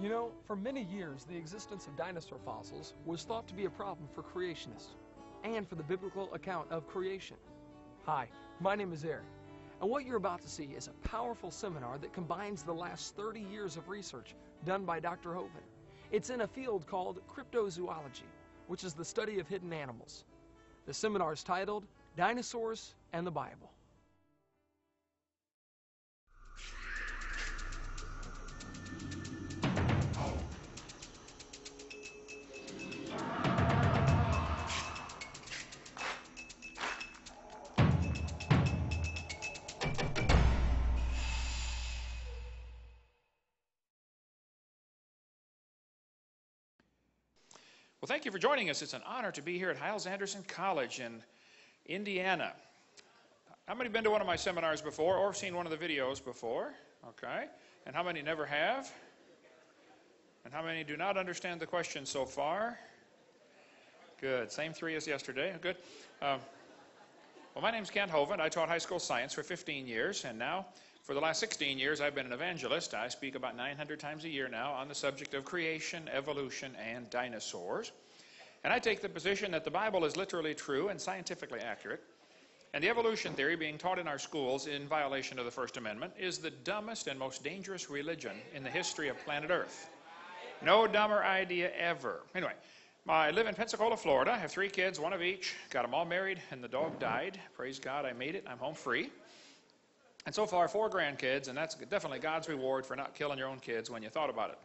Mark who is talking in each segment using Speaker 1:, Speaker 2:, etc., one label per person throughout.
Speaker 1: You know, for many years, the existence of dinosaur fossils was thought to be a problem for creationists and for the biblical account of creation. Hi, my name is Eric, and what you're about to see is a powerful seminar that combines the last 30 years of research done by Dr. Hovind. It's in a field called cryptozoology, which is the study of hidden animals. The seminar is titled Dinosaurs and the Bible.
Speaker 2: Well, thank you for joining us. It's an honor to be here at Hyles-Anderson College in Indiana. How many have been to one of my seminars before or seen one of the videos before? Okay. And how many never have? And how many do not understand the question so far? Good. Same three as yesterday. Good. Well, my name's Kent Hovind. I taught high school science for 15 years, and now for the last 16 years, I've been an evangelist. I speak about 900 times a year now on the subject of creation, evolution, and dinosaurs. And I take the position that the Bible is literally true and scientifically accurate. And the evolution theory being taught in our schools in violation of the First Amendment is the dumbest and most dangerous religion in the history of planet Earth. No dumber idea ever. Anyway, I live in Pensacola, Florida. I have 3 kids, 1 of each. Got them all married, and the dog died. Praise God, I made it. I'm home free. And so far, 4 grandkids, and that's definitely God's reward for not killing your own kids when you thought about it.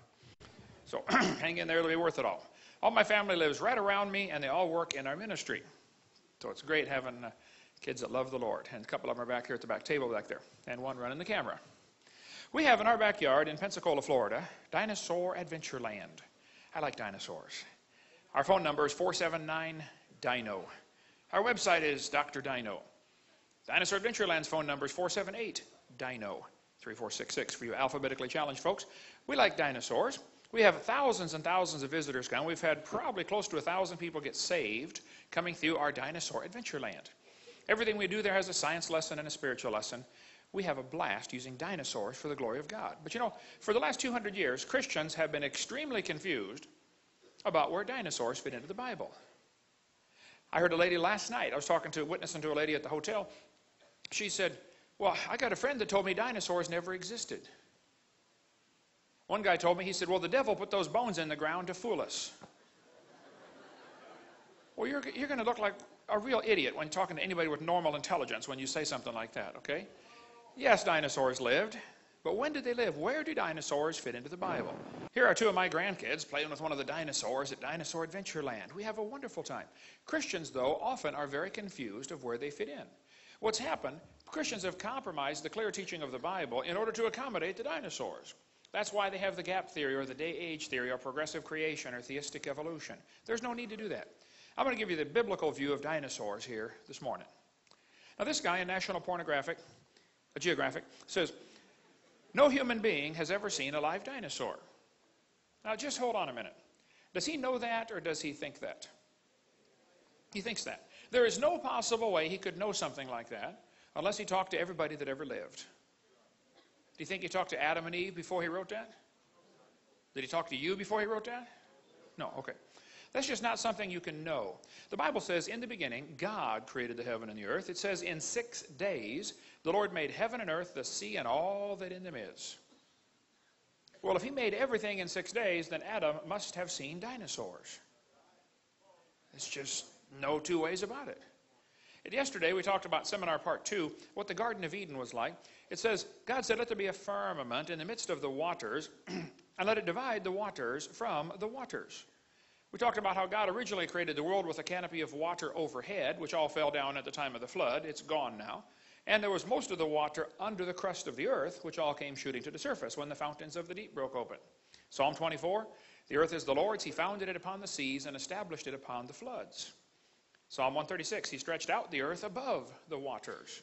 Speaker 2: So hang in there, it'll be worth it all. All my family lives right around me, and they all work in our ministry. So it's great having kids that love the Lord. And a couple of them are back here at the back table back there, and one running the camera. We have in our backyard in Pensacola, Florida, Dinosaur Adventureland. I like dinosaurs. Our phone number is 479-DINO. Our website is Dr. Dino. Dinosaur Adventureland's phone number is 478-DINO, 3466 for you alphabetically challenged folks. We like dinosaurs. We have thousands and thousands of visitors come. We've had probably close to 1,000 people get saved coming through our Dinosaur Adventureland. Everything we do there has a science lesson and a spiritual lesson. We have a blast using dinosaurs for the glory of God. But you know, for the last 200 years, Christians have been extremely confused about where dinosaurs fit into the Bible. I heard a lady last night, I was witnessing to a lady at the hotel. She said, well, I got a friend that told me dinosaurs never existed. One guy told me, he said, well, the devil put those bones in the ground to fool us. Well, you're going to look like a real idiot when talking to anybody with normal intelligence when you say something like that, okay? Yes, dinosaurs lived, but when did they live? Where do dinosaurs fit into the Bible? Here are 2 of my grandkids playing with one of the dinosaurs at Dinosaur Adventureland. We have a wonderful time. Christians, though, often are very confused of where they fit in. What's happened, Christians have compromised the clear teaching of the Bible in order to accommodate the dinosaurs. That's why they have the gap theory or the day-age theory or progressive creation or theistic evolution. There's no need to do that. I'm going to give you the biblical view of dinosaurs here this morning. Now this guy in National Geographic says, no human being has ever seen a live dinosaur. Now just hold on a minute. Does he know that or does he think that? He thinks that. There is no possible way he could know something like that unless he talked to everybody that ever lived. Do you think he talked to Adam and Eve before he wrote that? Did he talk to you before he wrote that? No, okay. That's just not something you can know. The Bible says, in the beginning, God created the heaven and the earth. It says, in 6 days, the Lord made heaven and earth, the sea, and all that in them is. Well, if he made everything in 6 days, then Adam must have seen dinosaurs. It's just no 2 ways about it. And yesterday, we talked about seminar part 2, what the Garden of Eden was like. It says, God said, let there be a firmament in the midst of the waters, and let it divide the waters from the waters. We talked about how God originally created the world with a canopy of water overhead, which all fell down at the time of the flood. It's gone now. And there was most of the water under the crust of the earth, which all came shooting to the surface when the fountains of the deep broke open. Psalm 24, the earth is the Lord's. He founded it upon the seas and established it upon the floods. Psalm 136, he stretched out the earth above the waters.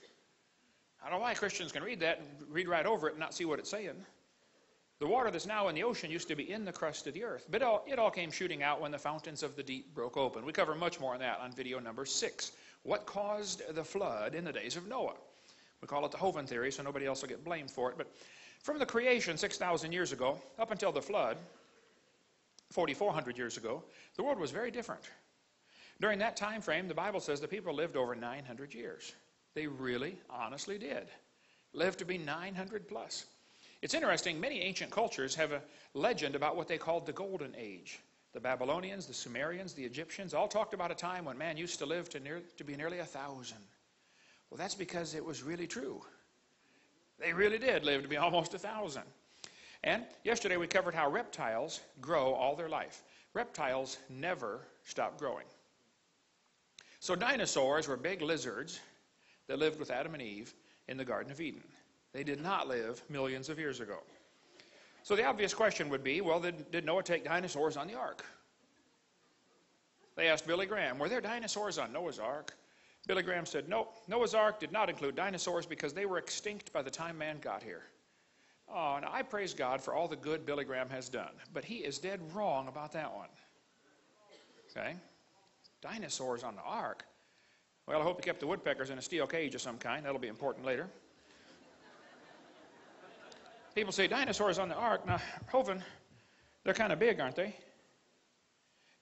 Speaker 2: I don't know why Christians can read that and read right over it and not see what it's saying. The water that's now in the ocean used to be in the crust of the earth, but it all came shooting out when the fountains of the deep broke open. We cover much more on that on video number 6. What caused the flood in the days of Noah? We call it the Hovind theory, so nobody else will get blamed for it. But from the creation 6,000 years ago up until the flood, 4,400 years ago, the world was very different. During that time frame, the Bible says the people lived over 900 years. They really, honestly did. Lived to be 900 plus. It's interesting, many ancient cultures have a legend about what they called the Golden Age. The Babylonians, the Sumerians, the Egyptians all talked about a time when man used to live to be nearly 1,000. Well, that's because it was really true. They really did live to be almost 1,000. And yesterday we covered how reptiles grow all their life. Reptiles never stop growing. So dinosaurs were big lizards that lived with Adam and Eve in the Garden of Eden. They did not live millions of years ago. So the obvious question would be, well, did Noah take dinosaurs on the ark? They asked Billy Graham, were there dinosaurs on Noah's ark? Billy Graham said, no, Noah's ark did not include dinosaurs because they were extinct by the time man got here. Oh, and I praise God for all the good Billy Graham has done, but he is dead wrong about that one. Okay? Dinosaurs on the ark. Well, I hope he kept the woodpeckers in a steel cage of some kind. That'll be important later. People say dinosaurs on the ark. Now, Hovind, they're kind of big, aren't they?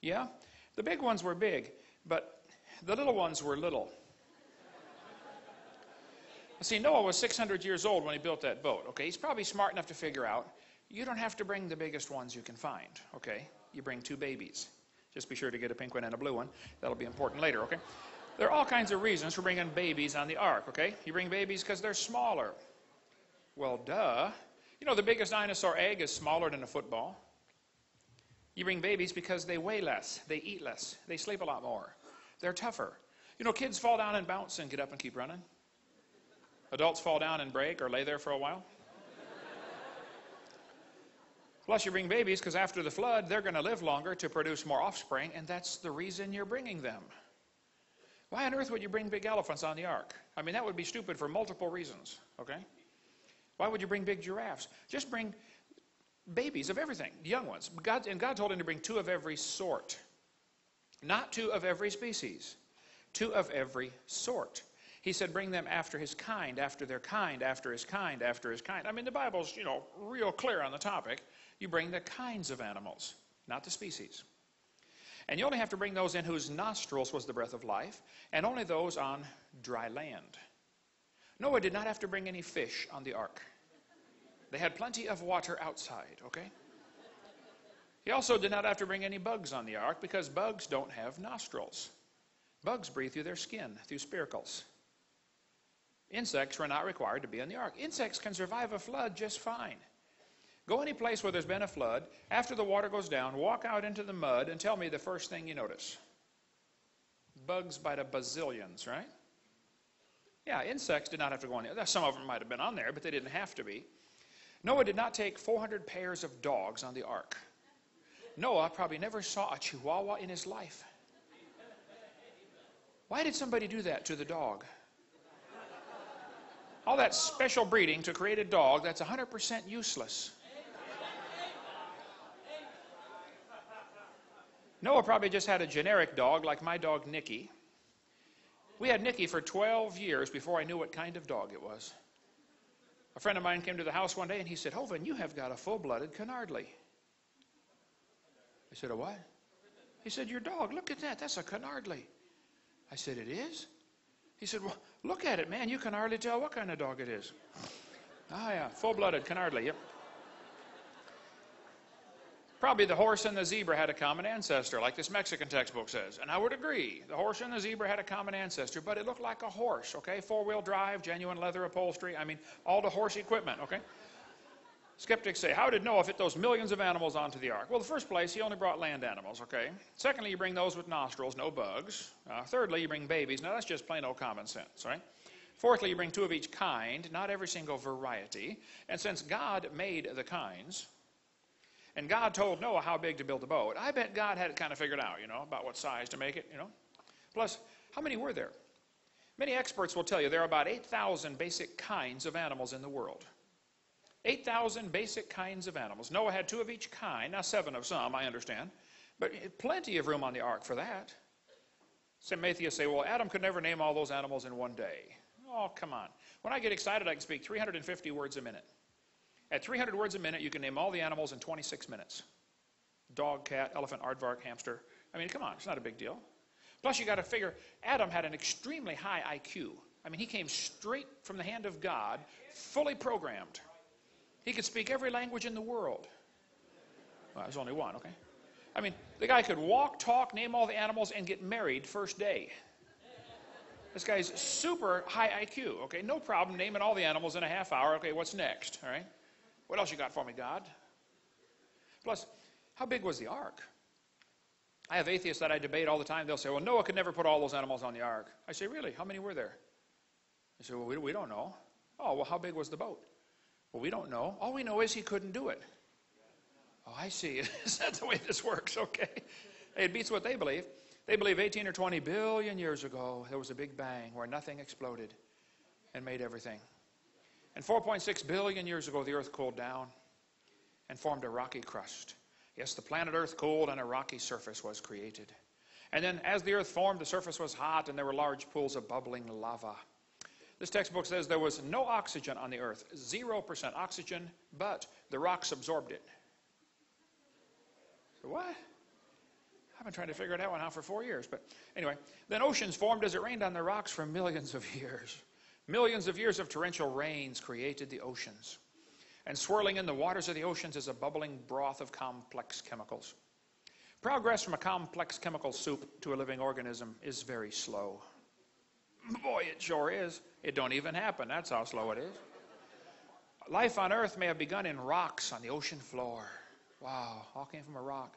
Speaker 2: Yeah? The big ones were big, but the little ones were little. See, Noah was 600 years old when he built that boat, okay? He's probably smart enough to figure out, you don't have to bring the biggest ones you can find, okay? You bring 2 babies. Just be sure to get a pink one and a blue one. That'll be important later, okay? There are all kinds of reasons for bringing babies on the ark, okay? You bring babies because they're smaller. Well, duh. You know, the biggest dinosaur egg is smaller than a football. You bring babies because they weigh less, they eat less, they sleep a lot more. They're tougher. You know, kids fall down and bounce and get up and keep running. Adults fall down and break or lay there for a while. Plus, you bring babies because after the flood, they're going to live longer to produce more offspring, and that's the reason you're bringing them. Why on earth would you bring big elephants on the ark? I mean, that would be stupid for multiple reasons, okay? Why would you bring big giraffes? Just bring babies of everything, young ones. God told him to bring 2 of every sort. Not 2 of every species. 2 of every sort. He said bring them after his kind, after their kind, after his kind, after his kind. I mean, the Bible's, you know, real clear on the topic. You bring the kinds of animals, not the species. And you only have to bring those in whose nostrils was the breath of life, and only those on dry land. Noah did not have to bring any fish on the ark. They had plenty of water outside, okay? He also did not have to bring any bugs on the ark because bugs don't have nostrils. Bugs breathe through their skin, through spiracles. Insects were not required to be on the ark. Insects can survive a flood just fine. Go any place where there's been a flood, after the water goes down, walk out into the mud and tell me the first thing you notice. Bugs by the bazillions, right? Yeah, insects did not have to go on there. Some of them might have been on there, but they didn't have to be. Noah did not take 400 pairs of dogs on the ark. Noah probably never saw a chihuahua in his life. Why did somebody do that to the dog? All that special breeding to create a dog that's 100% useless. Noah probably just had a generic dog like my dog Nicky. We had Nicky for 12 years before I knew what kind of dog it was. A friend of mine came to the house one day and he said, Hovind, you have got a full-blooded Canardly. I said, a what? He said, your dog, look at that, that's a Canardly. I said, it is? He said, well, look at it, man, you can hardly tell what kind of dog it is. Ah, yeah, full-blooded Canardly, yep. Probably the horse and the zebra had a common ancestor, like this Mexican textbook says. And I would agree. The horse and the zebra had a common ancestor, but it looked like a horse, okay? 4-wheel drive, genuine leather upholstery. I mean, all the horse equipment, okay? Skeptics say, how did Noah fit those millions of animals onto the ark? Well, in the first place, he only brought land animals, okay? Secondly, you bring those with nostrils, no bugs. Thirdly, you bring babies. Now, that's just plain old common sense, right? Fourthly, you bring 2 of each kind, not every single variety. And since God made the kinds, and God told Noah how big to build the boat, I bet God had it kind of figured out, you know, about what size to make it, you know. Plus, how many were there? Many experts will tell you there are about 8,000 basic kinds of animals in the world. 8,000 basic kinds of animals. Noah had 2 of each kind, now 7 of some, I understand, but plenty of room on the ark for that. Some atheists say, well, Adam could never name all those animals in one day. Oh, come on. When I get excited, I can speak 350 words a minute. At 300 words a minute, you can name all the animals in 26 minutes. dog, cat, elephant, aardvark, hamster. I mean, come on, it's not a big deal. Plus, you got to figure, Adam had an extremely high IQ. I mean, he came straight from the hand of God, fully programmed. He could speak every language in the world. Well, there's only one, okay? I mean, the guy could walk, talk, name all the animals, and get married first day. This guy's super high IQ, okay? No problem naming all the animals in a half hour. Okay, what's next, all right? What else you got for me, God? Plus, how big was the ark? I have atheists that I debate all the time. They'll say, well, Noah could never put all those animals on the ark. I say, really? How many were there? They say, well, we don't know. Oh, well, how big was the boat? Well, we don't know. All we know is he couldn't do it. Oh, I see. Is that the way this works? Okay. Hey, it beats what they believe. They believe 18 or 20 billion years ago, there was a big bang where nothing exploded and made everything. And 4.6 billion years ago, the earth cooled down and formed a rocky crust. Yes, the planet Earth cooled and a rocky surface was created. And then as the earth formed, the surface was hot and there were large pools of bubbling lava. This textbook says there was no oxygen on the earth, 0% oxygen, but the rocks absorbed it. So what? I've been trying to figure that one out for 4 years. But anyway, then oceans formed as it rained on the rocks for millions of years. Millions of years of torrential rains created the oceans. And swirling in the waters of the oceans is a bubbling broth of complex chemicals. Progress from a complex chemical soup to a living organism is very slow. Boy, it sure is. It don't even happen. That's how slow it is. Life on Earth may have begun in rocks on the ocean floor. Wow, all came from a rock.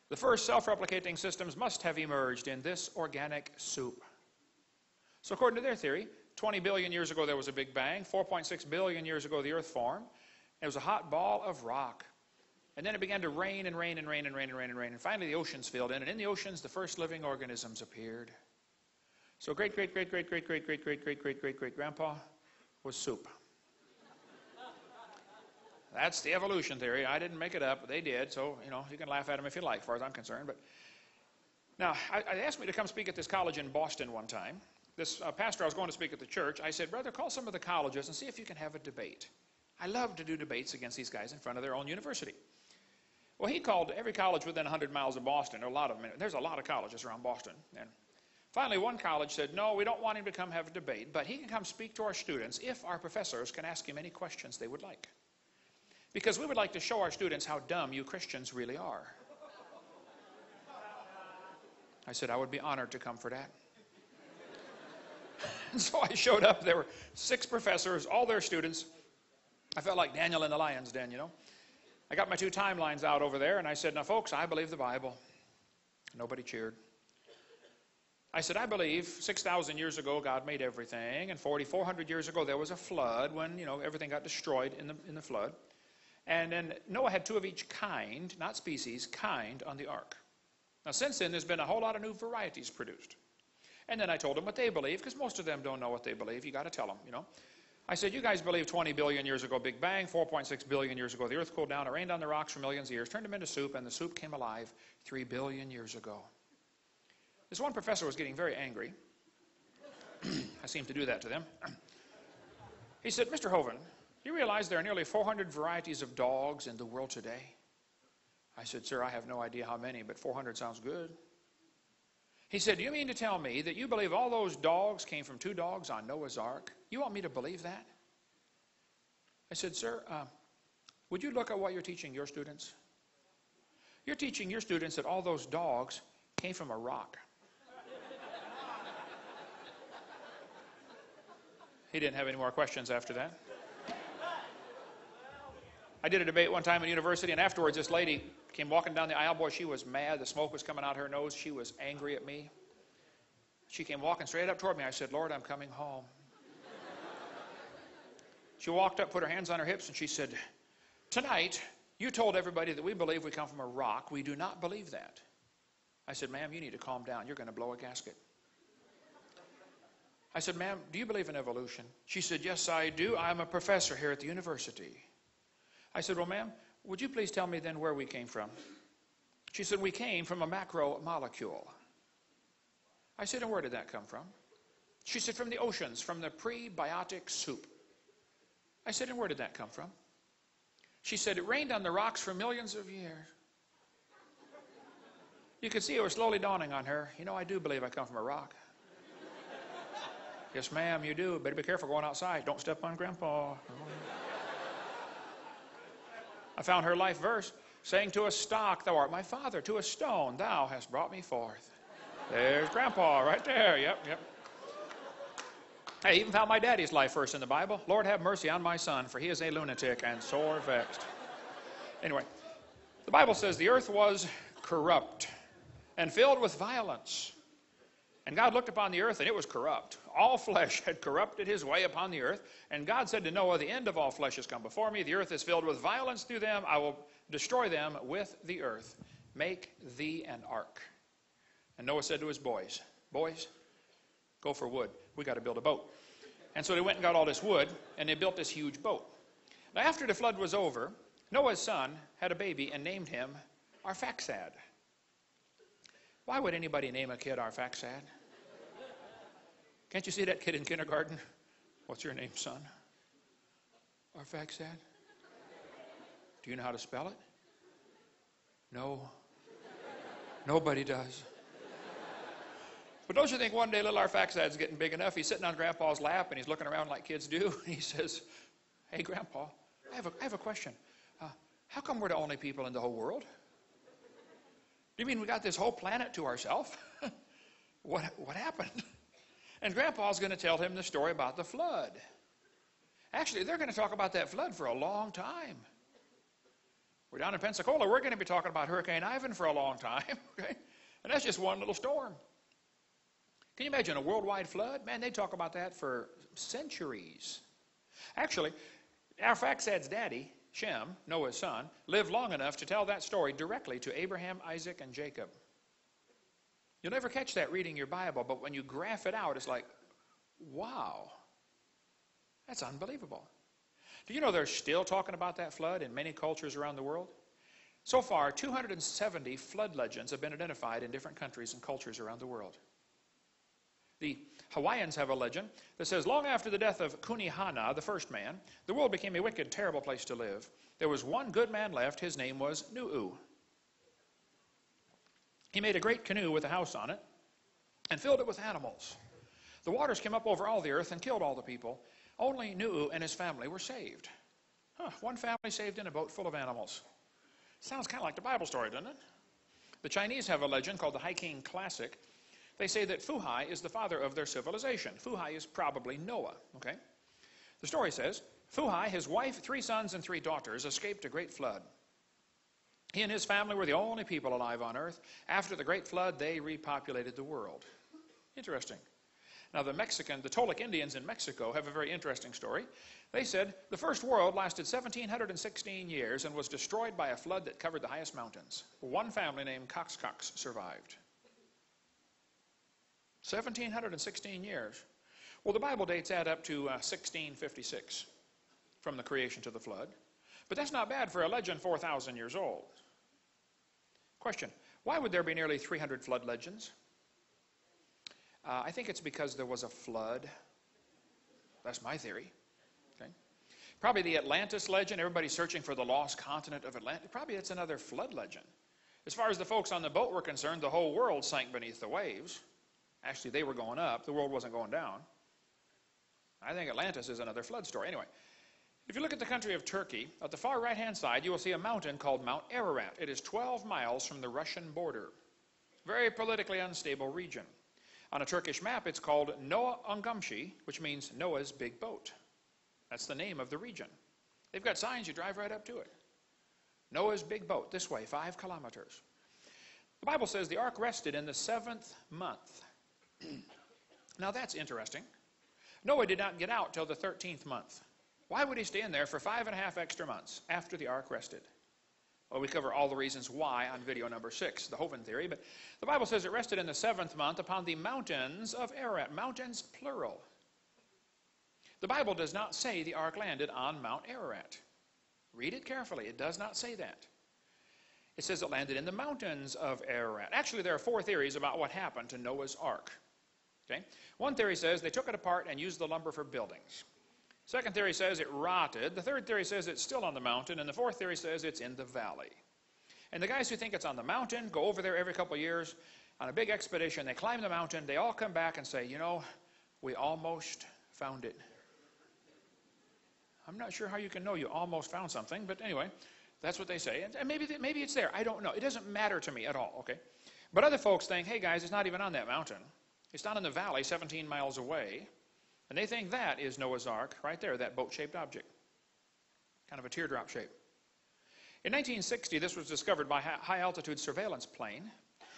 Speaker 2: The first self-replicating systems must have emerged in this organic soup. So according to their theory, 20 billion years ago there was a big bang. 4.6 billion years ago the earth formed. It was a hot ball of rock. And then it began to rain and rain and rain and rain and rain and rain. And finally the oceans filled in. And in the oceans the first living organisms appeared. So great-great-great-great-great-great-great-great-great-great-great-grandpa was soup. That's the evolution theory. I didn't make it up. They did. So, you can laugh at them if you like, as far as I'm concerned. But now, they asked me to come speak at this college in Boston one time. This pastor, I was going to speak at the church. I said, brother, call some of the colleges and see if you can have a debate. I love to do debates against these guys in front of their own university. Well, he called every college within 100 miles of Boston. There are a lot of them. There's a lot of colleges around Boston. And finally, one college said, no, we don't want him to come have a debate, but he can come speak to our students if our professors can ask him any questions they would like. Because we would like to show our students how dumb you Christians really are. I said, I would be honored to come for that. And so I showed up. There were 6 professors, all their students. I felt like Daniel in the lion's den, I got my 2 timelines out over there, and I said, now, folks, I believe the Bible. Nobody cheered. I said, I believe 6,000 years ago God made everything, and 4,400 years ago there was a flood when, everything got destroyed in the flood. And then Noah had 2 of each kind, not species, kind on the ark. Now, since then, there's been a whole lot of new varieties produced. And then I told them what they believe, because most of them don't know what they believe. You got to tell them, I said, you guys believe 20 billion years ago, Big Bang, 4.6 billion years ago, the earth cooled down, it rained on the rocks for millions of years, turned them into soup, and the soup came alive 3 billion years ago. This one professor was getting very angry. I seem to do that to them. He said, Mr. Hovind, do you realize there are nearly 400 varieties of dogs in the world today? I said, sir, I have no idea how many, but 400 sounds good. He said, do you mean to tell me that you believe all those dogs came from 2 dogs on Noah's Ark? You want me to believe that? I said, sir, would you look at what you're teaching your students? You're teaching your students that all those dogs came from a rock. He didn't have any more questions after that. I did a debate one time at university, and afterwards this lady came walking down the aisle. Boy, she was mad. The smoke was coming out her nose. She was angry at me. She came walking straight up toward me. I said, Lord, I'm coming home. She walked up, put her hands on her hips, and she said, tonight, you told everybody that we believe we come from a rock. We do not believe that. I said, ma'am, you need to calm down. You're going to blow a gasket. I said, ma'am, do you believe in evolution? She said, yes, I do. I'm a professor here at the university. I said, well, ma'am, would you please tell me then where we came from? She said, we came from a macromolecule. I said, and where did that come from? She said, from the oceans, from the prebiotic soup. I said, and where did that come from? She said, it rained on the rocks for millions of years. You could see it was slowly dawning on her. You know, I do believe I come from a rock. Yes, ma'am, you do. Better be careful going outside. Don't step on Grandpa. I found her life verse, saying, to a stock thou art my father, to a stone thou hast brought me forth. There's Grandpa right there. Yep. I even found my daddy's life verse in the Bible. Lord, have mercy on my son, for he is a lunatic and sore vexed. Anyway, the Bible says the earth was corrupt and filled with violence. And God looked upon the earth, and it was corrupt. All flesh had corrupted his way upon the earth. And God said to Noah, the end of all flesh has come before me. The earth is filled with violence through them. I will destroy them with the earth. Make thee an ark. And Noah said to his boys, go for wood. We got to build a boat. And so they went and got all this wood, and they built this huge boat. Now, after the flood was over, Noah's son had a baby and named him Arphaxad. Why would anybody name a kid Arphaxad? Can't you see that kid in kindergarten? What's your name, son? Arphaxad? Do you know how to spell it? No. Nobody does. But don't you think one day little Arphaxad's getting big enough? He's sitting on Grandpa's lap and he's looking around like kids do. And he says, hey, Grandpa, I have a question. How come we're the only people in the whole world? Do you mean we got this whole planet to ourselves? What happened? And Grandpa's going to tell him the story about the flood. Actually, they're going to talk about that flood for a long time. We're down in Pensacola. We're going to be talking about Hurricane Ivan for a long time. Okay? And that's just one little storm. Can you imagine a worldwide flood? Man, they talk about that for centuries. Actually, Arphaxad's daddy, Shem, Noah's son, lived long enough to tell that story directly to Abraham, Isaac, and Jacob. You'll never catch that reading your Bible, but when you graph it out, it's like, wow, that's unbelievable. Do you know they're still talking about that flood in many cultures around the world? So far, 270 flood legends have been identified in different countries and cultures around the world. The Hawaiians have a legend that says, long after the death of Kunihana, the first man, the world became a wicked, terrible place to live. There was one good man left. His name was Nu'u. He made a great canoe with a house on it and filled it with animals. The waters came up over all the earth and killed all the people. Only Nu'u and his family were saved. One family saved in a boat full of animals. Sounds kind of like the Bible story, doesn't it? The Chinese have a legend called the Hiking Classic. They say that Fuhai is the father of their civilization. Fuhai is probably Noah, okay? The story says, Fuhai, his wife, 3 sons, and 3 daughters escaped a great flood. He and his family were the only people alive on earth. After the great flood, they repopulated the world. Interesting. Now, the Toltec Indians in Mexico have a very interesting story. They said the first world lasted 1,716 years and was destroyed by a flood that covered the highest mountains. One family named Cox survived. 1,716 years. Well, the Bible dates add up to 1656 from the creation to the flood. But that's not bad for a legend 4,000 years old. Question, why would there be nearly 300 flood legends? I think it's because there was a flood. That's my theory. Okay. Probably the Atlantis legend, everybody's searching for the lost continent of Atlantis. Probably it's another flood legend. As far as the folks on the boat were concerned, the whole world sank beneath the waves. Actually, they were going up. The world wasn't going down. I think Atlantis is another flood story. Anyway, if you look at the country of Turkey, at the far right-hand side, you will see a mountain called Mount Ararat. It is 12 miles from the Russian border. Very politically unstable region. On a Turkish map, it's called Noah Ungumshi, which means Noah's big boat. That's the name of the region. They've got signs, you drive right up to it. Noah's big boat, this way, 5 kilometers. The Bible says the ark rested in the 7th month. Now that's interesting. Noah did not get out till the 13th month. Why would he stay in there for 5.5 extra months after the ark rested? Well, we cover all the reasons why on video number 6, the Hovind theory, but the Bible says it rested in the 7th month upon the mountains of Ararat. Mountains, plural. The Bible does not say the ark landed on Mount Ararat. Read it carefully. It does not say that. It says it landed in the mountains of Ararat. Actually, there are 4 theories about what happened to Noah's ark. Okay? One theory says they took it apart and used the lumber for buildings. Second theory says it rotted. The third theory says it's still on the mountain. And the fourth theory says it's in the valley. And the guys who think it's on the mountain go over there every couple of years on a big expedition. They climb the mountain. They all come back and say, you know, we almost found it. I'm not sure how you can know you almost found something, but anyway, that's what they say. And maybe it's there. I don't know. It doesn't matter to me at all, okay? But other folks think, hey, guys, it's not even on that mountain. It's down in the valley 17 miles away. And they think that is Noah's Ark right there, that boat-shaped object, kind of a teardrop shape. In 1960, this was discovered by a high-altitude surveillance plane.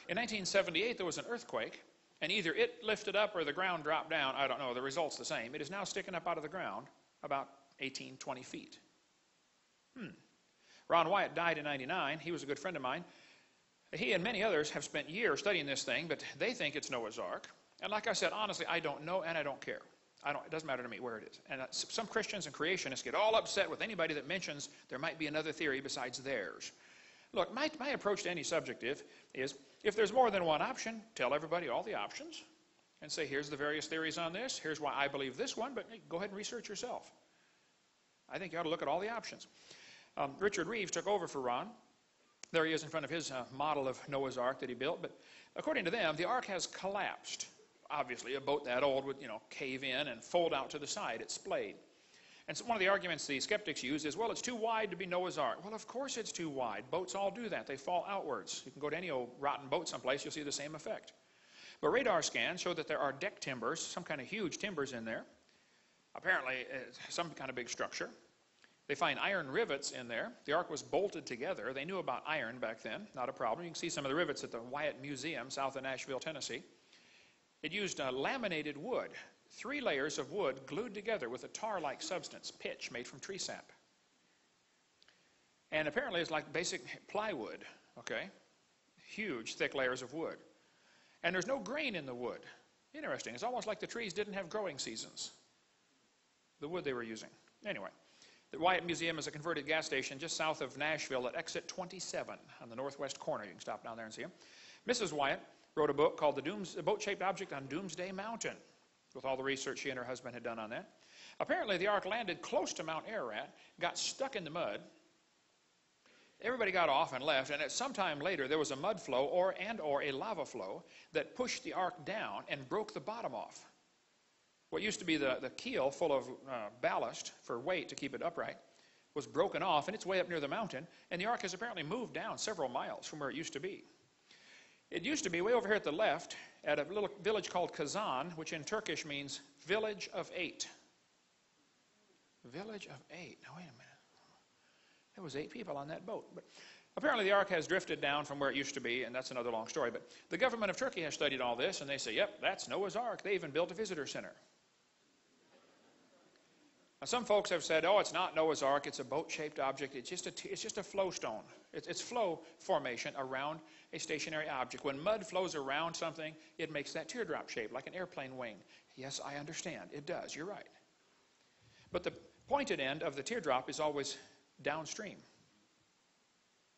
Speaker 2: In 1978, there was an earthquake, and either it lifted up or the ground dropped down. I don't know. The result's the same. It is now sticking up out of the ground about 18, 20 feet. Ron Wyatt died in 99. He was a good friend of mine. He and many others have spent years studying this thing, but they think it's Noah's Ark. And like I said, honestly, I don't know and I don't care. It doesn't matter to me where it is. And some Christians and creationists get all upset with anybody that mentions there might be another theory besides theirs. Look, my approach to any subject is if there's more than one option, tell everybody all the options and say, here's the various theories on this. Here's why I believe this one, but hey, go ahead and research yourself. I think you ought to look at all the options. Richard Reeves took over for Ron. There he is in front of his model of Noah's Ark that he built. But according to them, the ark has collapsed. Obviously, a boat that old would, cave in and fold out to the side. It's splayed. And so one of the arguments the skeptics use is, well, it's too wide to be Noah's Ark. Well, of course it's too wide. Boats all do that. They fall outwards. You can go to any old rotten boat someplace, you'll see the same effect. But radar scans show that there are deck timbers, some kind of huge timbers in there. Apparently, some kind of big structure. They find iron rivets in there. The ark was bolted together. They knew about iron back then, not a problem. You can see some of the rivets at the Wyatt Museum south of Nashville, Tennessee. It used laminated wood, 3 layers of wood glued together with a tar-like substance, pitch made from tree sap. And apparently it's like basic plywood, okay? Huge, thick layers of wood. And there's no grain in the wood. Interesting. It's almost like the trees didn't have growing seasons, the wood they were using. Anyway. The Wyatt Museum is a converted gas station just south of Nashville at exit 27 on the northwest corner. You can stop down there and see them. Mrs. Wyatt wrote a book called The Boat-Shaped Object on Doomsday Mountain, with all the research she and her husband had done on that. Apparently, the ark landed close to Mount Ararat, got stuck in the mud. Everybody got off and left, and at some time later, there was a mud flow or a lava flow that pushed the ark down and broke the bottom off. What used to be the keel full of ballast for weight to keep it upright was broken off, and it's way up near the mountain, and the ark has apparently moved down several miles from where it used to be. It used to be way over here at the left at a little village called Kazan, which in Turkish means village of 8. Village of 8. Now, wait a minute. There was 8 people on that boat. But apparently the ark has drifted down from where it used to be, and that's another long story. But the government of Turkey has studied all this, and they say, yep, that's Noah's Ark. They even built a visitor center. Now, some folks have said, oh, it's not Noah's Ark, it's a boat-shaped object, it's just a flow stone. It's flow formation around a stationary object. When mud flows around something, it makes that teardrop shape, like an airplane wing. Yes, I understand, it does, you're right. But the pointed end of the teardrop is always downstream.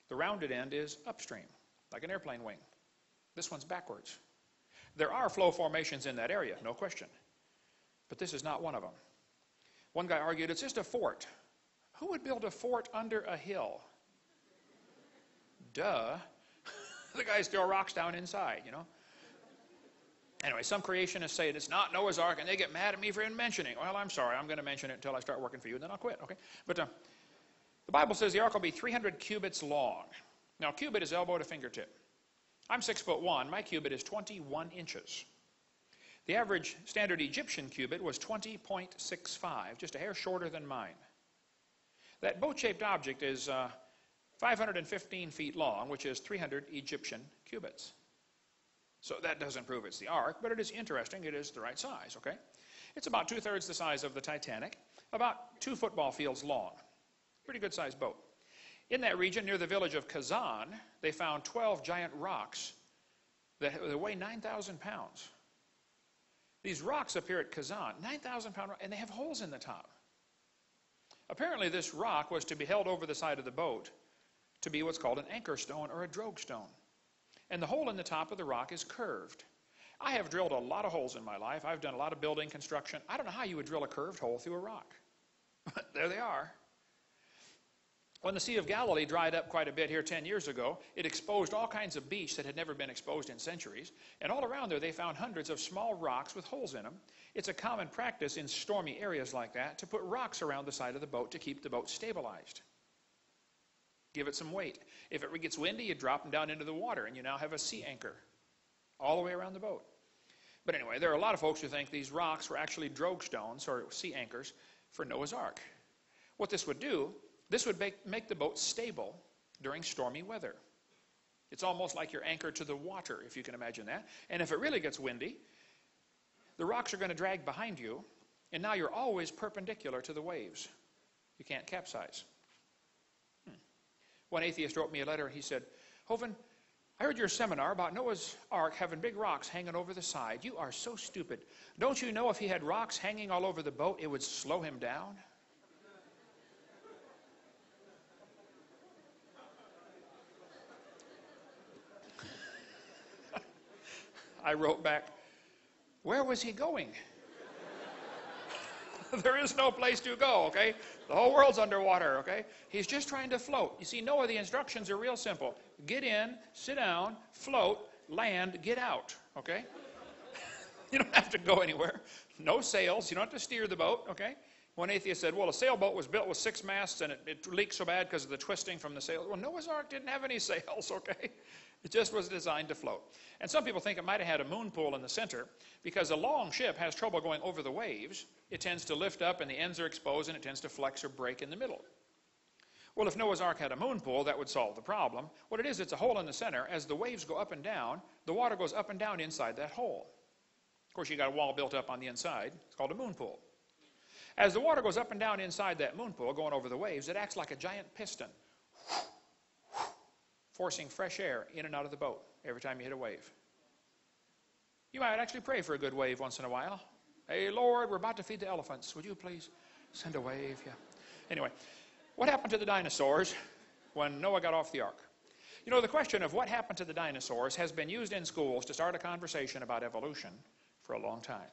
Speaker 2: The rounded end is upstream, like an airplane wing. This one's backwards. There are flow formations in that area, no question. But this is not one of them. One guy argued, it's just a fort. Who would build a fort under a hill? Duh. The guys throw rocks down inside, Anyway, some creationists say it's not Noah's Ark, and they get mad at me for even mentioning it. Well, I'm sorry. I'm going to mention it until I start working for you, and then I'll quit, okay? But the Bible says the ark will be 300 cubits long. Now, cubit is elbow to fingertip. I'm 6'1". My cubit is 21 inches. The average standard Egyptian cubit was 20.65, just a hair shorter than mine. That boat-shaped object is 515 feet long, which is 300 Egyptian cubits. So that doesn't prove it's the ark, but it is interesting. It is the right size, okay? It's about 2/3 the size of the Titanic, about 2 football fields long. Pretty good-sized boat. In that region, near the village of Kazan, they found 12 giant rocks that weigh 9,000 pounds. These rocks appear at Kazan, 9,000-pound rock, and they have holes in the top. Apparently, this rock was to be held over the side of the boat to be what's called an anchor stone or a drogue stone. And the hole in the top of the rock is curved. I have drilled a lot of holes in my life. I've done a lot of building construction. I don't know how you would drill a curved hole through a rock. But there they are. When the Sea of Galilee dried up quite a bit here 10 years ago, it exposed all kinds of beach that had never been exposed in centuries. And all around there, they found hundreds of small rocks with holes in them. It's a common practice in stormy areas like that to put rocks around the side of the boat to keep the boat stabilized. Give it some weight. If it gets windy, you drop them down into the water, and you now have a sea anchor all the way around the boat. But anyway, there are a lot of folks who think these rocks were actually drogue stones or sea anchors for Noah's Ark. What this would do, this would make the boat stable during stormy weather. It's almost like you're anchored to the water, if you can imagine that. And if it really gets windy, the rocks are going to drag behind you, and now you're always perpendicular to the waves. You can't capsize. One atheist wrote me a letter. He said, Hovind, I heard your seminar about Noah's Ark having big rocks hanging over the side. You are so stupid. Don't you know if he had rocks hanging all over the boat, it would slow him down? I wrote back, where was he going? There is no place to go, okay? The whole world's underwater, okay? He's just trying to float. You see, Noah, the instructions are real simple. Get in, sit down, float, land, get out, okay? You don't have to go anywhere. No sails. You don't have to steer the boat, okay? One atheist said, well, a sailboat was built with 6 masts and it leaked so bad because of the twisting from the sails. Well, Noah's Ark didn't have any sails, okay? It just was designed to float. And some people think it might have had a moon pool in the center because a long ship has trouble going over the waves. It tends to lift up and the ends are exposed and it tends to flex or break in the middle. Well, if Noah's Ark had a moon pool, that would solve the problem. What it is, it's a hole in the center. As the waves go up and down, the water goes up and down inside that hole. Of course, you got a wall built up on the inside. It's called a moon pool. As the water goes up and down inside that moon pool, going over the waves, it acts like a giant piston, forcing fresh air in and out of the boat every time you hit a wave. You might actually pray for a good wave once in a while. Hey, Lord, we're about to feed the elephants. Would you please send a wave? Yeah. Anyway, what happened to the dinosaurs when Noah got off the ark? You know, the question of what happened to the dinosaurs has been used in schools to start a conversation about evolution for a long time.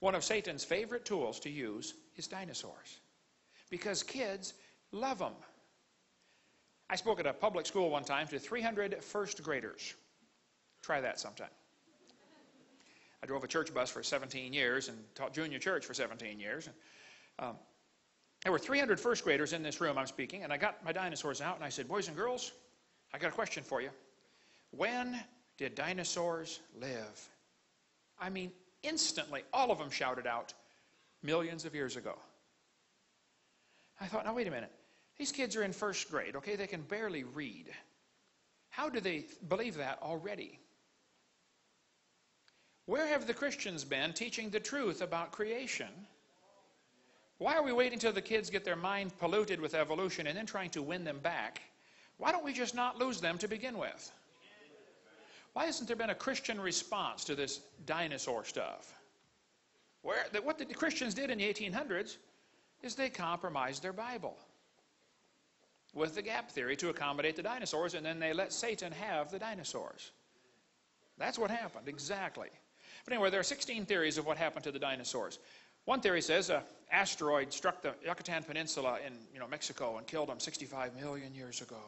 Speaker 2: One of Satan's favorite tools to use is dinosaurs because kids love them. I spoke at a public school one time to 300 first graders. Try that sometime. I drove a church bus for 17 years and taught junior church for 17 years. There were 300 first graders in this room I'm speaking, and I got my dinosaurs out, and I said, boys and girls, I got a question for you. When did dinosaurs live? I mean, instantly, all of them shouted out, millions of years ago. I thought, now wait a minute. These kids are in first grade, okay? They can barely read. How do they believe that already? Where have the Christians been teaching the truth about creation? Why are we waiting till the kids get their mind polluted with evolution and then trying to win them back? Why don't we just not lose them to begin with? Why hasn't there been a Christian response to this dinosaur stuff? What the Christians did in the 1800s is they compromised their Bible with the gap theory to accommodate the dinosaurs, and then they let Satan have the dinosaurs. That's what happened, exactly. But anyway, there are 16 theories of what happened to the dinosaurs. One theory says an asteroid struck the Yucatan Peninsula in Mexico and killed them 65 million years ago.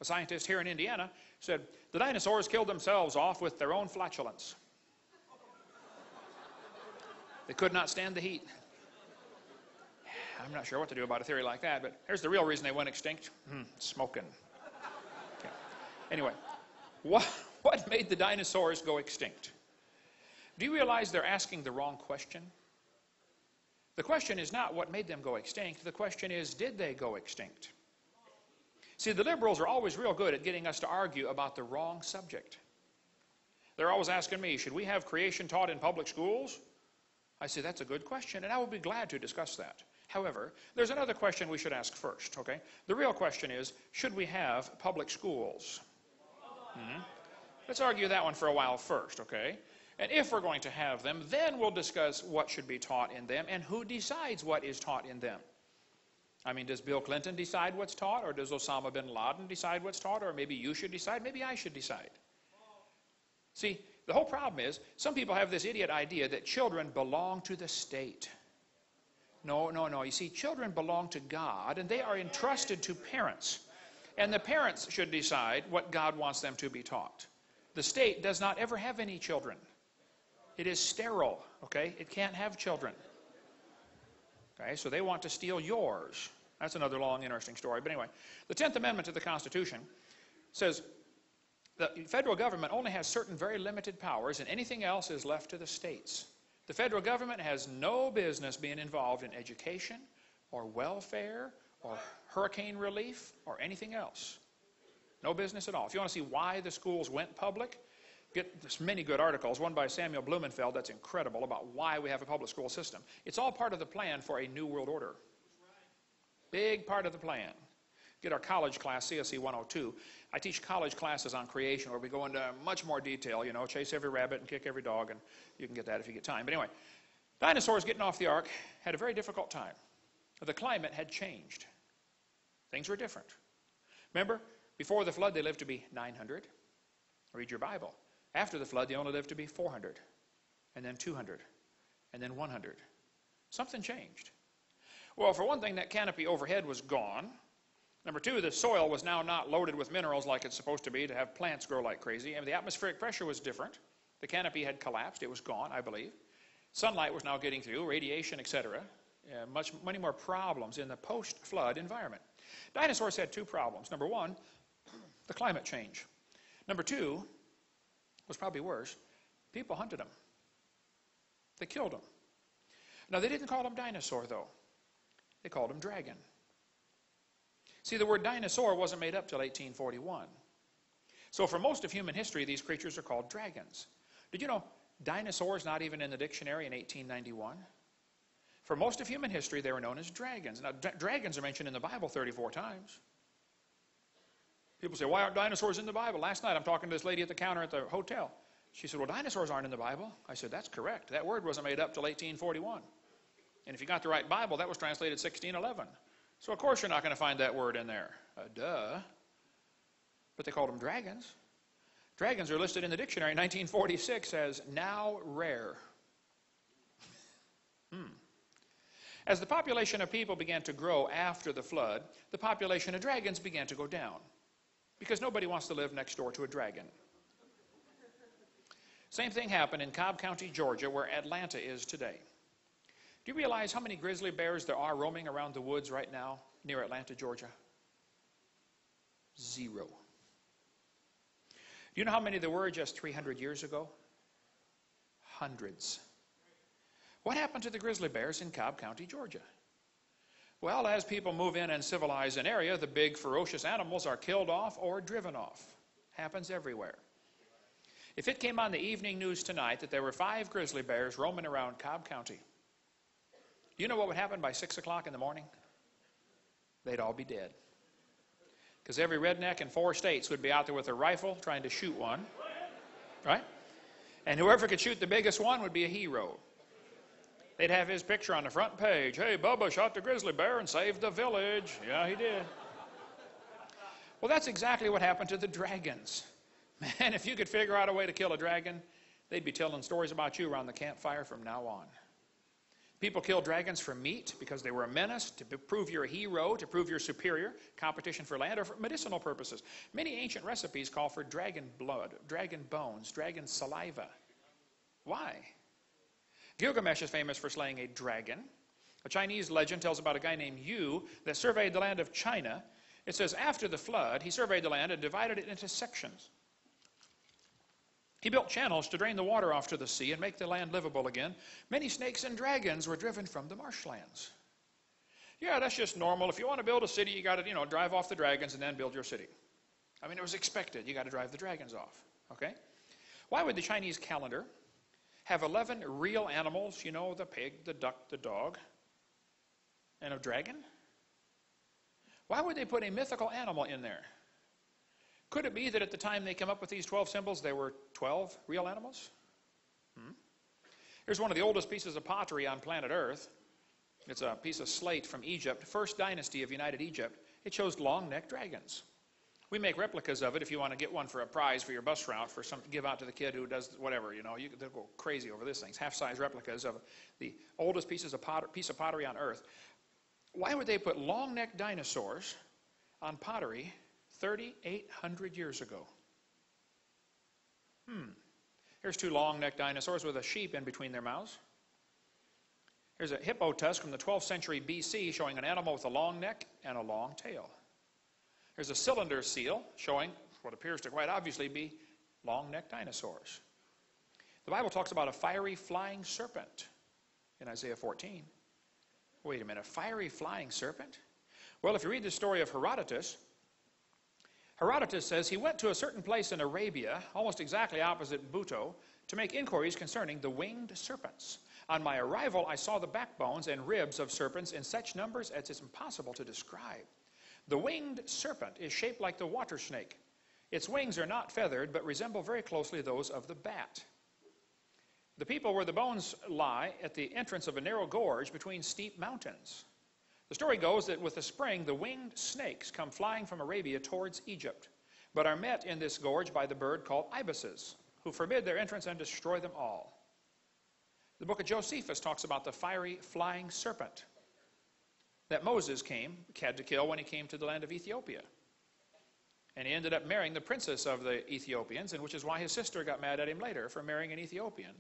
Speaker 2: A scientist here in Indiana said the dinosaurs killed themselves off with their own flatulence. They could not stand the heat. I'm not sure what to do about a theory like that, but here's the real reason they went extinct. Smoking. Okay. Anyway, what made the dinosaurs go extinct? Do you realize they're asking the wrong question? The question is not what made them go extinct. The question is, did they go extinct? See, the liberals are always real good at getting us to argue about the wrong subject. They're always asking me, should we have creation taught in public schools? I say, that's a good question, and I will be glad to discuss that. However, there's another question we should ask first, okay? The real question is, should we have public schools? Let's argue that one for a while first, okay? And if we're going to have them, then we'll discuss what should be taught in them and who decides what is taught in them. I mean, does Bill Clinton decide what's taught, or does Osama bin Laden decide what's taught, or maybe you should decide, maybe I should decide? See, the whole problem is, some people have this idiot idea that children belong to the state. No, no, no. You see, children belong to God, and they are entrusted to parents. And the parents should decide what God wants them to be taught. The state does not ever have any children. It is sterile, okay? It can't have children. Okay, so they want to steal yours. That's another long, interesting story. But anyway, the 10th Amendment to the Constitution says the federal government only has certain very limited powers, and anything else is left to the states. The federal government has no business being involved in education or welfare or hurricane relief or anything else. No business at all. If you want to see why the schools went public, get many good articles, one by Samuel Blumenfeld that's incredible about why we have a public school system. It's all part of the plan for a new world order. Big part of the plan. Get our college class, CSE 102. I teach college classes on creation where we go into much more detail, chase every rabbit and kick every dog, and you can get that if you get time. But anyway, dinosaurs getting off the ark had a very difficult time. The climate had changed. Things were different. Remember, before the flood they lived to be 900. Read your Bible. After the flood they only lived to be 400, and then 200, and then 100. Something changed. Well, for one thing, that canopy overhead was gone. Number two, the soil was now not loaded with minerals like it's supposed to be to have plants grow like crazy. And the atmospheric pressure was different. The canopy had collapsed. It was gone, I believe. Sunlight was now getting through, radiation, etc. Many more problems in the post-flood environment. Dinosaurs had two problems. Number one, the climate change. Number two, was probably worse, people hunted them. They killed them. Now, they didn't call them dinosaur, though. They called them dragon. See, the word dinosaur wasn't made up till 1841. So for most of human history, these creatures are called dragons. Did you know dinosaurs not even in the dictionary in 1891? For most of human history, they were known as dragons. Now, dragons are mentioned in the Bible 34 times. People say, why aren't dinosaurs in the Bible? Last night, I'm talking to this lady at the counter at the hotel. She said, well, dinosaurs aren't in the Bible. I said, that's correct. That word wasn't made up till 1841. And if you got the right Bible, that was translated 1611. So, of course, you're not going to find that word in there. Duh. But they called them dragons. Dragons are listed in the dictionary in 1946 as now rare. As the population of people began to grow after the flood, the population of dragons began to go down. Because nobody wants to live next door to a dragon. Same thing happened in Cobb County, Georgia, where Atlanta is today. Do you realize how many grizzly bears there are roaming around the woods right now near Atlanta, Georgia? 0. Do you know how many there were just 300 years ago? Hundreds. What happened to the grizzly bears in Cobb County, Georgia? Well, as people move in and civilize an area, the big ferocious animals are killed off or driven off. Happens everywhere. If it came on the evening news tonight that there were 5 grizzly bears roaming around Cobb County, do you know what would happen by 6 o'clock in the morning? They'd all be dead. Because every redneck in 4 states would be out there with a rifle trying to shoot one. Right? And whoever could shoot the biggest one would be a hero. They'd have his picture on the front page. Hey, Bubba shot the grizzly bear and saved the village. Yeah, he did. Well, that's exactly what happened to the dragons. Man, if you could figure out a way to kill a dragon, they'd be telling stories about you around the campfire from now on. People killed dragons for meat because they were a menace, to prove you're a hero, to prove you're superior, competition for land, or for medicinal purposes. Many ancient recipes call for dragon blood, dragon bones, dragon saliva. Why? Gilgamesh is famous for slaying a dragon. A Chinese legend tells about a guy named Yu that surveyed the land of China. It says after the flood, he surveyed the land and divided it into sections. He built channels to drain the water off to the sea and make the land livable again. Many snakes and dragons were driven from the marshlands. Yeah, that's just normal. If you want to build a city, you got to, drive off the dragons and then build your city. I mean, it was expected. You got to drive the dragons off. Okay? Why would the Chinese calendar have 11 real animals, the pig, the duck, the dog, and a dragon? Why would they put a mythical animal in there? Could it be that at the time they came up with these 12 symbols, there were 12 real animals? Here's one of the oldest pieces of pottery on planet Earth. It's a piece of slate from Egypt, first dynasty of United Egypt. It shows long-necked dragons We make replicas of it if you want to get one for a prize for your bus route, for some give out to the kid who does whatever, you know. They'll go crazy over this thing. Half-size replicas of the oldest piece of pottery on earth. Why would they put long-necked dinosaurs on pottery 3,800 years ago? Here's two long-necked dinosaurs with a sheep in between their mouths. Here's a hippo tusk from the 12th century BC showing an animal with a long neck and a long tail. Here's a cylinder seal showing what appears to quite obviously be long-necked dinosaurs. The Bible talks about a fiery flying serpent in Isaiah 14. Wait a minute, a fiery flying serpent? Well, if you read the story of Herodotus, Herodotus says he went to a certain place in Arabia, almost exactly opposite Buto, to make inquiries concerning the winged serpents. On my arrival, I saw the backbones and ribs of serpents in such numbers as it's impossible to describe. The winged serpent is shaped like the water snake. Its wings are not feathered, but resemble very closely those of the bat. The people where the bones lie at the entrance of a narrow gorge between steep mountains. The story goes that with the spring, the winged snakes come flying from Arabia towards Egypt, but are met in this gorge by the bird called ibises, who forbid their entrance and destroy them all. The book of Josephus talks about the fiery flying serpent that Moses had to kill when he came to the land of Ethiopia. And he ended up marrying the princess of the Ethiopians, and which is why his sister got mad at him later for marrying an Ethiopian.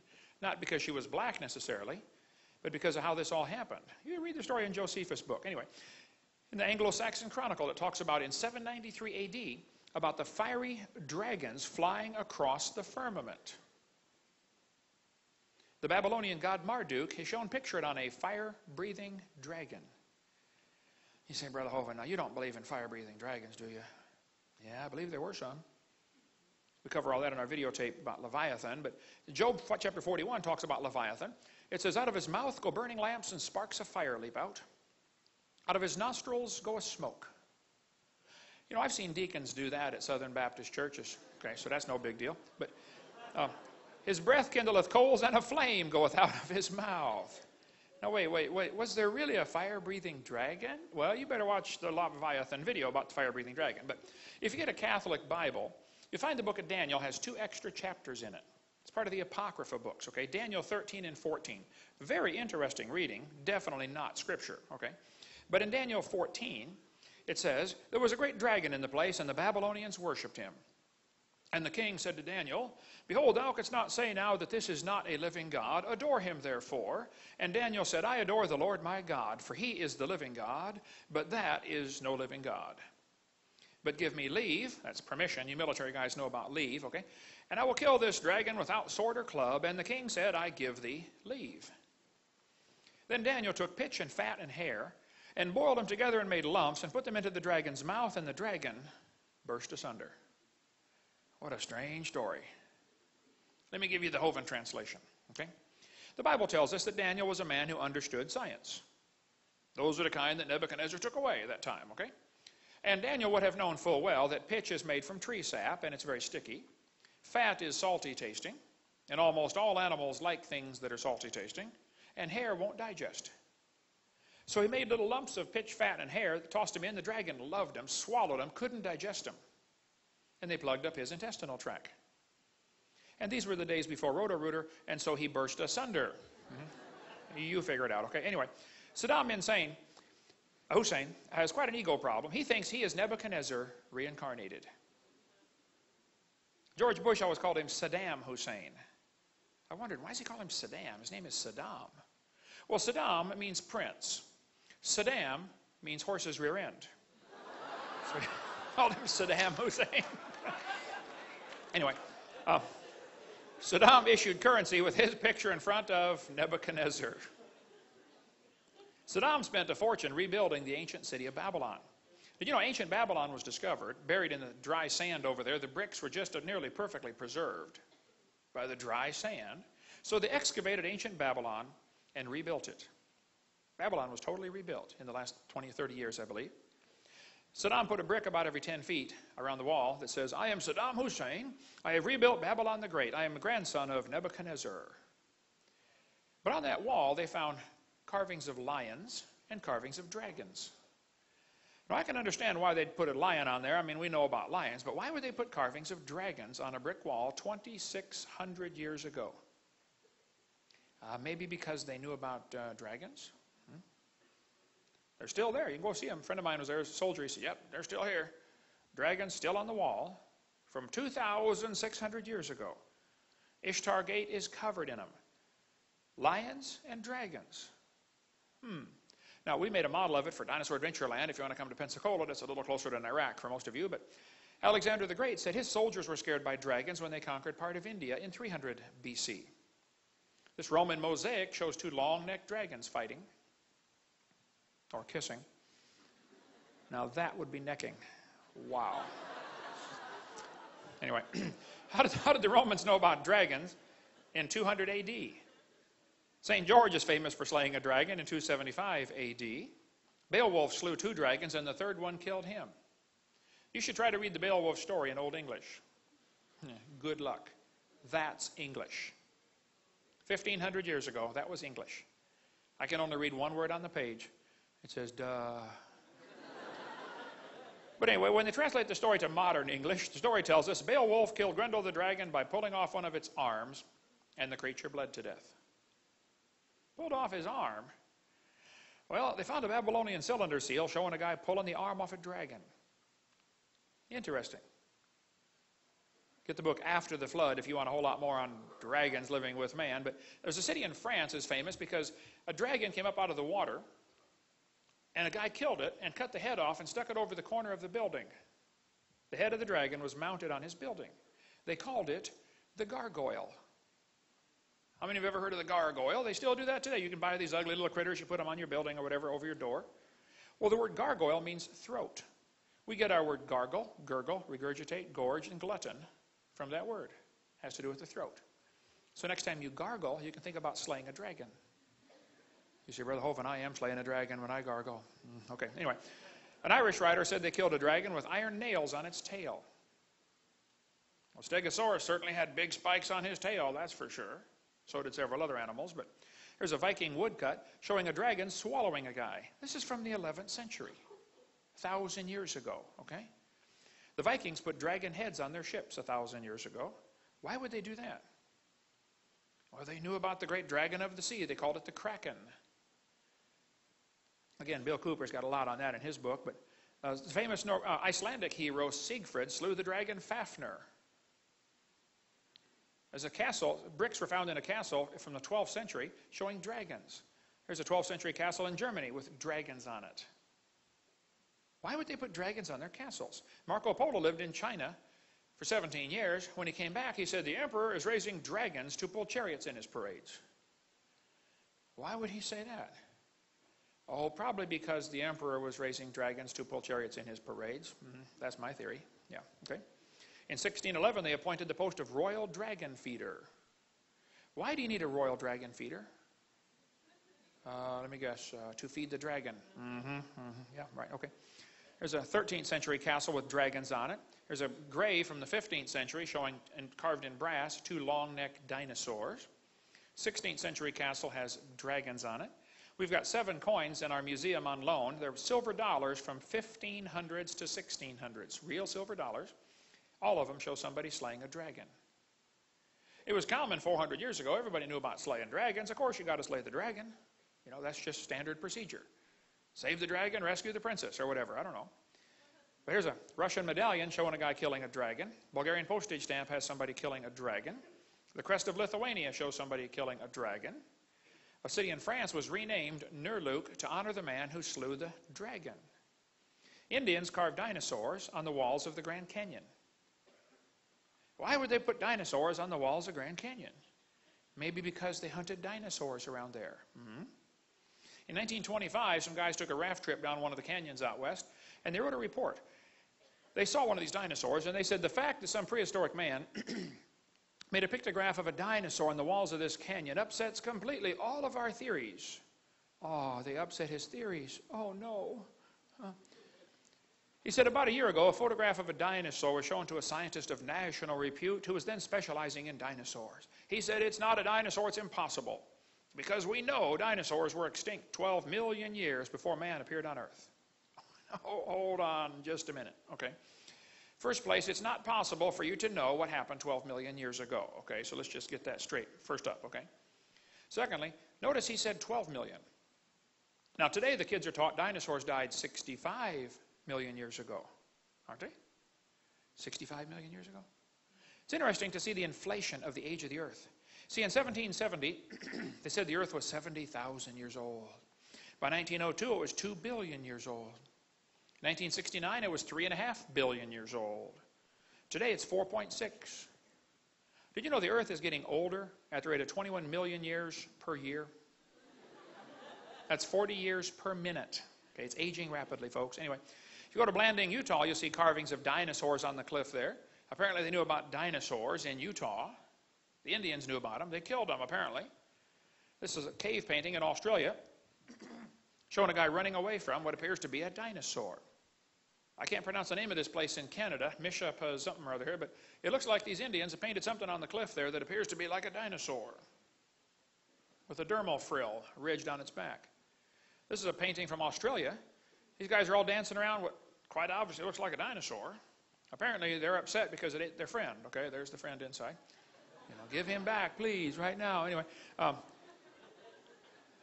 Speaker 2: Not because she was black necessarily, but because of how this all happened. You read the story in Josephus' book. Anyway, in the Anglo-Saxon Chronicle, it talks about in 793 AD, about the fiery dragons flying across the firmament. The Babylonian god Marduk is shown pictured on a fire-breathing dragon. You say, Brother Hovind, now you don't believe in fire-breathing dragons, do you? Yeah, I believe there were some. We cover all that in our videotape about Leviathan, but Job chapter 41 talks about Leviathan. It says, out of his mouth go burning lamps and sparks of fire leap out. Out of his nostrils go a smoke. You know, I've seen deacons do that at Southern Baptist churches. Okay, so that's no big deal. But his breath kindleth coals and a flame goeth out of his mouth. Now, wait. Was there really a fire-breathing dragon? Well, you better watch the Leviathan video about the fire-breathing dragon. But if you get a Catholic Bible, you find the book of Daniel has 2 extra chapters in it. It's part of the Apocrypha books, okay? Daniel 13 and 14. Very interesting reading. Definitely not Scripture, okay? But in Daniel 14, it says, there was a great dragon in the place, and the Babylonians worshipped him. And the king said to Daniel, behold, thou canst not say now that this is not a living God. Adore him, therefore. And Daniel said, I adore the Lord my God, for he is the living God, but that is no living God. But give me leave, that's permission, you military guys know about leave, okay? And I will kill this dragon without sword or club. And the king said, I give thee leave. Then Daniel took pitch and fat and hair, and boiled them together and made lumps, and put them into the dragon's mouth, and the dragon burst asunder. What a strange story. Let me give you the Hovind translation, okay? The Bible tells us that Daniel was a man who understood science. Those are the kind that Nebuchadnezzar took away at that time, okay? And Daniel would have known full well that pitch is made from tree sap, and it's very sticky. Fat is salty tasting, and almost all animals like things that are salty tasting, and hair won't digest. So he made little lumps of pitch, fat, and hair, tossed them in. The dragon loved them, swallowed them, couldn't digest them. And they plugged up his intestinal tract. And these were the days before Roto-Rooter, and so he burst asunder. You figure it out, okay? Anyway, Saddam Hussein has quite an ego problem. He thinks he is Nebuchadnezzar reincarnated. George Bush always called him Saddam Hussein. I wondered, why does he call him Saddam? His name is Saddam. Well, Saddam means prince. Saddam means horse's rear end. So he called him Saddam Hussein. Anyway, Saddam issued currency with his picture in front of Nebuchadnezzar. Saddam spent a fortune rebuilding the ancient city of Babylon. Did you know ancient Babylon was discovered, buried in the dry sand over there? The bricks were just nearly perfectly preserved by the dry sand. So they excavated ancient Babylon and rebuilt it. Babylon was totally rebuilt in the last 20 or 30 years, I believe. Saddam put a brick about every 10 feet around the wall that says, I am Saddam Hussein. I have rebuilt Babylon the Great. I am the grandson of Nebuchadnezzar. But on that wall, they found carvings of lions and carvings of dragons. Now, I can understand why they'd put a lion on there. I mean, we know about lions, but why would they put carvings of dragons on a brick wall 2,600 years ago? Maybe because they knew about dragons. They're still there. You can go see them. A friend of mine was there as a soldier. He said, yep, they're still here. Dragons still on the wall from 2,600 years ago. Ishtar Gate is covered in them. Lions and dragons. Now, we made a model of it for Dinosaur Adventureland. If you want to come to Pensacola, that's a little closer than Iraq for most of you. But Alexander the Great said his soldiers were scared by dragons when they conquered part of India in 300 BC. This Roman mosaic shows two long-necked dragons fighting. Or kissing. Now that would be necking. Wow. Anyway, how did the Romans know about dragons in 200 AD? St. George is famous for slaying a dragon in 275 AD. Beowulf slew 2 dragons and the third one killed him. You should try to read the Beowulf story in Old English. Good luck. That's English. 1,500 years ago, that was English. I can only read one word on the page. It says, duh. But anyway, when they translate the story to modern English, the story tells us Beowulf killed Grendel the dragon by pulling off one of its arms, and the creature bled to death. Pulled off his arm? Well, they found a Babylonian cylinder seal showing a guy pulling the arm off a dragon. Interesting. Get the book After the Flood if you want a whole lot more on dragons living with man. But there's a city in France that's famous because a dragon came up out of the water, and a guy killed it and cut the head off and stuck it over the corner of the building. The head of the dragon was mounted on his building. They called it the gargoyle. How many of you have ever heard of the gargoyle? They still do that today. You can buy these ugly little critters, you put them on your building or whatever over your door. Well, the word gargoyle means throat. We get our word gargle, gurgle, regurgitate, gorge, and glutton from that word. It has to do with the throat. So next time you gargle, you can think about slaying a dragon. You say, Brother Hovind, I am slaying a dragon when I gargle. Okay, anyway. An Irish writer said they killed a dragon with iron nails on its tail. Well, Stegosaurus certainly had big spikes on his tail, that's for sure. So did several other animals. But here's a Viking woodcut showing a dragon swallowing a guy. This is from the 11th century, 1,000 years ago, okay? The Vikings put dragon heads on their ships 1,000 years ago. Why would they do that? Well, they knew about the great dragon of the sea. They called it the Kraken. Again, Bill Cooper's got a lot on that in his book, but the famous Icelandic hero Siegfried slew the dragon Fafnir. As a castle, bricks were found in a castle from the 12th century showing dragons. There's a 12th century castle in Germany with dragons on it. Why would they put dragons on their castles? Marco Polo lived in China for 17 years. When he came back, he said the emperor is raising dragons to pull chariots in his parades. Why would he say that? Oh, probably because the emperor was raising dragons to pull chariots in his parades. That's my theory. Yeah, okay. In 1611, they appointed the post of royal dragon feeder. Why do you need a royal dragon feeder? Let me guess, to feed the dragon. Yeah, right, okay. There's a 13th century castle with dragons on it. There's a grave from the 15th century showing, and carved in brass, 2 long-necked dinosaurs. 16th century castle has dragons on it. We've got 7 coins in our museum on loan. They're silver dollars from 1500s to 1600s, real silver dollars. All of them show somebody slaying a dragon. It was common 400 years ago. Everybody knew about slaying dragons. Of course, you got to slay the dragon. You know, that's just standard procedure. Save the dragon, rescue the princess, or whatever. I don't know. But here's a Russian medallion showing a guy killing a dragon. Bulgarian postage stamp has somebody killing a dragon. The crest of Lithuania shows somebody killing a dragon. A city in France was renamed Nerluk to honor the man who slew the dragon. Indians carved dinosaurs on the walls of the Grand Canyon. Why would they put dinosaurs on the walls of Grand Canyon? Maybe because they hunted dinosaurs around there. In 1925, some guys took a raft trip down one of the canyons out west, and they wrote a report. They saw one of these dinosaurs, and they said the fact that some prehistoric man made a pictograph of a dinosaur on the walls of this canyon upsets completely all of our theories. Oh, they upset his theories. Oh, no. He said about a year ago, a photograph of a dinosaur was shown to a scientist of national repute who was then specializing in dinosaurs. He said, it's not a dinosaur, it's impossible. Because we know dinosaurs were extinct 12 million years before man appeared on Earth. Hold on just a minute, okay? First place, it's not possible for you to know what happened 12 million years ago, okay? So let's just get that straight first up, okay? Secondly, notice he said 12 million. Now today the kids are taught dinosaurs died 65 million years ago, aren't they? 65 million years ago? It's interesting to see the inflation of the age of the earth. See, in 1770, they said the earth was 70,000 years old. By 1902, it was 2 billion years old. 1969, it was 3.5 billion years old. Today, it's 4.6. Did you know the earth is getting older at the rate of 21 million years per year? That's 40 years per minute. Okay, it's aging rapidly, folks. Anyway, if you go to Blanding, Utah, you'll see carvings of dinosaurs on the cliff there. Apparently, they knew about dinosaurs in Utah. The Indians knew about them. They killed them, apparently. This is a cave painting in Australia showing a guy running away from what appears to be a dinosaur. I can't pronounce the name of this place in Canada, Mishapa something or other here, but it looks like these Indians have painted something on the cliff there that appears to be like a dinosaur with a dermal frill ridged on its back. This is a painting from Australia. These guys are all dancing around what quite obviously looks like a dinosaur. Apparently they're upset because it ate their friend. Okay, there's the friend inside. You know, give him back, please, right now. Anyway,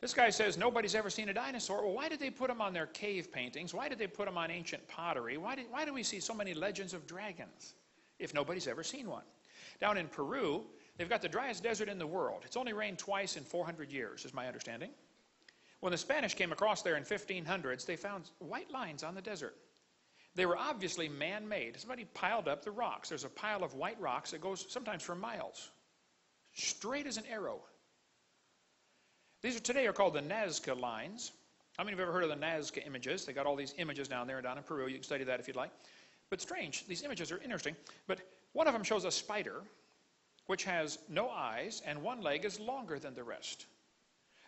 Speaker 2: this guy says nobody's ever seen a dinosaur. Well, why did they put them on their cave paintings? Why did they put them on ancient pottery? Why do we see so many legends of dragons if nobody's ever seen one? Down in Peru, they've got the driest desert in the world. It's only rained twice in 400 years, is my understanding. When the Spanish came across there in 1500s, they found white lines on the desert. They were obviously man-made. Somebody piled up the rocks. There's a pile of white rocks that goes sometimes for miles, straight as an arrow. These today are called the Nazca lines. How many of you have ever heard of the Nazca images? They got all these images down there down in Peru. You can study that if you'd like. But strange, these images are interesting. But one of them shows a spider which has no eyes and one leg is longer than the rest.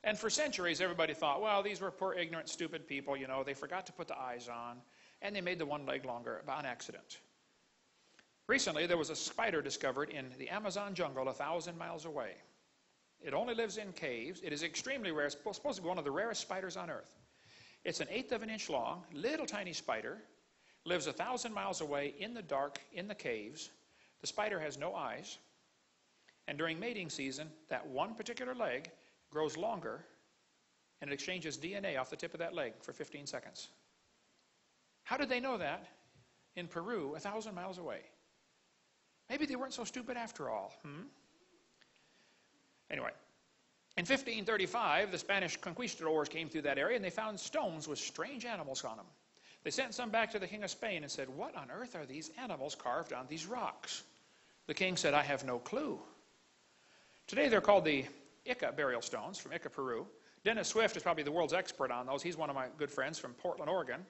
Speaker 2: And for centuries, everybody thought, well, these were poor, ignorant, stupid people. You know, they forgot to put the eyes on, and they made the one leg longer by an accident. Recently, there was a spider discovered in the Amazon jungle 1,000 miles away. It only lives in caves. It is extremely rare. It's supposed to be one of the rarest spiders on earth. It's 1/8 of an inch long, little tiny spider, lives 1,000 miles away in the dark, in the caves. The spider has no eyes. And during mating season, that one particular leg grows longer, and it exchanges DNA off the tip of that leg for 15 seconds. How did they know that in Peru, 1,000 miles away? Maybe they weren't so stupid after all. Anyway, in 1535, the Spanish conquistadors came through that area, and they found stones with strange animals on them. They sent some back to the King of Spain and said, what on earth are these animals carved on these rocks? The king said, I have no clue. Today they're called the Ica burial stones from Ica, Peru. Dennis Swift is probably the world's expert on those. He's one of my good friends from Portland, Oregon.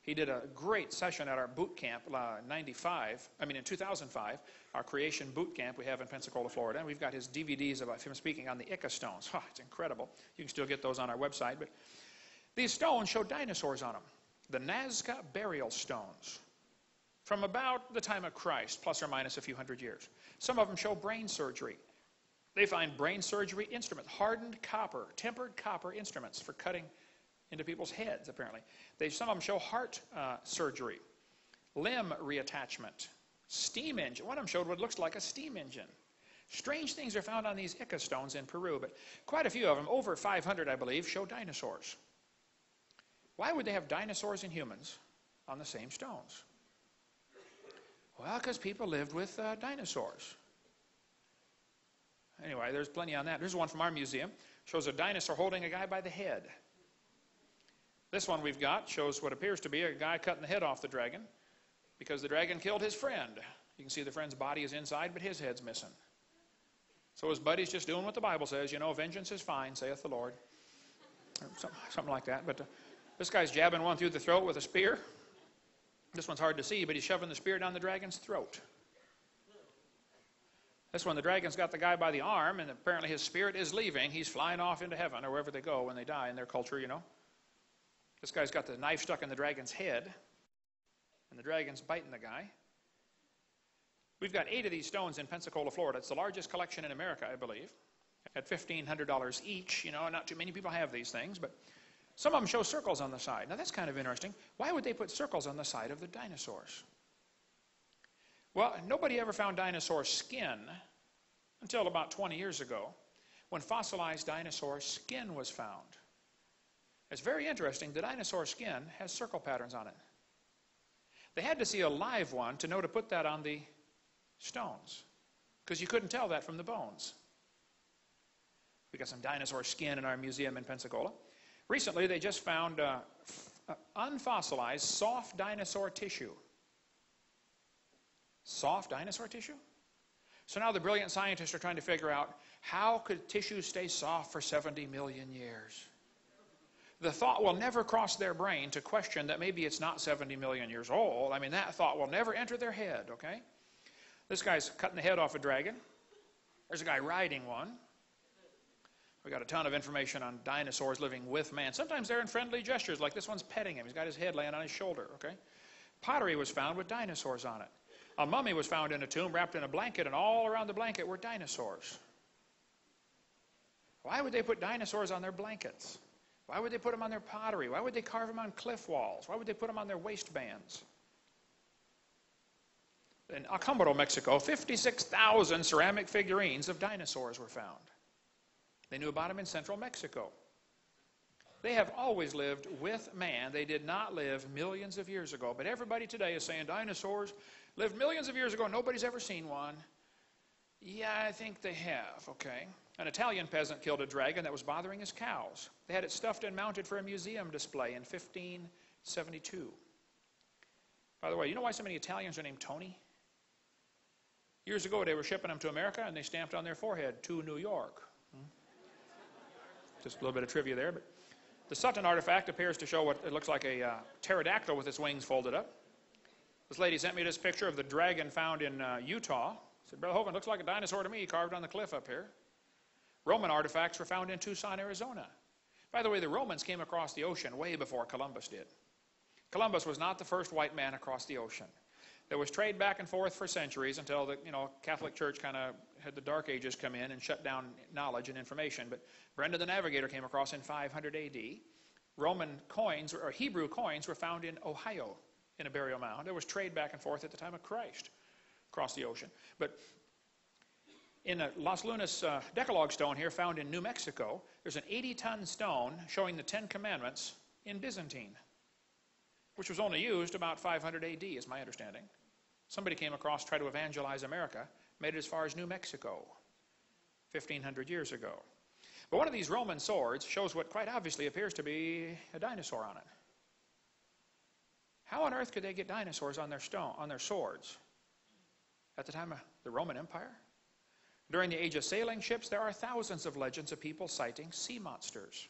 Speaker 2: He did a great session at our boot camp in 2005, our creation boot camp we have in Pensacola, Florida. And we've got his DVDs of him speaking on the Ica stones. It's incredible. You can still get those on our website. But these stones show dinosaurs on them. The Nazca burial stones from about the time of Christ, plus or minus a few hundred years. Some of them show brain surgery. They find brain surgery instruments, hardened copper, tempered copper instruments for cutting into people's heads, apparently. Some of them show heart surgery, limb reattachment, steam engine. One of them showed what looks like a steam engine. Strange things are found on these Ica stones in Peru, but quite a few of them, over 500, I believe, show dinosaurs. Why would they have dinosaurs and humans on the same stones? Well, because people lived with dinosaurs. Anyway, there's plenty on that. Here's one from our museum. Shows a dinosaur holding a guy by the head. This one we've got shows what appears to be a guy cutting the head off the dragon because the dragon killed his friend. You can see the friend's body is inside, but his head's missing. So his buddy's just doing what the Bible says. You know, vengeance is fine, saith the Lord. Or something like that. But this guy's jabbing one through the throat with a spear. This one's hard to see, but he's shoving the spear down the dragon's throat. This one, the dragon's got the guy by the arm, and apparently his spirit is leaving. He's flying off into heaven, or wherever they go when they die in their culture, you know. This guy's got the knife stuck in the dragon's head, and the dragon's biting the guy. We've got 8 of these stones in Pensacola, Florida. It's the largest collection in America, I believe, at $1,500 each. You know, not too many people have these things, but Some of them show circles on the side. Now that's kind of interesting. Why would they put circles on the side of the dinosaurs? Well, nobody ever found dinosaur skin until about 20 years ago, when fossilized dinosaur skin was found. It's very interesting. The dinosaur skin has circle patterns on it. They had to see a live one to know to put that on the stones, because you couldn't tell that from the bones. We got some dinosaur skin in our museum in Pensacola. Recently, they just found unfossilized soft dinosaur tissue. Soft dinosaur tissue? So now the brilliant scientists are trying to figure out, how could tissue stay soft for 70 million years? The thought will never cross their brain to question that maybe it's not 70 million years old. I mean, that thought will never enter their head, okay? This guy's cutting the head off a dragon. There's a guy riding one. We got a ton of information on dinosaurs living with man. Sometimes they're in friendly gestures, like this one's petting him. He's got his head laying on his shoulder, okay? Pottery was found with dinosaurs on it. A mummy was found in a tomb wrapped in a blanket, and all around the blanket were dinosaurs. Why would they put dinosaurs on their blankets? Why would they put them on their pottery? Why would they carve them on cliff walls? Why would they put them on their waistbands? In Helsingborg, Mexico, 56,000 ceramic figurines of dinosaurs were found. They knew about them in central Mexico. They have always lived with man. They did not live millions of years ago. But everybody today is saying dinosaurs lived millions of years ago. Nobody's ever seen one. Yeah, I think they have, okay. An Italian peasant killed a dragon that was bothering his cows. They had it stuffed and mounted for a museum display in 1572. By the way, you know why so many Italians are named Tony? Years ago, they were shipping them to America, and they stamped on their forehead, "To New York." Just a little bit of trivia there. But the Sutton artifact appears to show what it looks like a pterodactyl with its wings folded up. This lady sent me this picture of the dragon found in Utah. I said, "Brother Hovind, looks like a dinosaur to me, carved on the cliff up here." Roman artifacts were found in Tucson, Arizona. By the way, the Romans came across the ocean way before Columbus did. Columbus was not the first white man across the ocean. There was trade back and forth for centuries until the Catholic Church kind of had the Dark Ages come in and shut down knowledge and information. But Brendan the Navigator came across in 500 AD. Roman coins, or Hebrew coins, were found in Ohio in a burial mound. There was trade back and forth at the time of Christ across the ocean. But in a Las Lunas Decalogue stone here found in New Mexico, there's an 80-ton stone showing the 10 Commandments in Byzantine, which was only used about 500 AD, is my understanding. Somebody came across, tried to evangelize America, made it as far as New Mexico, 1,500 years ago. But one of these Roman swords shows what quite obviously appears to be a dinosaur on it. How on earth could they get dinosaurs on their swords at the time of the Roman Empire? During the age of sailing ships, there are thousands of legends of people sighting sea monsters.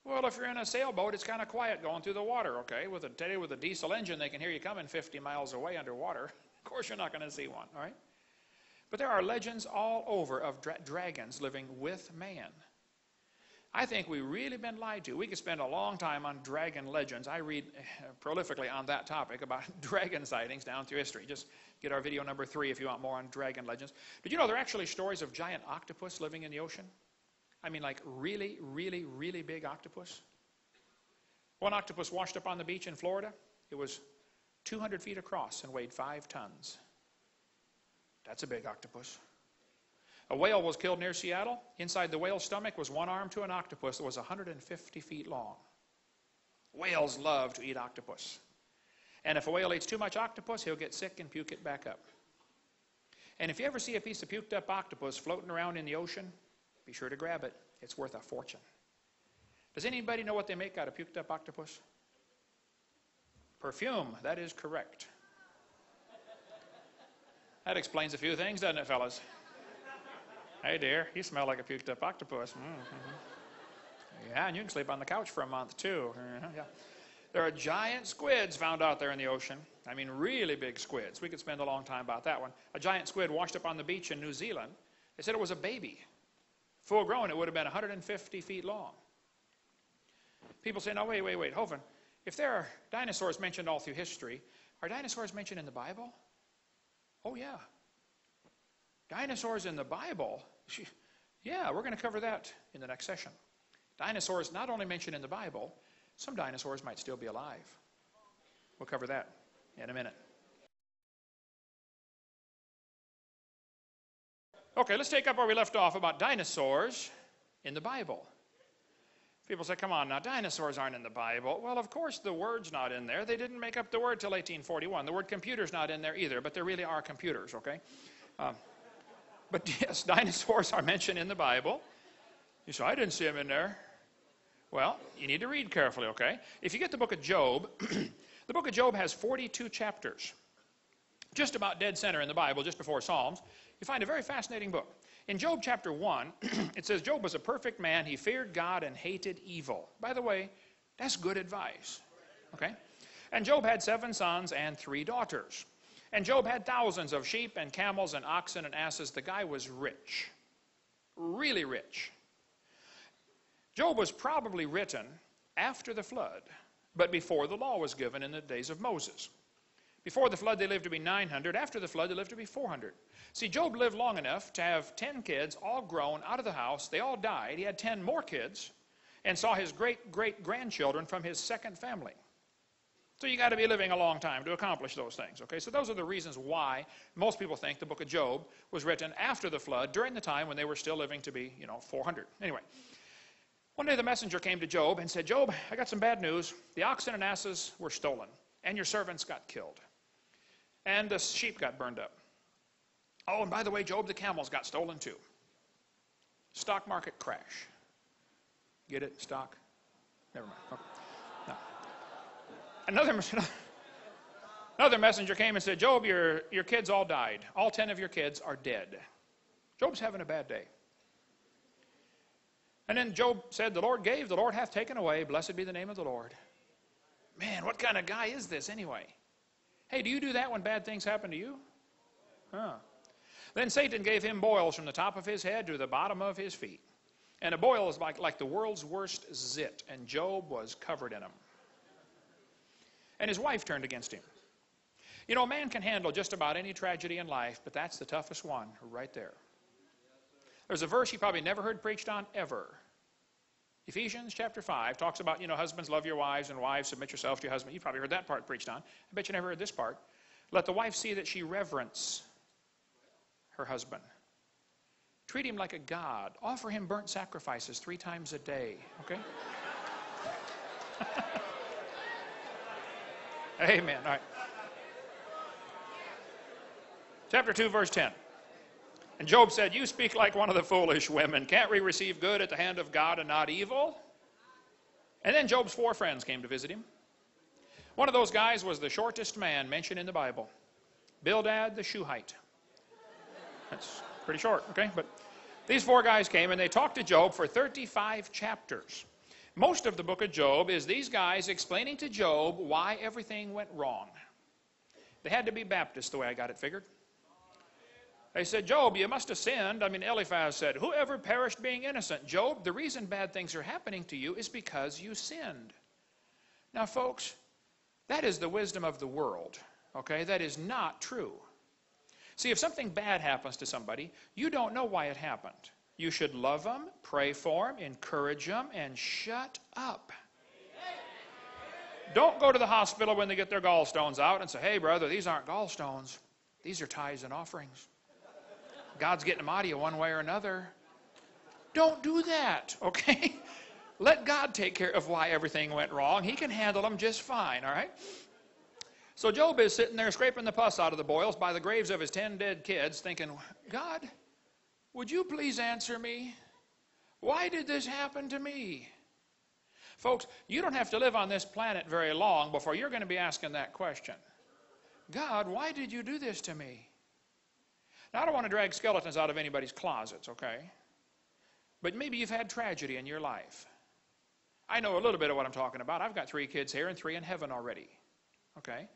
Speaker 2: Well, if you're in a sailboat, it's kind of quiet going through the water, okay? With a diesel engine, they can hear you coming 50 miles away underwater. Of course, you're not going to see one, all right? But there are legends all over of dragons living with man. I think we've really been lied to. We could spend a long time on dragon legends. I read prolifically on that topic about dragon sightings down through history. Just get our video number 3 if you want more on dragon legends. Did you know there are actually stories of giant octopus living in the ocean? I mean, like really, really, really big octopus. One octopus washed up on the beach in Florida. It was 200 feet across and weighed 5 tons. That's a big octopus. A whale was killed near Seattle. Inside the whale's stomach was one arm to an octopus that was 150 feet long. Whales love to eat octopus. And if a whale eats too much octopus, he'll get sick and puke it back up. And if you ever see a piece of puked up octopus floating around in the ocean, be sure to grab it. It's worth a fortune. Does anybody know what they make out of puked up octopus? Perfume. That is correct. That explains a few things, doesn't it, fellas? Hey, dear, you smell like a puked up octopus. Yeah, and you can sleep on the couch for a month, too. Yeah. There are giant squids found out there in the ocean. I mean, really big squids. We could spend a long time about that one. A giant squid washed up on the beach in New Zealand. They said it was a baby. Full grown, it would have been 150 feet long. People say, no, wait, Hovind, if there are dinosaurs mentioned all through history, are dinosaurs mentioned in the Bible? Oh, yeah. Dinosaurs in the Bible? Yeah, we're going to cover that in the next session. Dinosaurs not only mentioned in the Bible, some dinosaurs might still be alive. We'll cover that in a minute. Okay, let's take up where we left off about dinosaurs in the Bible. People say, come on now, dinosaurs aren't in the Bible. Well, of course the word's not in there. They didn't make up the word till 1841. The word computer's not in there either, but there really are computers, okay? But yes, dinosaurs are mentioned in the Bible. You say, I didn't see them in there. Well, you need to read carefully, okay? If you get the book of Job, the book of Job has 42 chapters. Just about dead center in the Bible, just before Psalms. You find a very fascinating book. In Job chapter 1, it says, Job was a perfect man. He feared God and hated evil. By the way, that's good advice, okay? And Job had 7 sons and 3 daughters. And Job had thousands of sheep and camels and oxen and asses. The guy was rich, really rich. Job was probably written after the flood, but before the law was given in the days of Moses. Before the flood, they lived to be 900. After the flood, they lived to be 400. See, Job lived long enough to have 10 kids, all grown, out of the house. They all died. He had 10 more kids and saw his great-great-grandchildren from his second family. So you got to be living a long time to accomplish those things, okay? So those are the reasons why most people think the book of Job was written after the flood, during the time when they were still living to be, 400. Anyway, one day the messenger came to Job and said, Job, I got some bad news. The oxen and asses were stolen, and your servants got killed. And the sheep got burned up. Oh, and by the way, Job, the camels got stolen too. Stock market crash. Get it? Stock? Never mind. Okay. No. Another messenger came and said, Job, your kids all died. All 10 of your kids are dead. Job's having a bad day. And then Job said, the Lord gave, the Lord hath taken away. Blessed be the name of the Lord. Man, what kind of guy is this anyway? Hey, do you do that when bad things happen to you? Huh. Then Satan gave him boils from the top of his head to the bottom of his feet. And a boil is like the world's worst zit, and Job was covered in them. And his wife turned against him. You know, man can handle just about any tragedy in life, but that's the toughest one right there. There's a verse you probably never heard preached on ever. Ephesians chapter 5 talks about, husbands, love your wives, and wives, submit yourself to your husband. You've probably heard that part preached on. I bet you never heard this part. Let the wife see that she reverence her husband. Treat him like a god. Offer him burnt sacrifices 3 times a day, okay? Amen. All right. Chapter 2, verse 10. And Job said, you speak like one of the foolish women. Can't we receive good at the hand of God and not evil? And then Job's 4 friends came to visit him. One of those guys was the shortest man mentioned in the Bible, Bildad the Shuhite. That's pretty short, okay? But these 4 guys came and they talked to Job for 35 chapters. Most of the book of Job is these guys explaining to Job why everything went wrong. They had to be Baptists the way I got it figured. They said, Job, you must have sinned. Eliphaz said, whoever perished being innocent? Job, the reason bad things are happening to you is because you sinned. Now, folks, that is the wisdom of the world, okay? That is not true. See, if something bad happens to somebody, you don't know why it happened. You should love them, pray for them, encourage them, and shut up. Don't go to the hospital when they get their gallstones out and say, hey, brother, these aren't gallstones. These are tithes and offerings. God's getting them out of you one way or another. Don't do that, okay? Let God take care of why everything went wrong. He can handle them just fine, all right? So Job is sitting there scraping the pus out of the boils by the graves of his 10 dead kids thinking, God, would you please answer me? Why did this happen to me? Folks, you don't have to live on this planet very long before you're going to be asking that question. God, why did you do this to me? Now, I don't want to drag skeletons out of anybody's closets, okay? But maybe you've had tragedy in your life. I know a little bit of what I'm talking about. I've got 3 kids here and 3 in heaven already, okay?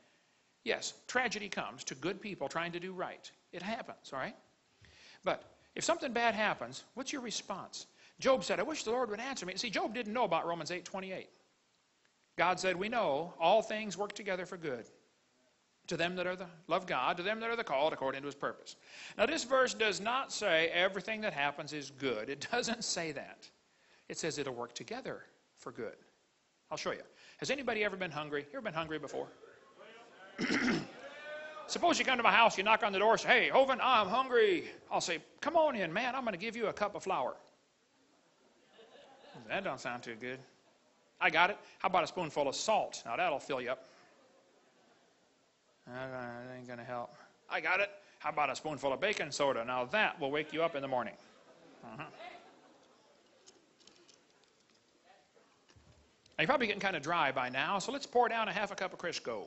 Speaker 2: Yes, tragedy comes to good people trying to do right. It happens, all right? But if something bad happens, what's your response? Job said, I wish the Lord would answer me. See, Job didn't know about Romans 8:28. God said, we know all things work together for good. To them that love God, to them that are the called according to his purpose. Now, this verse does not say everything that happens is good. It doesn't say that. It says it'll work together for good. I'll show you. Has anybody ever been hungry? You ever been hungry before? Suppose you come to my house, you knock on the door, say, hey, Hovind, I'm hungry. I'll say, come on in, man. I'm going to give you a cup of flour. That don't sound too good. I got it. How about a spoonful of salt? Now, that'll fill you up. That ain't going to help. I got it. How about a spoonful of baking soda? Now, that will wake you up in the morning. Now, you're probably getting kind of dry by now, so let's pour down a half a cup of Crisco.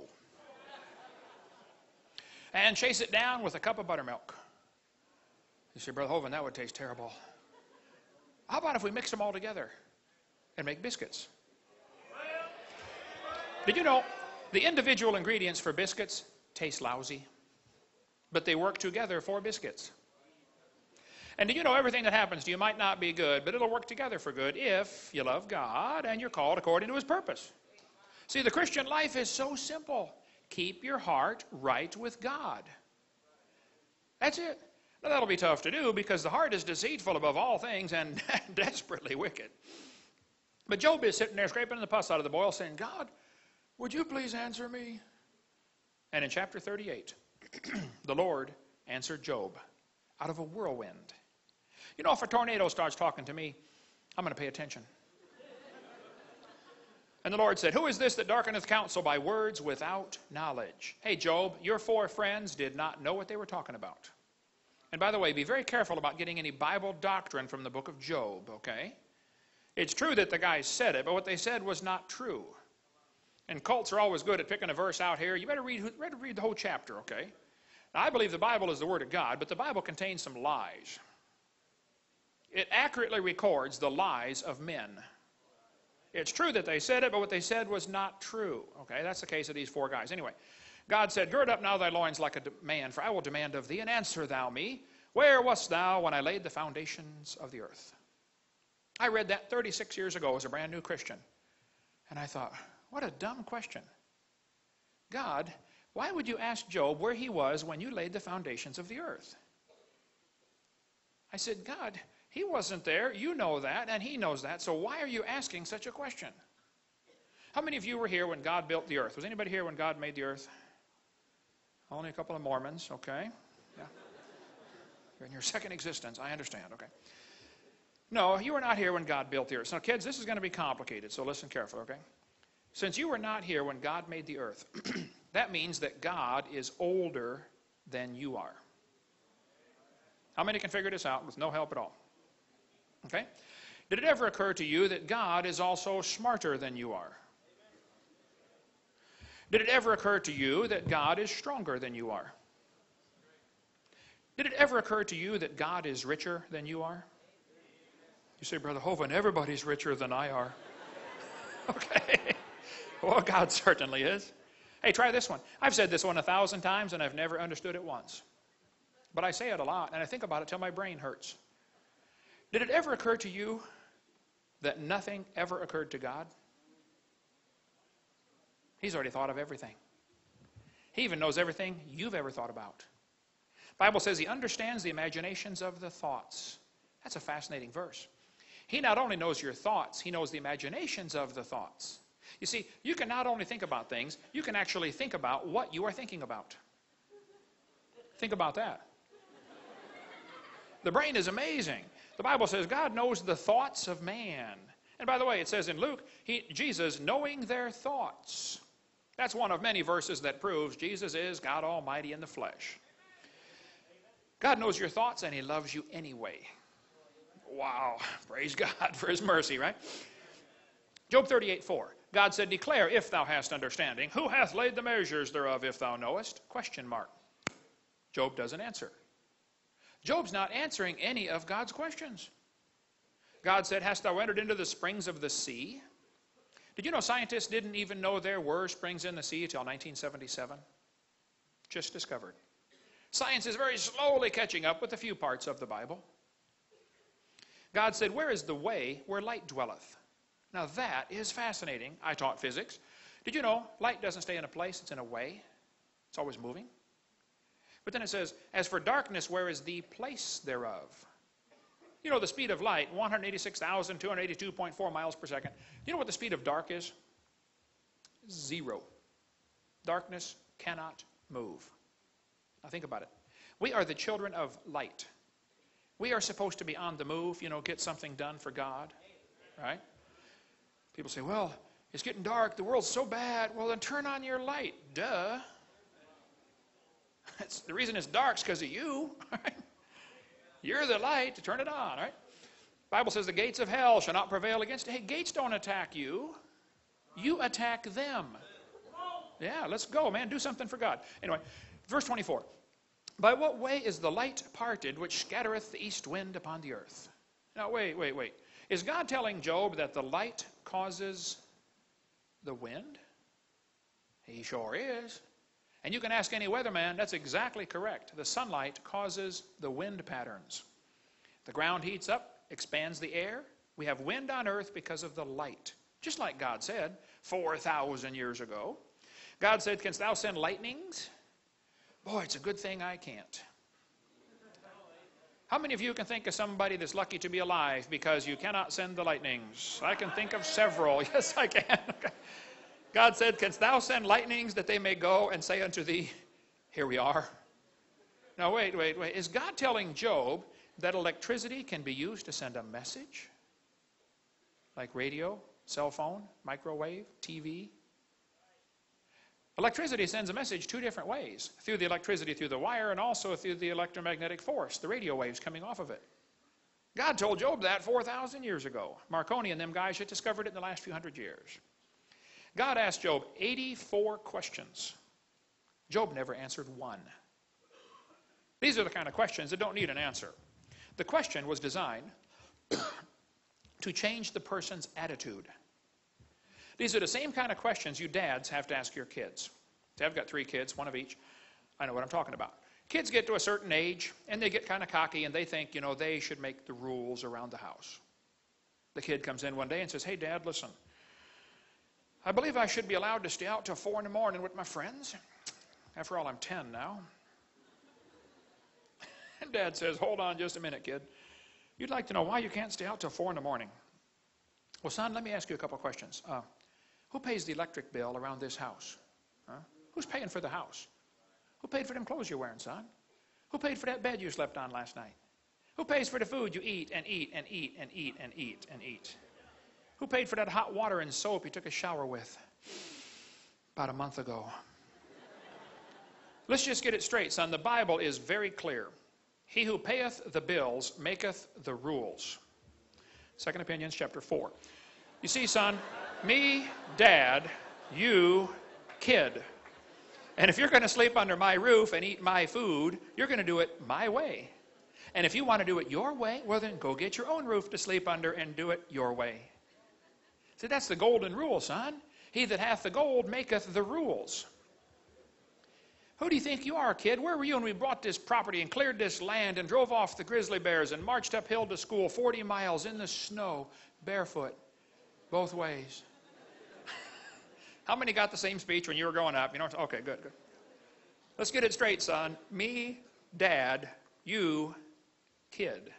Speaker 2: And chase it down with a cup of buttermilk. You say, Brother Hovind, that would taste terrible. How about if we mix them all together and make biscuits? Did you know the individual ingredients for biscuits taste lousy, but they work together for biscuits? And did you know everything that happens to you might not be good, but it'll work together for good if you love God and you're called according to His purpose? See, the Christian life is so simple. Keep your heart right with God. That's it. Now, that'll be tough to do because the heart is deceitful above all things and desperately wicked. But Job is sitting there scraping the pus out of the boil saying, God, would you please answer me? And in chapter 38, the Lord answered Job out of a whirlwind. You know, if a tornado starts talking to me, I'm going to pay attention. And the Lord said, who is this that darkeneth counsel by words without knowledge? Hey, Job, your 4 friends did not know what they were talking about. And by the way, be very careful about getting any Bible doctrine from the book of Job, okay? It's true that the guys said it, but what they said was not true. And cults are always good at picking a verse out here. You better read the whole chapter, okay? Now, I believe the Bible is the Word of God, but the Bible contains some lies. It accurately records the lies of men. It's true that they said it, but what they said was not true. Okay, that's the case of these 4 guys. Anyway, God said, gird up now thy loins like a man, for I will demand of thee, and answer thou me. Where wast thou when I laid the foundations of the earth? I read that 36 years ago as a brand new Christian. And I thought, what a dumb question. God, why would you ask Job where he was when you laid the foundations of the earth? I said, God, he wasn't there. You know that, and he knows that. So why are you asking such a question? How many of you were here when God built the earth? Was anybody here when God made the earth? Only a couple of Mormons, okay. Yeah. You're in your second existence, I understand, okay. No, you were not here when God built the earth. Now, kids, this is going to be complicated, so listen carefully, okay. Since you were not here when God made the earth, that means that God is older than you are. How many can figure this out with no help at all? Okay? Did it ever occur to you that God is also smarter than you are? Did it ever occur to you that God is stronger than you are? Did it ever occur to you that God is richer than you are? You say, Brother Hovind, everybody's richer than I are. Okay. Well, God certainly is. Hey, try this one. I've said this one 1,000 times and I've never understood it once. But I say it a lot and I think about it till my brain hurts. Did it ever occur to you that nothing ever occurred to God? He's already thought of everything. He even knows everything you've ever thought about. The Bible says He understands the imaginations of the thoughts. That's a fascinating verse. He not only knows your thoughts, He knows the imaginations of the thoughts. You see, you can not only think about things, you can actually think about what you are thinking about. Think about that. The brain is amazing. The Bible says God knows the thoughts of man. And by the way, it says in Luke, Jesus knowing their thoughts. That's one of many verses that proves Jesus is God Almighty in the flesh. God knows your thoughts and He loves you anyway. Wow, praise God for His mercy, right? Job 38:4. God said, declare if thou hast understanding. Who hath laid the measures thereof if thou knowest? Question mark. Job doesn't answer. Job's not answering any of God's questions. God said, hast thou entered into the springs of the sea? Did you know scientists didn't even know there were springs in the sea until 1977? Just discovered. Science is very slowly catching up with a few parts of the Bible. God said, where is the way where light dwelleth? Now that is fascinating. I taught physics. Did you know light doesn't stay in a place, it's in a way. It's always moving. But then it says, as for darkness, where is the place thereof? You know the speed of light, 186,282.4 miles per second. You know what the speed of dark is? 0. Darkness cannot move. Now think about it. We are the children of light. We are supposed to be on the move, get something done for God, right? People say, well, it's getting dark. The world's so bad. Well, then turn on your light. Duh. The reason it's dark is because of you, right? You're the light to turn it on, right? The Bible says the gates of hell shall not prevail against it. Hey, gates don't attack you. You attack them. Yeah, let's go, man. Do something for God. Anyway, verse 24. By what way is the light parted which scattereth the east wind upon the earth? Now, wait. Is God telling Job that the light causes the wind? He sure is. And you can ask any weatherman, that's exactly correct. The sunlight causes the wind patterns. The ground heats up, expands the air. We have wind on earth because of the light. Just like God said 4,000 years ago. God said, canst thou send lightnings? Boy, it's a good thing I can't. How many of you can think of somebody that's lucky to be alive because you cannot send the lightnings? I can think of several. Yes, I can. God said, canst thou send lightnings that they may go and say unto thee, here we are? Now, wait. Is God telling Job that electricity can be used to send a message? Like radio, cell phone, microwave, TV? Electricity sends a message 2 different ways. Through the electricity through the wire and also through the electromagnetic force, the radio waves coming off of it. God told Job that 4,000 years ago. Marconi and them guys had discovered it in the last few hundred years. God asked Job 84 questions. Job never answered one. These are the kind of questions that don't need an answer. The question was designed to change the person's attitude. These are the same kind of questions you dads have to ask your kids. See, I've got 3 kids, 1 of each. I know what I'm talking about. Kids get to a certain age, and they get kind of cocky, and they think, they should make the rules around the house. The kid comes in one day and says, hey, Dad, listen. I believe I should be allowed to stay out till 4 in the morning with my friends. After all, I'm 10 now. And Dad says, hold on just a minute, kid. You'd like to know why you can't stay out till 4 in the morning. Well, son, let me ask you a couple of questions. Who pays the electric bill around this house? Who's paying for the house? Who paid for them clothes you're wearing, son? Who paid for that bed you slept on last night? Who pays for the food you eat and eat and eat and eat and eat and eat? Who paid for that hot water and soap you took a shower with about a month ago? Let's just get it straight, son. The Bible is very clear. He who payeth the bills maketh the rules. 2 Opinions, chapter 4. You see, son, me, Dad, you, kid. And if you're going to sleep under my roof and eat my food, you're going to do it my way. And if you want to do it your way, well, then go get your own roof to sleep under and do it your way. See, that's the golden rule, son. He that hath the gold maketh the rules. Who do you think you are, kid? Where were you when we bought this property and cleared this land and drove off the grizzly bears and marched uphill to school 40 miles in the snow, barefoot, both ways? How many got the same speech when you were growing up? Okay, good. Let's get it straight, son. Me, Dad, you, kid.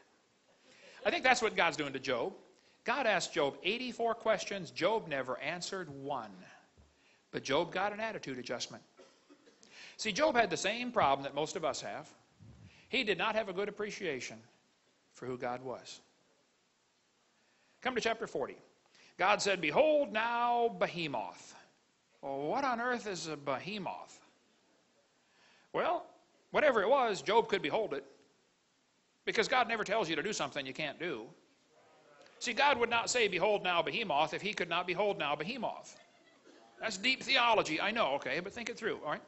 Speaker 2: I think that's what God's doing to Job. God asked Job 84 questions. Job never answered one. But Job got an attitude adjustment. See, Job had the same problem that most of us have. He did not have a good appreciation for who God was. Come to chapter 40. God said, behold now behemoth. Well, what on earth is a behemoth? Well, whatever it was, Job could behold it. Because God never tells you to do something you can't do. See, God would not say, behold now behemoth, if he could not behold now behemoth. That's deep theology, I know, okay, but think it through, all right?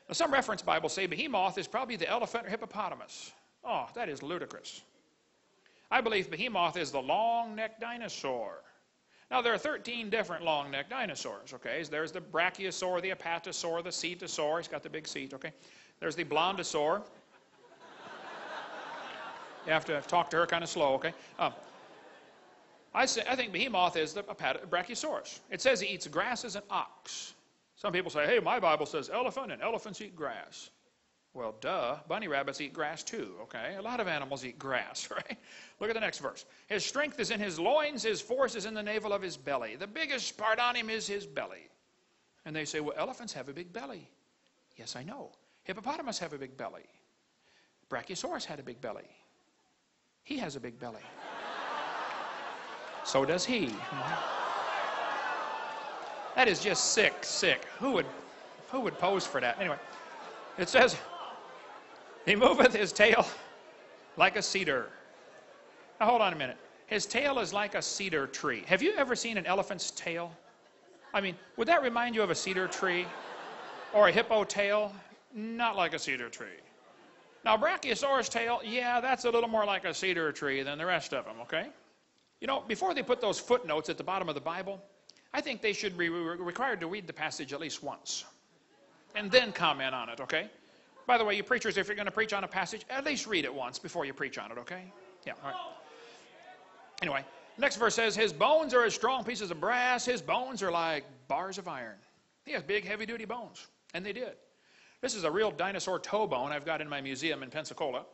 Speaker 2: Now, some reference Bibles say behemoth is probably the elephant or hippopotamus. Oh, that is ludicrous. I believe behemoth is the long-necked dinosaur. Now, there are 13 different long-necked dinosaurs, okay? There's the brachiosaur, the apatosaur, the cetosaur. He's got the big seat, okay? There's the blondosaur. You have to talk to her kind of slow, okay? I think behemoth is the brachiosaurus. It says he eats grass as an ox. Some people say, hey, my Bible says elephant, and elephants eat grass. Well, duh, bunny rabbits eat grass too, okay? A lot of animals eat grass, right? Look at the next verse. His strength is in his loins, his force is in the navel of his belly. The biggest part on him is his belly. And they say, well, elephants have a big belly. Yes, I know. Hippopotamus have a big belly. Brachiosaurus had a big belly. He has a big belly. So does he. That is just sick. Who would pose for that? Anyway, it says, he moveth his tail like a cedar. Now hold on a minute. His tail is like a cedar tree. Have you ever seen an elephant's tail? I mean, would that remind you of a cedar tree? Or a hippo tail? Not like a cedar tree. Now, Brachiosaurus tail, yeah, that's a little more like a cedar tree than the rest of them, okay? You know, before they put those footnotes at the bottom of the Bible, I think they should be required to read the passage at least once and then comment on it, okay? By the way, you preachers, if you're going to preach on a passage, at least read it once before you preach on it, okay? Yeah, all right. Anyway, next verse says, his bones are as strong pieces of brass. His bones are like bars of iron. He has big, heavy-duty bones, and they did. This is a real dinosaur toe bone I've got in my museum in Pensacola.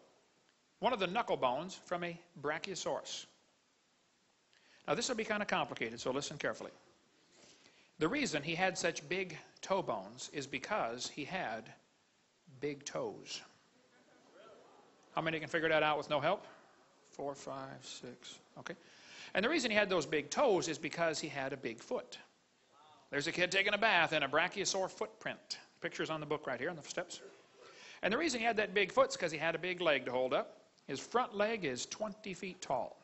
Speaker 2: One of the knuckle bones from a Brachiosaurus. Now, this will be kind of complicated, so listen carefully. The reason he had such big toe bones is because he had big toes. How many can figure that out with no help? 4, 5, 6. Okay. And the reason he had those big toes is because he had a big foot. There's a kid taking a bath in a brachiosaur footprint. Pictures on the book right here on the steps. And the reason he had that big foot is because he had a big leg to hold up. His front leg is 20 feet tall.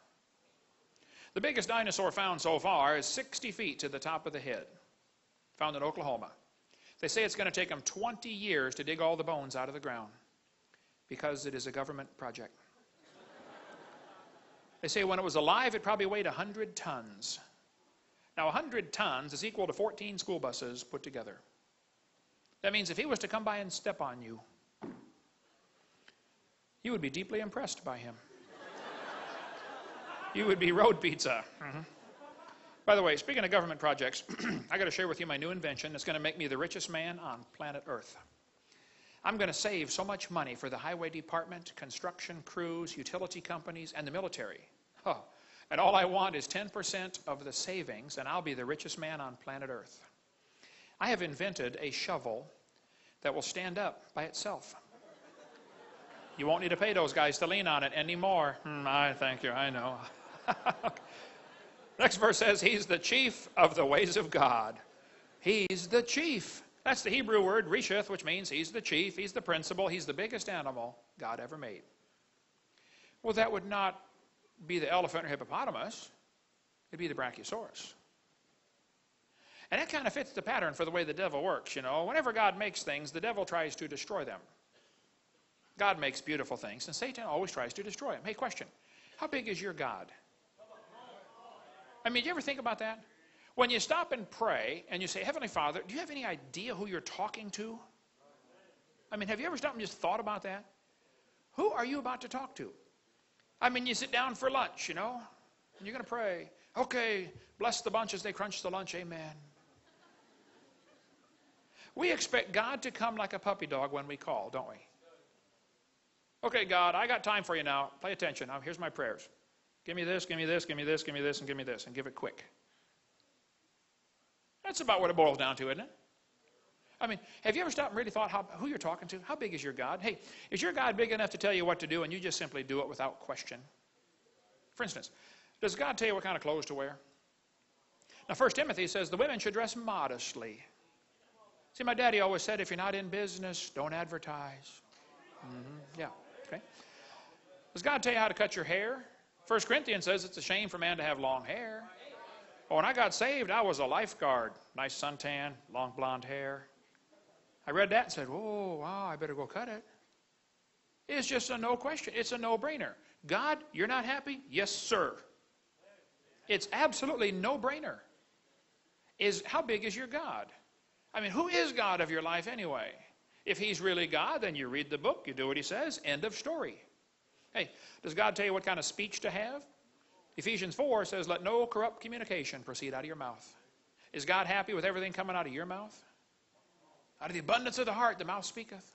Speaker 2: The biggest dinosaur found so far is 60 feet to the top of the head, found in Oklahoma. They say it's going to take them 20 years to dig all the bones out of the ground because it is a government project. They say when it was alive, it probably weighed 100 tons. Now, 100 tons is equal to 14 school buses put together. That means if he was to come by and step on you, you would be deeply impressed by him. You would be road pizza. By the way, speaking of government projects, I got to share with you my new invention that's going to make me the richest man on planet Earth. I'm going to save so much money for the highway department, construction crews, utility companies, and the military. Oh, and all I want is 10% of the savings, and I'll be the richest man on planet Earth. I have invented a shovel that will stand up by itself. You won't need to pay those guys to lean on it anymore. Thank you, I know. Next verse says, he's the chief of the ways of God. He's the chief. That's the Hebrew word, risheth, which means he's the chief, he's the principal, he's the biggest animal God ever made. Well, that would not be the elephant or hippopotamus. It'd be the Brachiosaurus. And that kind of fits the pattern for the way the devil works, you know. Whenever God makes things, the devil tries to destroy them. God makes beautiful things, and Satan always tries to destroy them. Hey, question. How big is your God? I mean, do you ever think about that? When you stop and pray, and you say, Heavenly Father, do you have any idea who you're talking to? I mean, have you ever stopped and just thought about that? Who are you about to talk to? I mean, you sit down for lunch, you know, and you're going to pray. Okay, bless the bunch as they crunch the lunch, amen. We expect God to come like a puppy dog when we call, don't we? Okay, God, I got time for you now. Pay attention. Now, here's my prayers. Give me this, give me this, give me this, give me this, and give me this, and give it quick. That's about what it boils down to, isn't it? I mean, have you ever stopped and really thought who you're talking to? How big is your God? Hey, is your God big enough to tell you what to do and you just simply do it without question? For instance, does God tell you what kind of clothes to wear? Now, 1 Timothy says the women should dress modestly. See, my daddy always said, if you're not in business, don't advertise. Yeah, okay. Does God tell you how to cut your hair? 1 Corinthians says it's a shame for man to have long hair. Well, when I got saved, I was a lifeguard. Nice suntan, long blonde hair. I read that and said, oh, wow, I better go cut it. It's just a no question. It's a no-brainer. God, you're not happy? Yes, sir. It's absolutely no-brainer. How big is your God? I mean, who is God of your life anyway? If he's really God, then you read the book, you do what he says, end of story. Hey, does God tell you what kind of speech to have? Ephesians 4 says, let no corrupt communication proceed out of your mouth. Is God happy with everything coming out of your mouth? Out of the abundance of the heart, the mouth speaketh.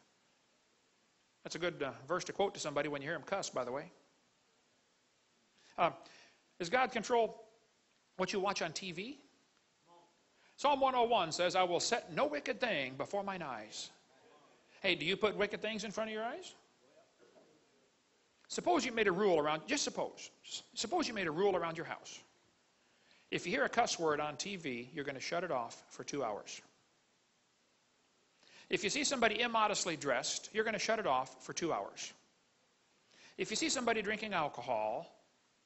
Speaker 2: That's a good verse to quote to somebody when you hear him cuss, by the way. Does God control what you watch on TV? Psalm 101 says, I will set no wicked thing before mine eyes. Hey, do you put wicked things in front of your eyes? Suppose you made a rule around, just suppose you made a rule around your house. If you hear a cuss word on TV, you're going to shut it off for 2 hours. If you see somebody immodestly dressed, you're going to shut it off for 2 hours. If you see somebody drinking alcohol,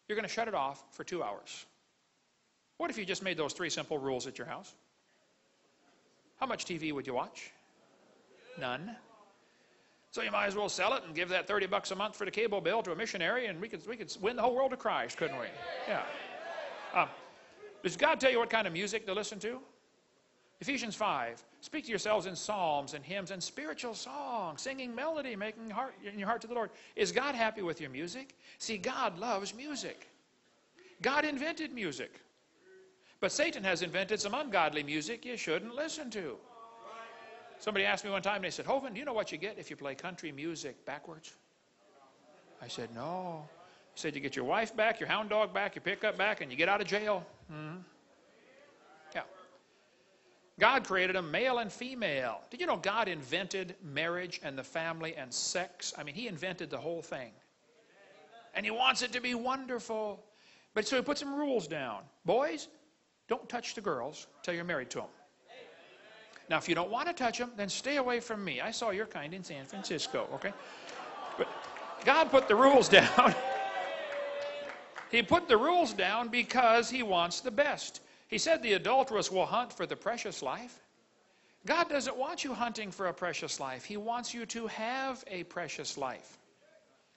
Speaker 2: you're going to shut it off for 2 hours. What if you just made those 3 simple rules at your house? How much TV would you watch? None. So you might as well sell it and give that $30 a month for the cable bill to a missionary, and we could win the whole world to Christ, couldn't we? Yeah. Does God tell you what kind of music to listen to? Ephesians 5, speak to yourselves in psalms and hymns and spiritual songs, singing melody, making in your heart to the Lord. Is God happy with your music? See, God loves music. God invented music. But Satan has invented some ungodly music you shouldn't listen to. Somebody asked me one time, and they said, Hovind, do you know what you get if you play country music backwards? I said, no. He said, you get your wife back, your hound dog back, your pickup back, and you get out of jail. Mm-hmm. Yeah. God created them male and female. Did you know God invented marriage and the family and sex? I mean, he invented the whole thing. And he wants it to be wonderful. But so he put some rules down. Boys, don't touch the girls till you're married to them. Now, if you don't want to touch them, then stay away from me. I saw your kind in San Francisco, okay? But God put the rules down. He put the rules down because he wants the best. He said the adulteress will hunt for the precious life. God doesn't want you hunting for a precious life. He wants you to have a precious life.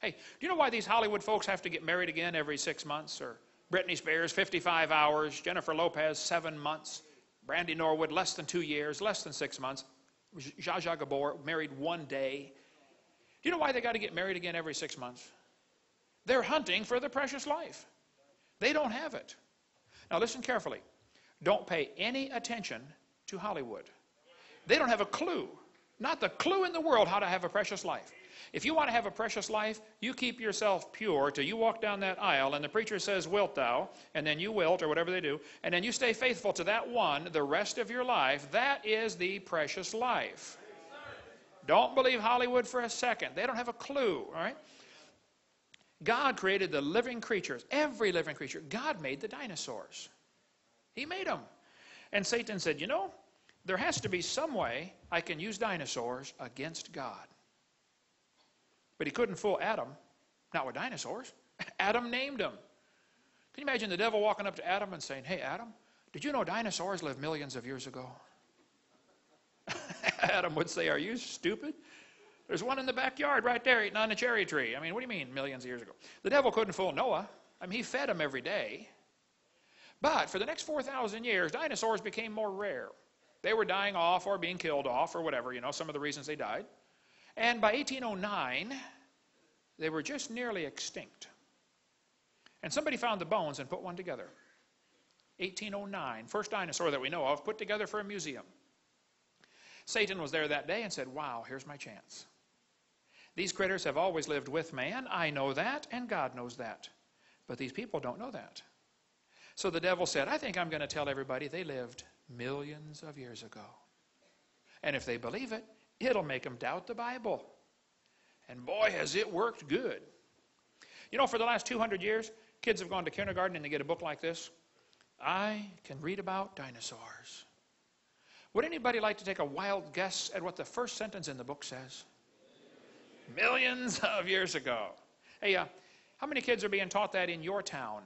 Speaker 2: Hey, do you know why these Hollywood folks have to get married again every 6 months? Or Britney Spears, 55 hours. Jennifer Lopez, 7 months. Brandy Norwood, less than 2 years, less than 6 months. Zsa Zsa Gabor, married 1 day. Do you know why they got to get married again every 6 months? They're hunting for the precious life. They don't have it. Now listen carefully. Don't pay any attention to Hollywood. They don't have a clue, not the clue in the world how to have a precious life. If you want to have a precious life, you keep yourself pure till you walk down that aisle and the preacher says, wilt thou, and then you wilt, or whatever they do, and then you stay faithful to that one the rest of your life. That is the precious life. Don't believe Hollywood for a second. They don't have a clue, all right? God created the living creatures, every living creature. God made the dinosaurs. He made them. And Satan said, you know, there has to be some way I can use dinosaurs against God. But he couldn't fool Adam, not with dinosaurs. Adam named them. Can you imagine the devil walking up to Adam and saying, hey, Adam, did you know dinosaurs lived millions of years ago? Adam would say, are you stupid? There's one in the backyard right there eating on a cherry tree. I mean, what do you mean millions of years ago? The devil couldn't fool Noah. I mean, he fed him every day. But for the next 4,000 years, dinosaurs became more rare. They were dying off or being killed off or whatever, you know, some of the reasons they died. And by 1809, they were just nearly extinct. And somebody found the bones and put one together. 1809, first dinosaur that we know of, put together for a museum. Satan was there that day and said, wow, here's my chance. These critters have always lived with man. I know that, and God knows that. But these people don't know that. So the devil said, I think I'm going to tell everybody they lived millions of years ago. And if they believe it, it'll make them doubt the Bible. And boy, has it worked good. You know, for the last 200 years, kids have gone to kindergarten and they get a book like this. I can read about dinosaurs. Would anybody like to take a wild guess at what the first sentence in the book says? Millions of years ago. Hey, how many kids are being taught that in your town?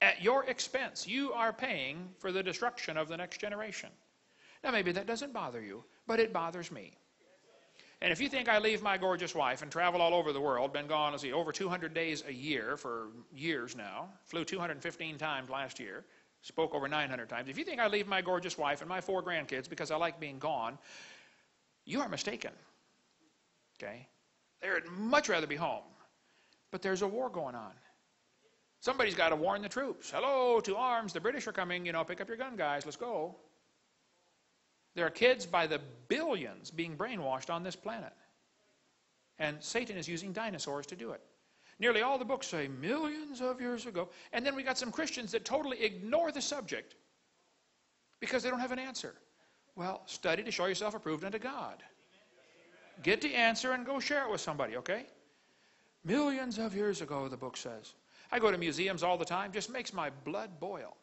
Speaker 2: At your expense. You are paying for the destruction of the next generation. Now, maybe that doesn't bother you, but it bothers me. And if you think I leave my gorgeous wife and travel all over the world, been gone, let's see, over 200 days a year for years now, flew 215 times last year, spoke over 900 times. If you think I leave my gorgeous wife and my 4 grandkids because I like being gone, you are mistaken. Okay? They'd much rather be home. But there's a war going on. Somebody's got to warn the troops. Hello, to arms, the British are coming, you know, pick up your gun, guys, let's go. There are kids by the billions being brainwashed on this planet. And Satan is using dinosaurs to do it. Nearly all the books say millions of years ago. And then we got some Christians that totally ignore the subject because they don't have an answer. Well, study to show yourself approved unto God. Get the answer and go share it with somebody, okay? Millions of years ago, the book says. I go to museums all the time. Just makes my blood boil.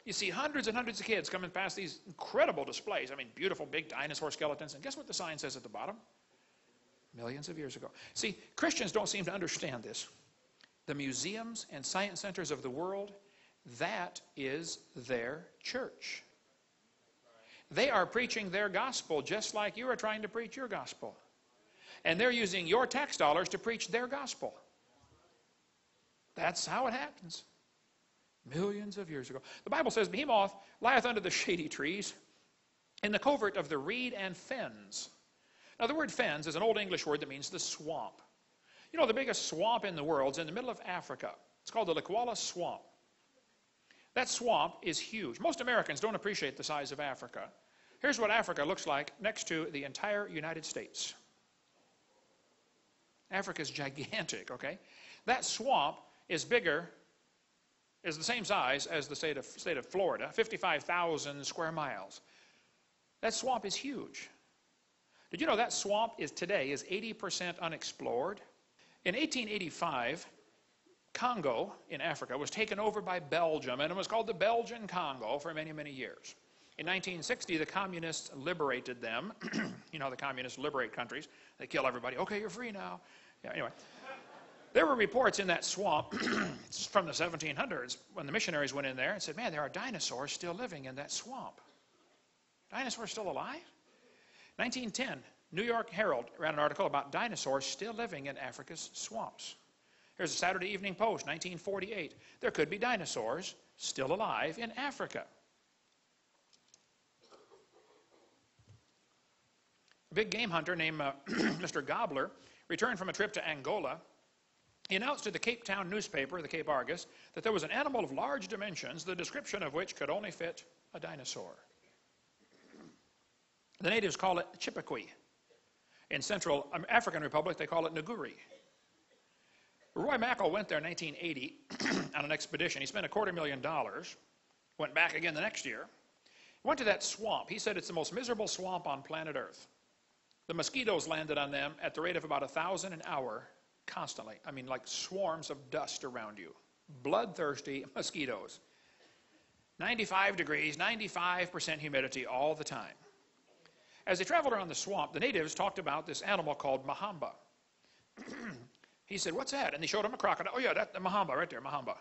Speaker 2: You see hundreds and hundreds of kids coming past these incredible displays. I mean, beautiful big dinosaur skeletons. And guess what the sign says at the bottom? Millions of years ago. See, Christians don't seem to understand this. The museums and science centers of the world, that is their church. They are preaching their gospel just like you are trying to preach your gospel. And they're using your tax dollars to preach their gospel. That's how it happens. Millions of years ago. The Bible says, Behemoth lieth under the shady trees, in the covert of the reed and fens. Now, the word fens is an old English word that means the swamp. You know, the biggest swamp in the world is in the middle of Africa. It's called the Likwala Swamp. That swamp is huge. Most Americans don't appreciate the size of Africa. Here's what Africa looks like next to the entire United States. Africa's gigantic, okay? That swamp is bigger, is the same size as the state of Florida, 55,000 square miles. That swamp is huge. Did you know that swamp today is 80% unexplored? In 1885, Congo in Africa was taken over by Belgium, and it was called the Belgian Congo for many, many years. In 1960, the communists liberated them. You know, the communists liberate countries. They kill everybody. Okay, you're free now. Yeah, anyway. There were reports in that swamp from the 1700s when the missionaries went in there and said, man, there are dinosaurs still living in that swamp. Dinosaurs still alive? 1910, New York Herald ran an article about dinosaurs still living in Africa's swamps. Here's a Saturday Evening Post, 1948. There could be dinosaurs still alive in Africa. A big game hunter named Mr. Gobbler returned from a trip to Angola. He announced to the Cape Town newspaper, the Cape Argus, that there was an animal of large dimensions, the description of which could only fit a dinosaur. The natives call it Chippequi. In Central African Republic, they call it Nguri. Roy Mackal went there in 1980 on an expedition. He spent $250,000, went back again the next year, went to that swamp. He said it's the most miserable swamp on planet Earth. The mosquitoes landed on them at the rate of about 1,000 an hour constantly. I mean, like swarms of dust around you. Bloodthirsty mosquitoes. 95 degrees, 95% humidity all the time. As they traveled around the swamp, the natives talked about this animal called Mahamba. He said, what's that? And they showed him a crocodile. Oh, yeah, that's the Mahamba right there, Mahamba.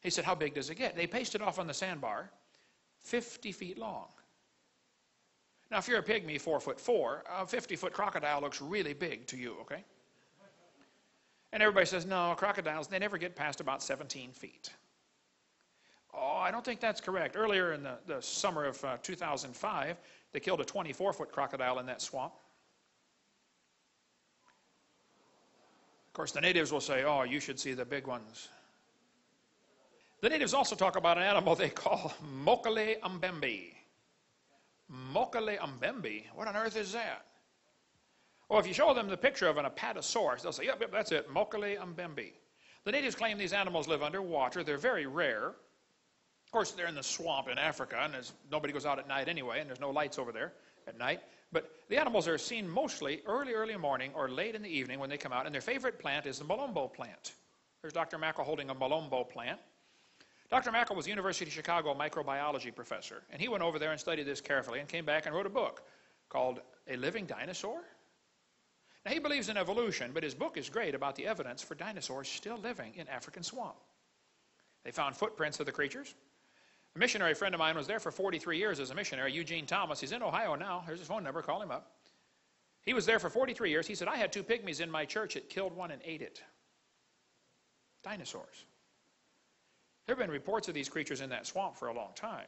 Speaker 2: He said, how big does it get? They pasted off on the sandbar, 50 feet long. Now, if you're a pygmy, 4'4", a 50-foot crocodile looks really big to you, okay? And everybody says, no, crocodiles, they never get past about 17 feet. Oh, I don't think that's correct. Earlier in the summer of 2005, they killed a 24-foot crocodile in that swamp. Of course, the natives will say, oh, you should see the big ones. The natives also talk about an animal they call Mokele Mbembe. Mokele Mbembe? What on earth is that? Well, if you show them the picture of an apatosaurus, they'll say, yep, that's it, Mokele Mbembe. The natives claim these animals live underwater. They're very rare. Of course, they're in the swamp in Africa, and nobody goes out at night anyway, and there's no lights over there at night. But the animals are seen mostly early morning or late in the evening when they come out, and their favorite plant is the Malombo plant. There's Dr. Mackal holding a Malombo plant. Dr. Mackal was a University of Chicago microbiology professor, and he went over there and studied this carefully and came back and wrote a book called A Living Dinosaur. Now, he believes in evolution, but his book is great about the evidence for dinosaurs still living in African swamp. They found footprints of the creatures. A missionary friend of mine was there for 43 years as a missionary, Eugene Thomas. He's in Ohio now. Here's his phone number. Call him up. He was there for 43 years. He said, I had 2 pygmies in my church. It killed one and ate it. Dinosaurs. There have been reports of these creatures in that swamp for a long time.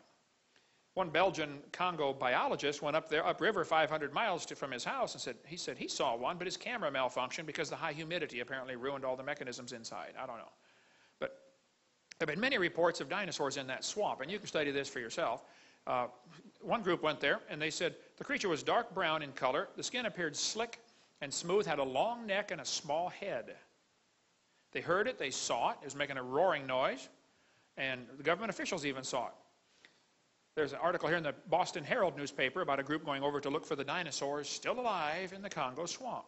Speaker 2: One Belgian Congo biologist went up there, upriver 500 miles from his house, and he said he saw one, but his camera malfunctioned because the high humidity apparently ruined all the mechanisms inside. I don't know. But there have been many reports of dinosaurs in that swamp, and you can study this for yourself. One group went there, and they said the creature was dark brown in color. The skin appeared slick and smooth, had a long neck and a small head. They heard it, they saw it. It was making a roaring noise, and the government officials even saw it. There's an article here in the Boston Herald newspaper about a group going over to look for the dinosaurs still alive in the Congo swamp.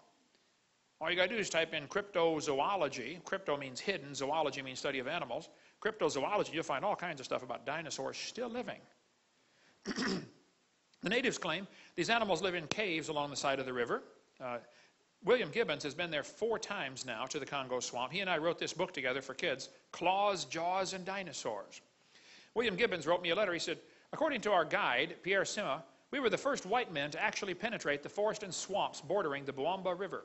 Speaker 2: All you got to do is type in cryptozoology. Crypto means hidden, zoology means study of animals. Cryptozoology, you'll find all kinds of stuff about dinosaurs still living. The natives claim these animals live in caves along the side of the river. William Gibbons has been there 4 times now to the Congo swamp. He and I wrote this book together for kids, Claws, Jaws, and Dinosaurs. William Gibbons wrote me a letter. He said, according to our guide, Pierre Sima, we were the first white men to actually penetrate the forest and swamps bordering the Boamba River.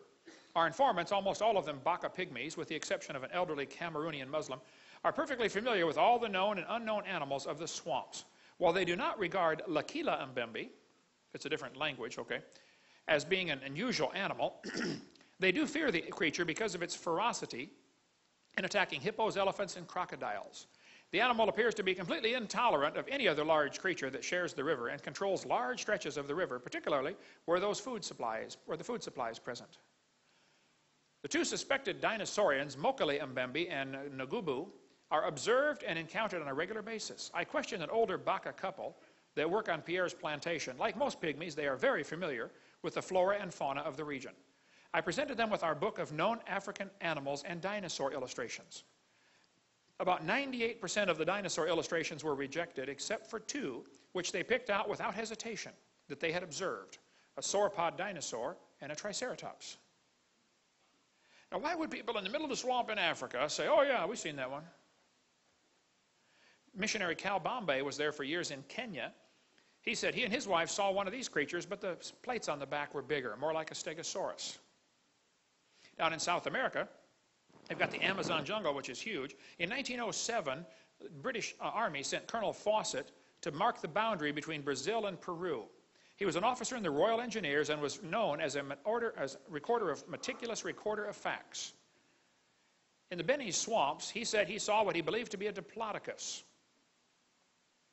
Speaker 2: Our informants, almost all of them Baka pygmies, with the exception of an elderly Cameroonian Muslim, are perfectly familiar with all the known and unknown animals of the swamps. While they do not regard Lakila Mbembe, it's a different language, okay, as being an unusual animal, they do fear the creature because of its ferocity in attacking hippos, elephants, and crocodiles. The animal appears to be completely intolerant of any other large creature that shares the river and controls large stretches of the river, particularly where the food supply is present. The 2 suspected dinosaurians, Mokele Mbembe and Ngubu, are observed and encountered on a regular basis. I questioned an older Baka couple that work on Pierre's plantation. Like most pygmies, they are very familiar with the flora and fauna of the region. I presented them with our book of known African animals and dinosaur illustrations. About 98% of the dinosaur illustrations were rejected, except for 2, which they picked out without hesitation, that they had observed: a sauropod dinosaur and a triceratops. Now, why would people in the middle of the swamp in Africa say, oh yeah, we've seen that one? Missionary Cal Bombay was there for years in Kenya. He said he and his wife saw one of these creatures, but the plates on the back were bigger, more like a stegosaurus. Down in South America, they've got the Amazon jungle, which is huge. In 1907, the British Army sent Colonel Fawcett to mark the boundary between Brazil and Peru. He was an officer in the Royal Engineers and was known as a meticulous recorder of facts. In the Beni swamps, he said he saw what he believed to be a diplodocus.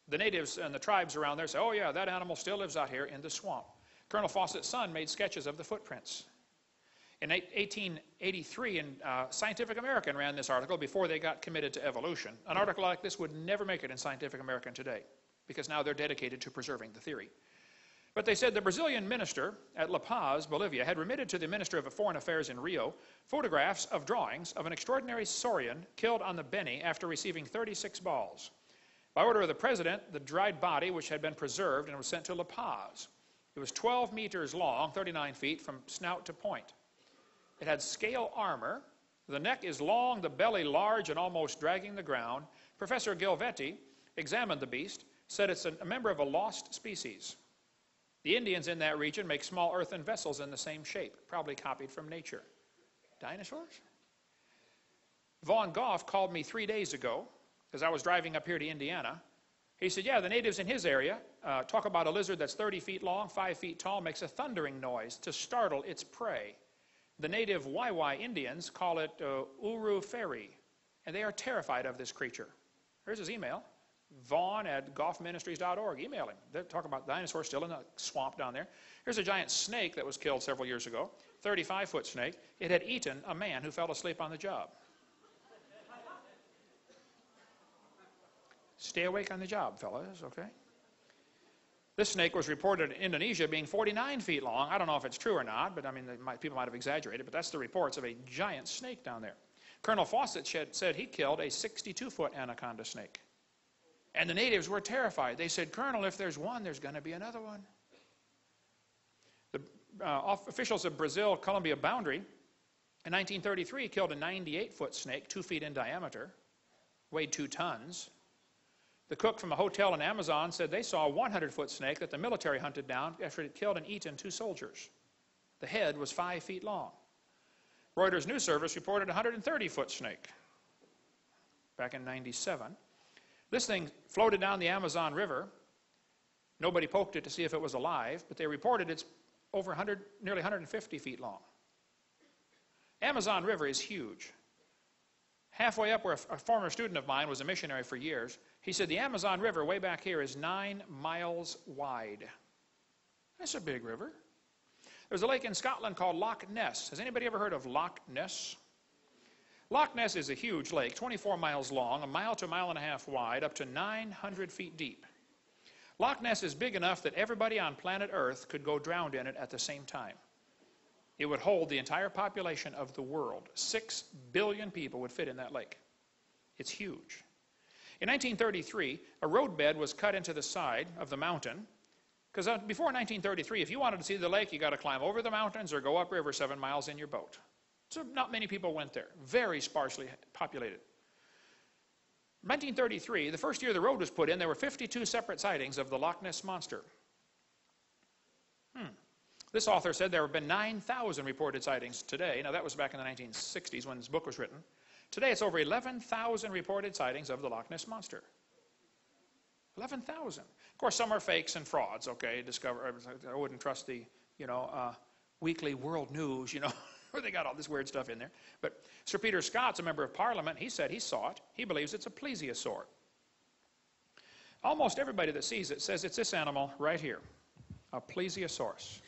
Speaker 2: The natives and the tribes around there say, oh yeah, that animal still lives out here in the swamp. Colonel Fawcett's son made sketches of the footprints. In 1883, Scientific American ran this article before they got committed to evolution. An article like this would never make it in Scientific American today, because now they're dedicated to preserving the theory. But they said the Brazilian minister at La Paz, Bolivia, had remitted to the Minister of Foreign Affairs in Rio photographs of drawings of an extraordinary saurian killed on the Beni after receiving 36 balls. By order of the president, the dried body, which had been preserved and was sent to La Paz. It was 12 meters long, 39 feet from snout to point. It had scale armor. The neck is long, the belly large and almost dragging the ground. Professor Gilvetti examined the beast, said it's a member of a lost species. The Indians in that region make small earthen vessels in the same shape, probably copied from nature. Dinosaurs? Vaughn Goff called me 3 days ago, as I was driving up here to Indiana. He said, yeah, the natives in his area talk about a lizard that's 30 feet long, 5 feet tall, makes a thundering noise to startle its prey. The native Waiwai Indians call it Uru Feri, and they are terrified of this creature. Here's his email. Vaughn@goffministries.org. Email him. They're talking about dinosaurs still in the swamp down there. Here's a giant snake that was killed several years ago, 35-foot snake. It had eaten a man who fell asleep on the job. Stay awake on the job, fellas, okay? This snake was reported in Indonesia being 49 feet long. I don't know if it's true or not, but I mean, people might have exaggerated, but that's the reports of a giant snake down there. Colonel Fawcett said he killed a 62-foot anaconda snake. And the natives were terrified. They said, Colonel, if there's one, there's going to be another one. The officials of Brazil-Colombia boundary in 1933 killed a 98-foot snake, 2 feet in diameter, weighed 2 tons. The cook from a hotel in Amazon said they saw a 100-foot snake that the military hunted down after it had killed and eaten 2 soldiers. The head was 5 feet long. Reuters News Service reported a 130-foot snake back in '97. This thing floated down the Amazon River. Nobody poked it to see if it was alive, but they reported it's over nearly 150 feet long. Amazon River is huge. Halfway up where a former student of mine was a missionary for years, he said the Amazon River way back here is 9 miles wide. That's a big river. There's a lake in Scotland called Loch Ness. Has anybody ever heard of Loch Ness? Loch Ness is a huge lake, 24 miles long, a mile to a mile and a half wide, up to 900 feet deep. Loch Ness is big enough that everybody on planet Earth could go drowned in it at the same time. It would hold the entire population of the world. 6 billion people would fit in that lake. It's huge. In 1933, a roadbed was cut into the side of the mountain. Because before 1933, if you wanted to see the lake, you got to climb over the mountains or go upriver 7 miles in your boat. So not many people went there. Very sparsely populated. 1933, the first year the road was put in, there were 52 separate sightings of the Loch Ness Monster. This author said there have been 9,000 reported sightings today. Now that was back in the 1960s when this book was written. Today it's over 11,000 reported sightings of the Loch Ness Monster. 11,000. Of course, some are fakes and frauds, okay? I wouldn't trust the, Weekly World News, where they got all this weird stuff in there. But Sir Peter Scott's a member of Parliament. He said he saw it. He believes it's a plesiosaur. Almost everybody that sees it says it's this animal right here, a plesiosaurus.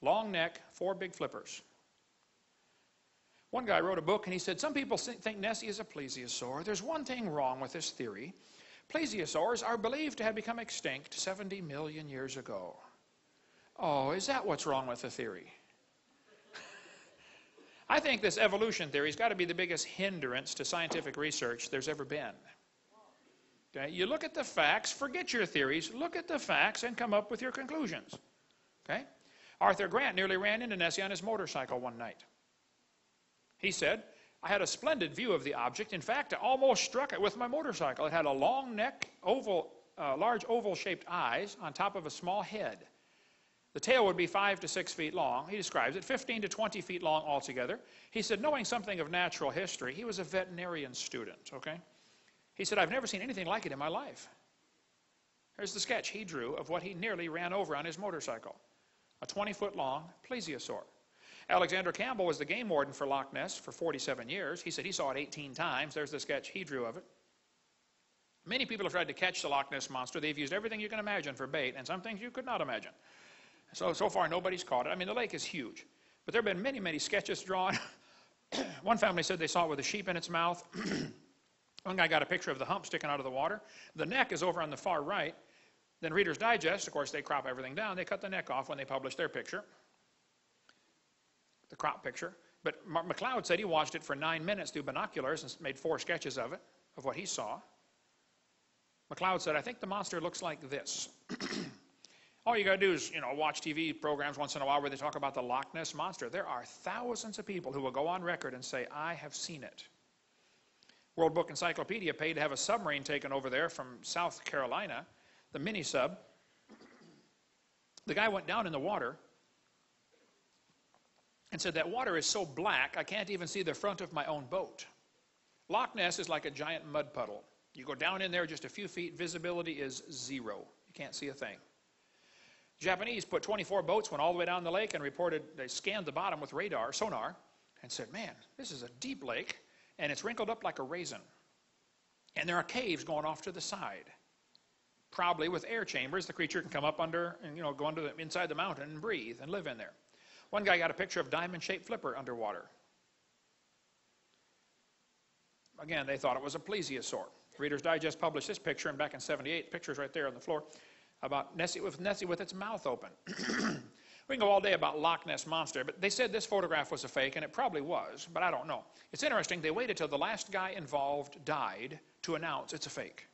Speaker 2: Long neck, 4 big flippers. One guy wrote a book and he said, some people think Nessie is a plesiosaur. There's one thing wrong with this theory. Plesiosaurs are believed to have become extinct 70 million years ago. Oh, is that what's wrong with the theory? I think this evolution theory has got to be the biggest hindrance to scientific research there's ever been. Okay? You look at the facts, forget your theories, look at the facts and come up with your conclusions. Okay? Arthur Grant nearly ran into Nessie on his motorcycle one night. He said, I had a splendid view of the object. In fact, I almost struck it with my motorcycle. It had a long neck, large oval-shaped eyes on top of a small head. The tail would be 5 to 6 feet long. He describes it, 15 to 20 feet long altogether. He said, knowing something of natural history, he was a veterinarian student, okay? He said, I've never seen anything like it in my life. Here's the sketch he drew of what he nearly ran over on his motorcycle. A 20-foot-long plesiosaur. Alexander Campbell was the game warden for Loch Ness for 47 years. He said he saw it 18 times. There's the sketch he drew of it. Many people have tried to catch the Loch Ness Monster. They've used everything you can imagine for bait, and some things you could not imagine. So far, nobody's caught it. I mean, the lake is huge. But there have been many, many sketches drawn. One family said they saw it with a sheep in its mouth. One guy got a picture of the hump sticking out of the water. The neck is over on the far right. Then Reader's Digest, of course, they crop everything down. They cut the neck off when they publish their picture. The crop picture. But McLeod said he watched it for 9 minutes through binoculars and made 4 sketches of it, of what he saw. McLeod said, I think the monster looks like this. All you got to do is, watch TV programs once in a while where they talk about the Loch Ness Monster. There are thousands of people who will go on record and say, I have seen it. World Book Encyclopedia paid to have a submarine taken over there from South Carolina, the mini-sub. The guy went down in the water and said, that water is so black, I can't even see the front of my own boat. Loch Ness is like a giant mud puddle. You go down in there just a few feet, visibility is 0. You can't see a thing. Japanese put 24 boats, went all the way down the lake and reported, they scanned the bottom with sonar, and said, man, this is a deep lake, and it's wrinkled up like a raisin. And there are caves going off to the side. Probably with air chambers, the creature can come up under and go under inside the mountain and breathe and live in there. One guy got a picture of diamond-shaped flipper underwater. Again, they thought it was a plesiosaur. Reader's Digest published this picture, and back in '78, pictures right there on the floor, about Nessie with its mouth open. We can go all day about Loch Ness Monster, but they said this photograph was a fake, and it probably was, but I don't know. It's interesting, they waited till the last guy involved died to announce it's a fake.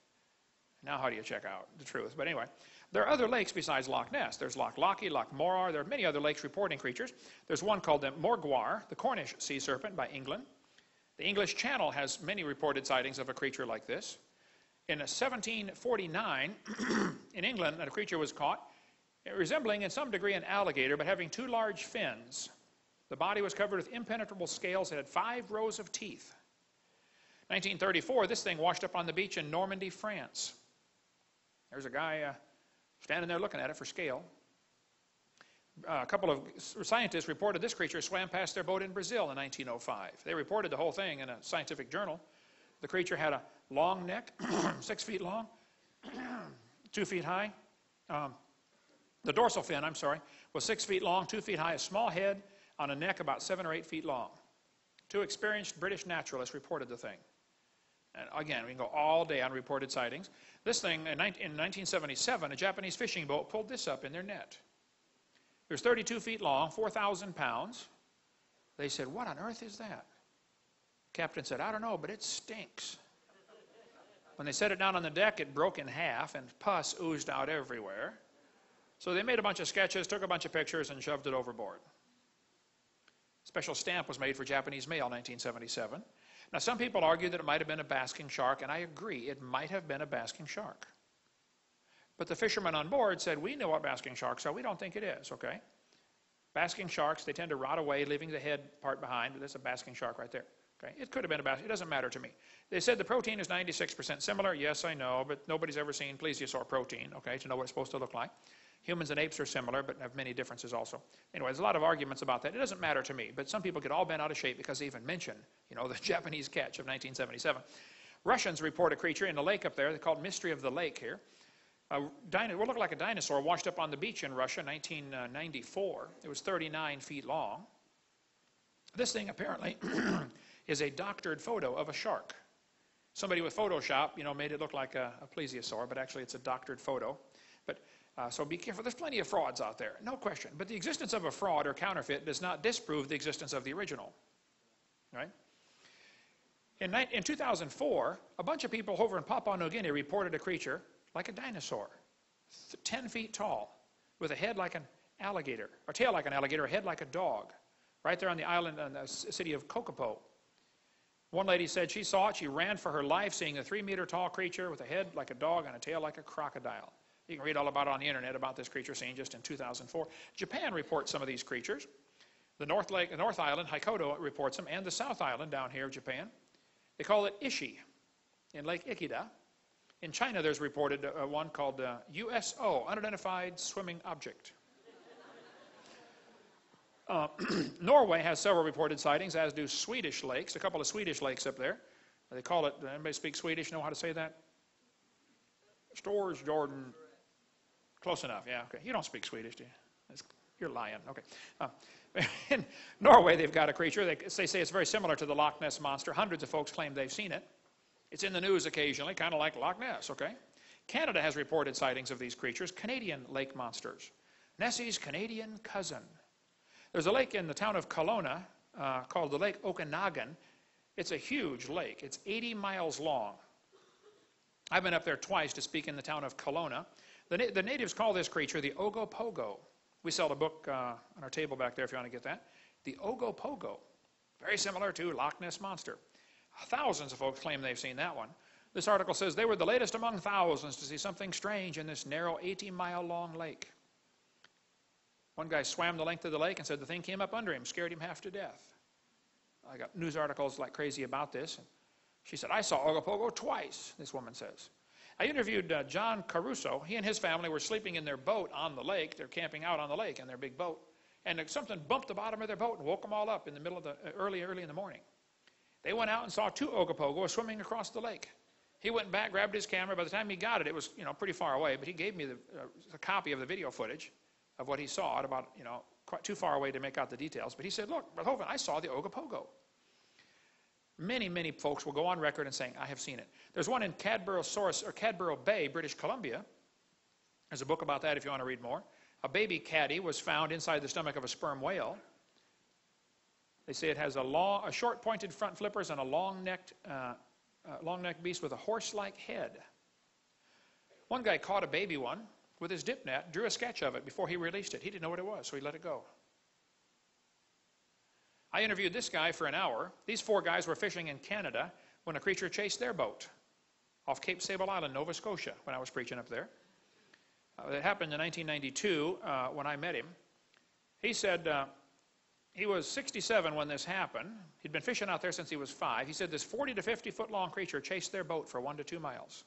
Speaker 2: Now how do you check out the truth? But anyway, there are other lakes besides Loch Ness. There's Loch Lochy, Loch Morar. There are many other lakes reporting creatures. There's one called the Morgwar, the Cornish sea serpent by England. The English Channel has many reported sightings of a creature like this. In 1749, in England, a creature was caught resembling in some degree an alligator, but having 2 large fins. The body was covered with impenetrable scales. It had 5 rows of teeth. 1934, this thing washed up on the beach in Normandy, France. There's a guy standing there looking at it for scale. A couple of scientists reported this creature swam past their boat in Brazil in 1905. They reported the whole thing in a scientific journal. The creature had a long neck, 6 feet long, 2 feet high, The dorsal fin, was 6 feet long, 2 feet high, a small head on a neck about 7 or 8 feet long. 2 experienced British naturalists reported the thing. And again, we can go all day on reported sightings. This thing, in 1977, a Japanese fishing boat pulled this up in their net. It was 32 feet long, 4,000 pounds. They said, "What on earth is that?" Captain said, "I don't know, but it stinks." When they set it down on the deck, it broke in half and pus oozed out everywhere. So they made a bunch of sketches, took a bunch of pictures, and shoved it overboard. A special stamp was made for Japanese mail in 1977. Now, some people argue that it might have been a basking shark, and I agree, it might have been a basking shark. But the fishermen on board said, "We know what basking sharks are. We don't think it is," okay? Basking sharks, they tend to rot away, leaving the head part behind, but that's a basking shark right there. Okay? It could have been a basking, it doesn't matter to me. They said the protein is 96% similar. Yes, I know, but nobody's ever seen plesiosaur protein, okay, to know what it's supposed to look like. Humans and apes are similar, but have many differences also. Anyway, there's a lot of arguments about that. It doesn't matter to me, but some people get all bent out of shape because they even mention, the Japanese catch of 1977. Russians report a creature in the lake up there. They call it Mystery of the Lake here. It will look like a dinosaur washed up on the beach in Russia in 1994. It was 39 feet long. This thing apparently is a doctored photo of a shark. Somebody with Photoshop, made it look like a plesiosaur, but actually it's a doctored photo. But so be careful. There's plenty of frauds out there, no question. But the existence of a fraud or counterfeit does not disprove the existence of the original. Right? In 2004, a bunch of people over in Papua New Guinea reported a creature like a dinosaur, 10 feet tall, with a head like an alligator, or tail like an alligator, a head like a dog, right there on the island in the city of Kokopo. One lady said she saw it. She ran for her life, seeing a 3-meter tall creature with a head like a dog and a tail like a crocodile. You can read all about it on the internet about this creature seen just in 2004. Japan reports some of these creatures. The North Island, Hokkaido, reports them, and the South Island down here of Japan. They call it Ishi in Lake Ikeda. In China, there's reported one called USO, Unidentified Swimming Object. Norway has several reported sightings, as do Swedish lakes, a couple of Swedish lakes up there. They call it, anybody speak Swedish, know how to say that? Stores, Jordan. Close enough, yeah, okay. You don't speak Swedish, do you? You're lying, okay. In Norway, they've got a creature. They say it's very similar to the Loch Ness Monster. Hundreds of folks claim they've seen it. It's in the news occasionally, kind of like Loch Ness, okay? Canada has reported sightings of these creatures, Canadian lake monsters. Nessie's Canadian cousin. There's a lake in the town of Kelowna called the Lake Okanagan. It's a huge lake. It's 80 miles long. I've been up there twice to speak in the town of Kelowna. The natives call this creature the Ogopogo. We sell a book on our table back there if you want to get that. The Ogopogo. Very similar to Loch Ness Monster. Thousands of folks claim they've seen that one. This article says they were the latest among thousands to see something strange in this narrow 80-mile-long lake. One guy swam the length of the lake and said the thing came up under him, scared him half to death. I got news articles like crazy about this. She said, "I saw Ogopogo twice," this woman says. I interviewed John Caruso. He and his family were sleeping in their boat on the lake. They're camping out on the lake in their big boat. And something bumped the bottom of their boat and woke them all up in the middle of the early in the morning. They went out and saw 2 Ogopogos swimming across the lake. He went back, grabbed his camera. By the time he got it, it was pretty far away. But he gave me a copy of the video footage of what he saw at about quite too far away to make out the details. But he said, "Look, Brother Hovind, I saw the Ogopogo." Many, many folks will go on record and saying, "I have seen it." There's one in Cadborough Bay, British Columbia. There's a book about that if you want to read more. A baby caddy was found inside the stomach of a sperm whale. They say it has a short pointed front flippers and a long-necked beast with a horse-like head. One guy caught a baby one with his dip net, drew a sketch of it before he released it. He didn't know what it was, so he let it go. I interviewed this guy for an hour. These 4 guys were fishing in Canada when a creature chased their boat off Cape Sable Island, Nova Scotia, when I was preaching up there. It happened in 1992 when I met him. He said he was 67 when this happened. He'd been fishing out there since he was 5. He said this 40 to 50 foot long creature chased their boat for 1 to 2 miles.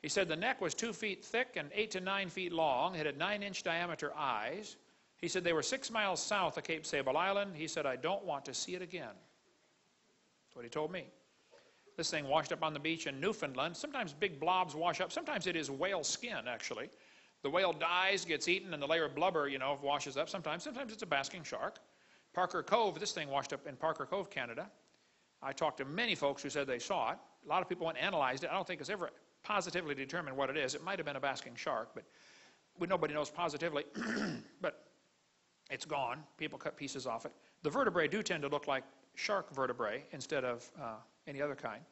Speaker 2: He said the neck was 2 feet thick and 8 to 9 feet long. It had 9-inch diameter eyes. He said they were 6 miles south of Cape Sable Island. He said, "I don't want to see it again." That's what he told me. This thing washed up on the beach in Newfoundland. Sometimes big blobs wash up. Sometimes it is whale skin, actually. The whale dies, gets eaten, and the layer of blubber, washes up. Sometimes it's a basking shark. Parker Cove, this thing washed up in Parker Cove, Canada. I talked to many folks who said they saw it. A lot of people went and analyzed it. I don't think it's ever positively determined what it is. It might have been a basking shark, but nobody knows positively. But it's gone. People cut pieces off it. The vertebrae do tend to look like shark vertebrae instead of any other kind.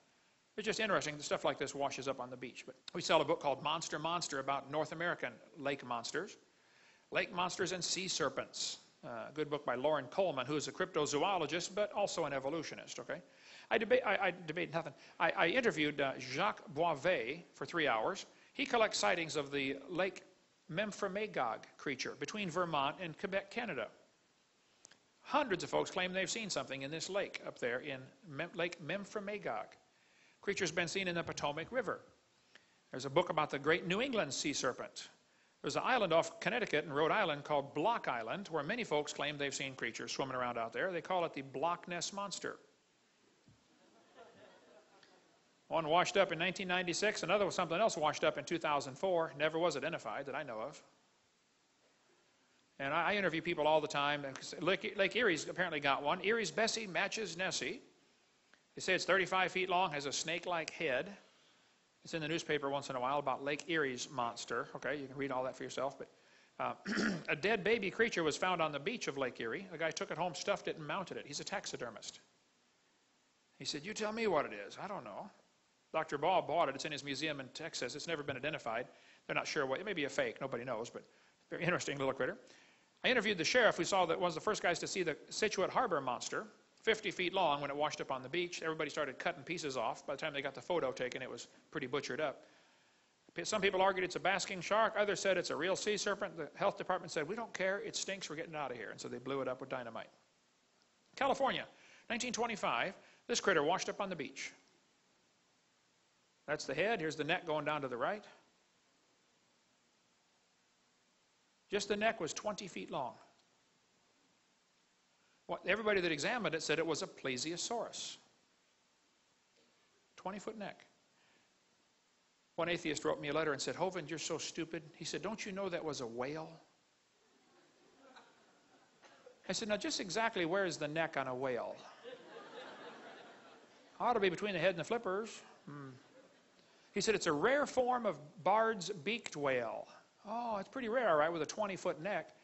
Speaker 2: It's just interesting. The stuff like this washes up on the beach. But we sell a book called Monster about North American lake monsters and sea serpents. Good book by Lauren Coleman, who is a cryptozoologist, but also an evolutionist, okay? I debate nothing. I interviewed Jacques Boisvet for 3 hours. He collects sightings of the Lake Memphremagog creature between Vermont and Quebec, Canada. Hundreds of folks claim they've seen something in this lake up there in Lake Memphremagog. Creature's been seen in the Potomac River. There's a book about the great New England sea serpent. There's an island off Connecticut and Rhode Island called Block Island, where many folks claim they've seen creatures swimming around out there. They call it the Block Ness Monster. One washed up in 1996, another was something else washed up in 2004, never was identified that I know of. And I interview people all the time. Lake Erie's apparently got one. Erie's Bessie matches Nessie. They say it's 35 feet long, has a snake-like head. It's in the newspaper once in a while about Lake Erie's monster. Okay, you can read all that for yourself. But a dead baby creature was found on the beach of Lake Erie. The guy took it home, stuffed it, and mounted it. He's a taxidermist. He said, "You tell me what it is." I don't know. Dr. Ball bought it. It's in his museum in Texas. It's never been identified. They're not sure what. It may be a fake. Nobody knows, but very interesting little critter. I interviewed the sheriff who saw that was the first guys to see the Scituate Harbor monster, 50 feet long when it washed up on the beach. Everybody started cutting pieces off. By the time they got the photo taken, it was pretty butchered up. Some people argued it's a basking shark. Others said it's a real sea serpent. The health department said, "We don't care. It stinks. We're getting it out of here." And so they blew it up with dynamite. California, 1925. This critter washed up on the beach. That's the head. Here's the neck going down to the right. Just the neck was 20 feet long. Everybody that examined it said it was a plesiosaurus. 20-foot neck. One atheist wrote me a letter and said, "Hovind, you're so stupid." He said, "Don't you know that was a whale?" I said, "Now just exactly where is the neck on a whale?" "Ought to be between the head and the flippers." He said, "It's a rare form of Bard's beaked whale." Oh, it's pretty rare, all right, with a 20-foot neck.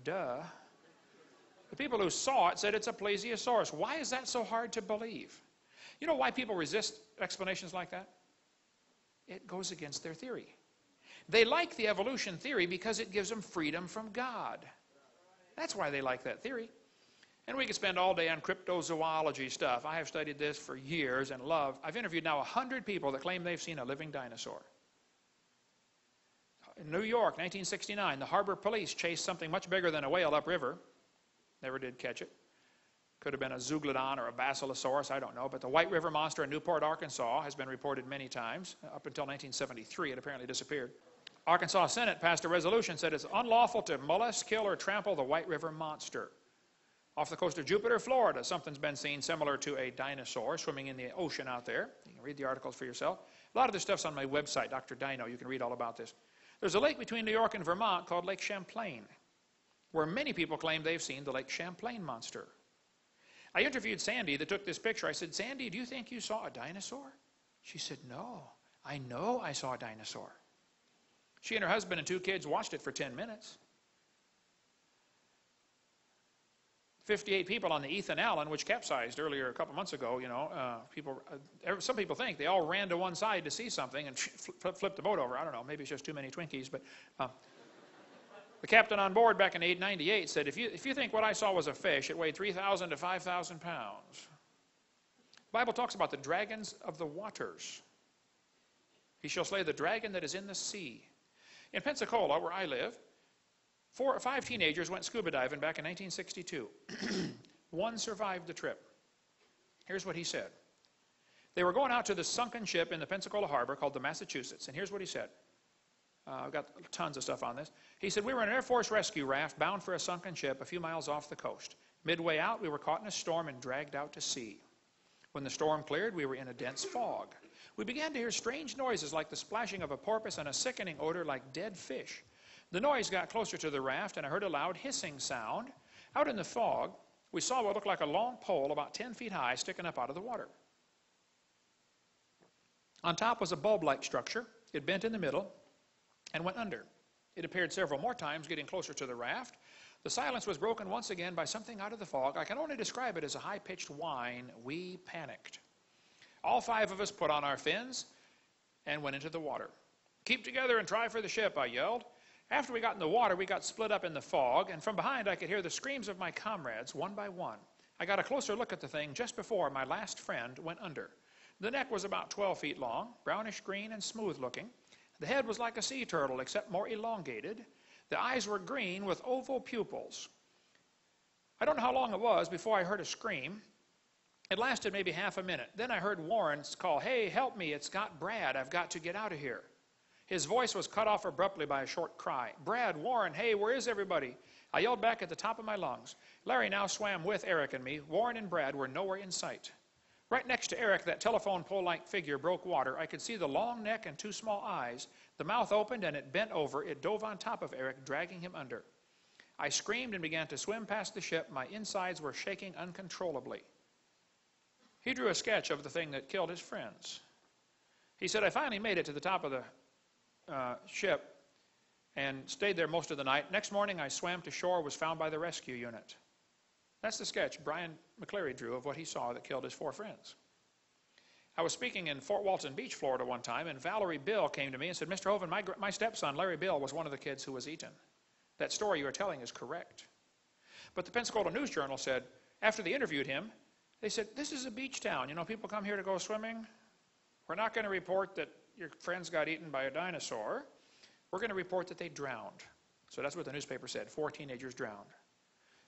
Speaker 2: Duh. The people who saw it said it's a plesiosaurus. Why is that so hard to believe? You know why people resist explanations like that? It goes against their theory. They like the evolution theory because it gives them freedom from God. That's why they like that theory. And we could spend all day on cryptozoology stuff. I have studied this for years and love. I've interviewed now 100 people that claim they've seen a living dinosaur. In New York, 1969, the harbor police chased something much bigger than a whale upriver. Never did catch it. Could have been a zooglodon or a basilosaurus, I don't know. But the White River monster in Newport, Arkansas has been reported many times. Up until 1973, it apparently disappeared. Arkansas Senate passed a resolution that said it's unlawful to molest, kill, or trample the White River monster. Off the coast of Jupiter, Florida, something's been seen similar to a dinosaur swimming in the ocean out there. You can read the articles for yourself. A lot of this stuff's on my website, Dr. Dino. You can read all about this. There's a lake between New York and Vermont called Lake Champlain, where many people claim they've seen the Lake Champlain monster. I interviewed Sandy that took this picture. I said, "Sandy, do you think you saw a dinosaur?" She said, "No, I know I saw a dinosaur." She and her husband and 2 kids watched it for 10 minutes. 58 people on the Ethan Allen, which capsized earlier a couple months ago, some people think they all ran to one side to see something and flipped the boat over. I don't know, maybe it's just too many Twinkies, but the captain on board back in 1898 said, if you think what I saw was a fish, it weighed 3,000 to 5,000 pounds. The Bible talks about the dragons of the waters. He shall slay the dragon that is in the sea. In Pensacola, where I live, 4 or 5 teenagers went scuba diving back in 1962. One survived the trip. Here's what he said. They were going out to the sunken ship in the Pensacola harbor called the Massachusetts, and here's what he said. I've got tons of stuff on this. He said, "We were in an Air Force rescue raft bound for a sunken ship a few miles off the coast. Midway out, we were caught in a storm and dragged out to sea. When the storm cleared, we were in a dense fog. We began to hear strange noises like the splashing of a porpoise and a sickening odor like dead fish. The noise got closer to the raft, and I heard a loud hissing sound. Out in the fog, we saw what looked like a long pole about 10 feet high sticking up out of the water. On top was a bulb-like structure. It bent in the middle and went under. It appeared several more times, getting closer to the raft. The silence was broken once again by something out of the fog. I can only describe it as a high-pitched whine. We panicked. All 5 of us put on our fins and went into the water. "Keep together and try for the ship," I yelled. After we got in the water, we got split up in the fog, and from behind I could hear the screams of my comrades, one by one. I got a closer look at the thing just before my last friend went under. The neck was about 12 feet long, brownish green and smooth looking. The head was like a sea turtle, except more elongated. The eyes were green with oval pupils. I don't know how long it was before I heard a scream. It lasted maybe half a minute. Then I heard Warren's call, "Hey, help me, it's got Brad. I've got to get out of here." His voice was cut off abruptly by a short cry. "Brad, Warren, hey, where is everybody?" I yelled back at the top of my lungs. Larry now swam with Eric and me. Warren and Brad were nowhere in sight. Right next to Eric, that telephone pole-like figure broke water. I could see the long neck and 2 small eyes. The mouth opened and it bent over. It dove on top of Eric, dragging him under. I screamed and began to swim past the ship. My insides were shaking uncontrollably. He drew a sketch of the thing that killed his friends. He said, "I finally made it to the top of the ship and stayed there most of the night. Next morning I swam to shore, was found by the rescue unit." That's the sketch Brian McCleary drew of what he saw that killed his 4 friends. I was speaking in Fort Walton Beach, Florida one time, and Valerie Bill came to me and said, "Mr. Hovind, my stepson, Larry Bill, was one of the kids who was eaten. That story you are telling is correct." But the Pensacola News Journal said, after they interviewed him, they said, "This is a beach town. You know, people come here to go swimming. We're not going to report that your friends got eaten by a dinosaur. We're going to report that they drowned." So that's what the newspaper said. 4 teenagers drowned.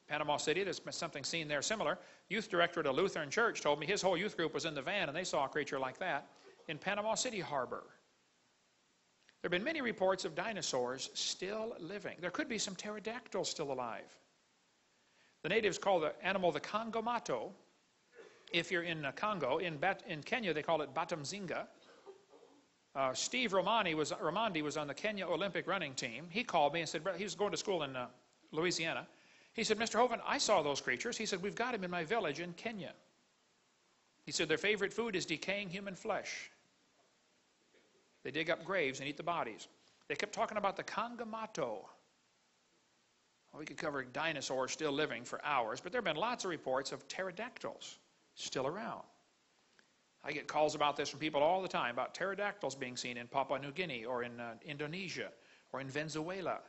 Speaker 2: Panama City, there's something seen there similar. Youth director at a Lutheran church told me his whole youth group was in the van and they saw a creature like that in Panama City Harbor. There have been many reports of dinosaurs still living. There could be some pterodactyls still alive. The natives call the animal the Congomato. If you're in Congo, in Kenya they call it Batamzinga. Steve Ramondi was on the Kenya Olympic running team. He called me and said, he was going to school in Louisiana. He said, "Mr. Hovind, I saw those creatures." He said, "We've got them in my village in Kenya." He said their favorite food is decaying human flesh. They dig up graves and eat the bodies. They kept talking about the Congomato. Well, we could cover dinosaurs still living for hours, but there have been lots of reports of pterodactyls still around. I get calls about this from people all the time, about pterodactyls being seen in Papua New Guinea or in Indonesia or in Venezuela.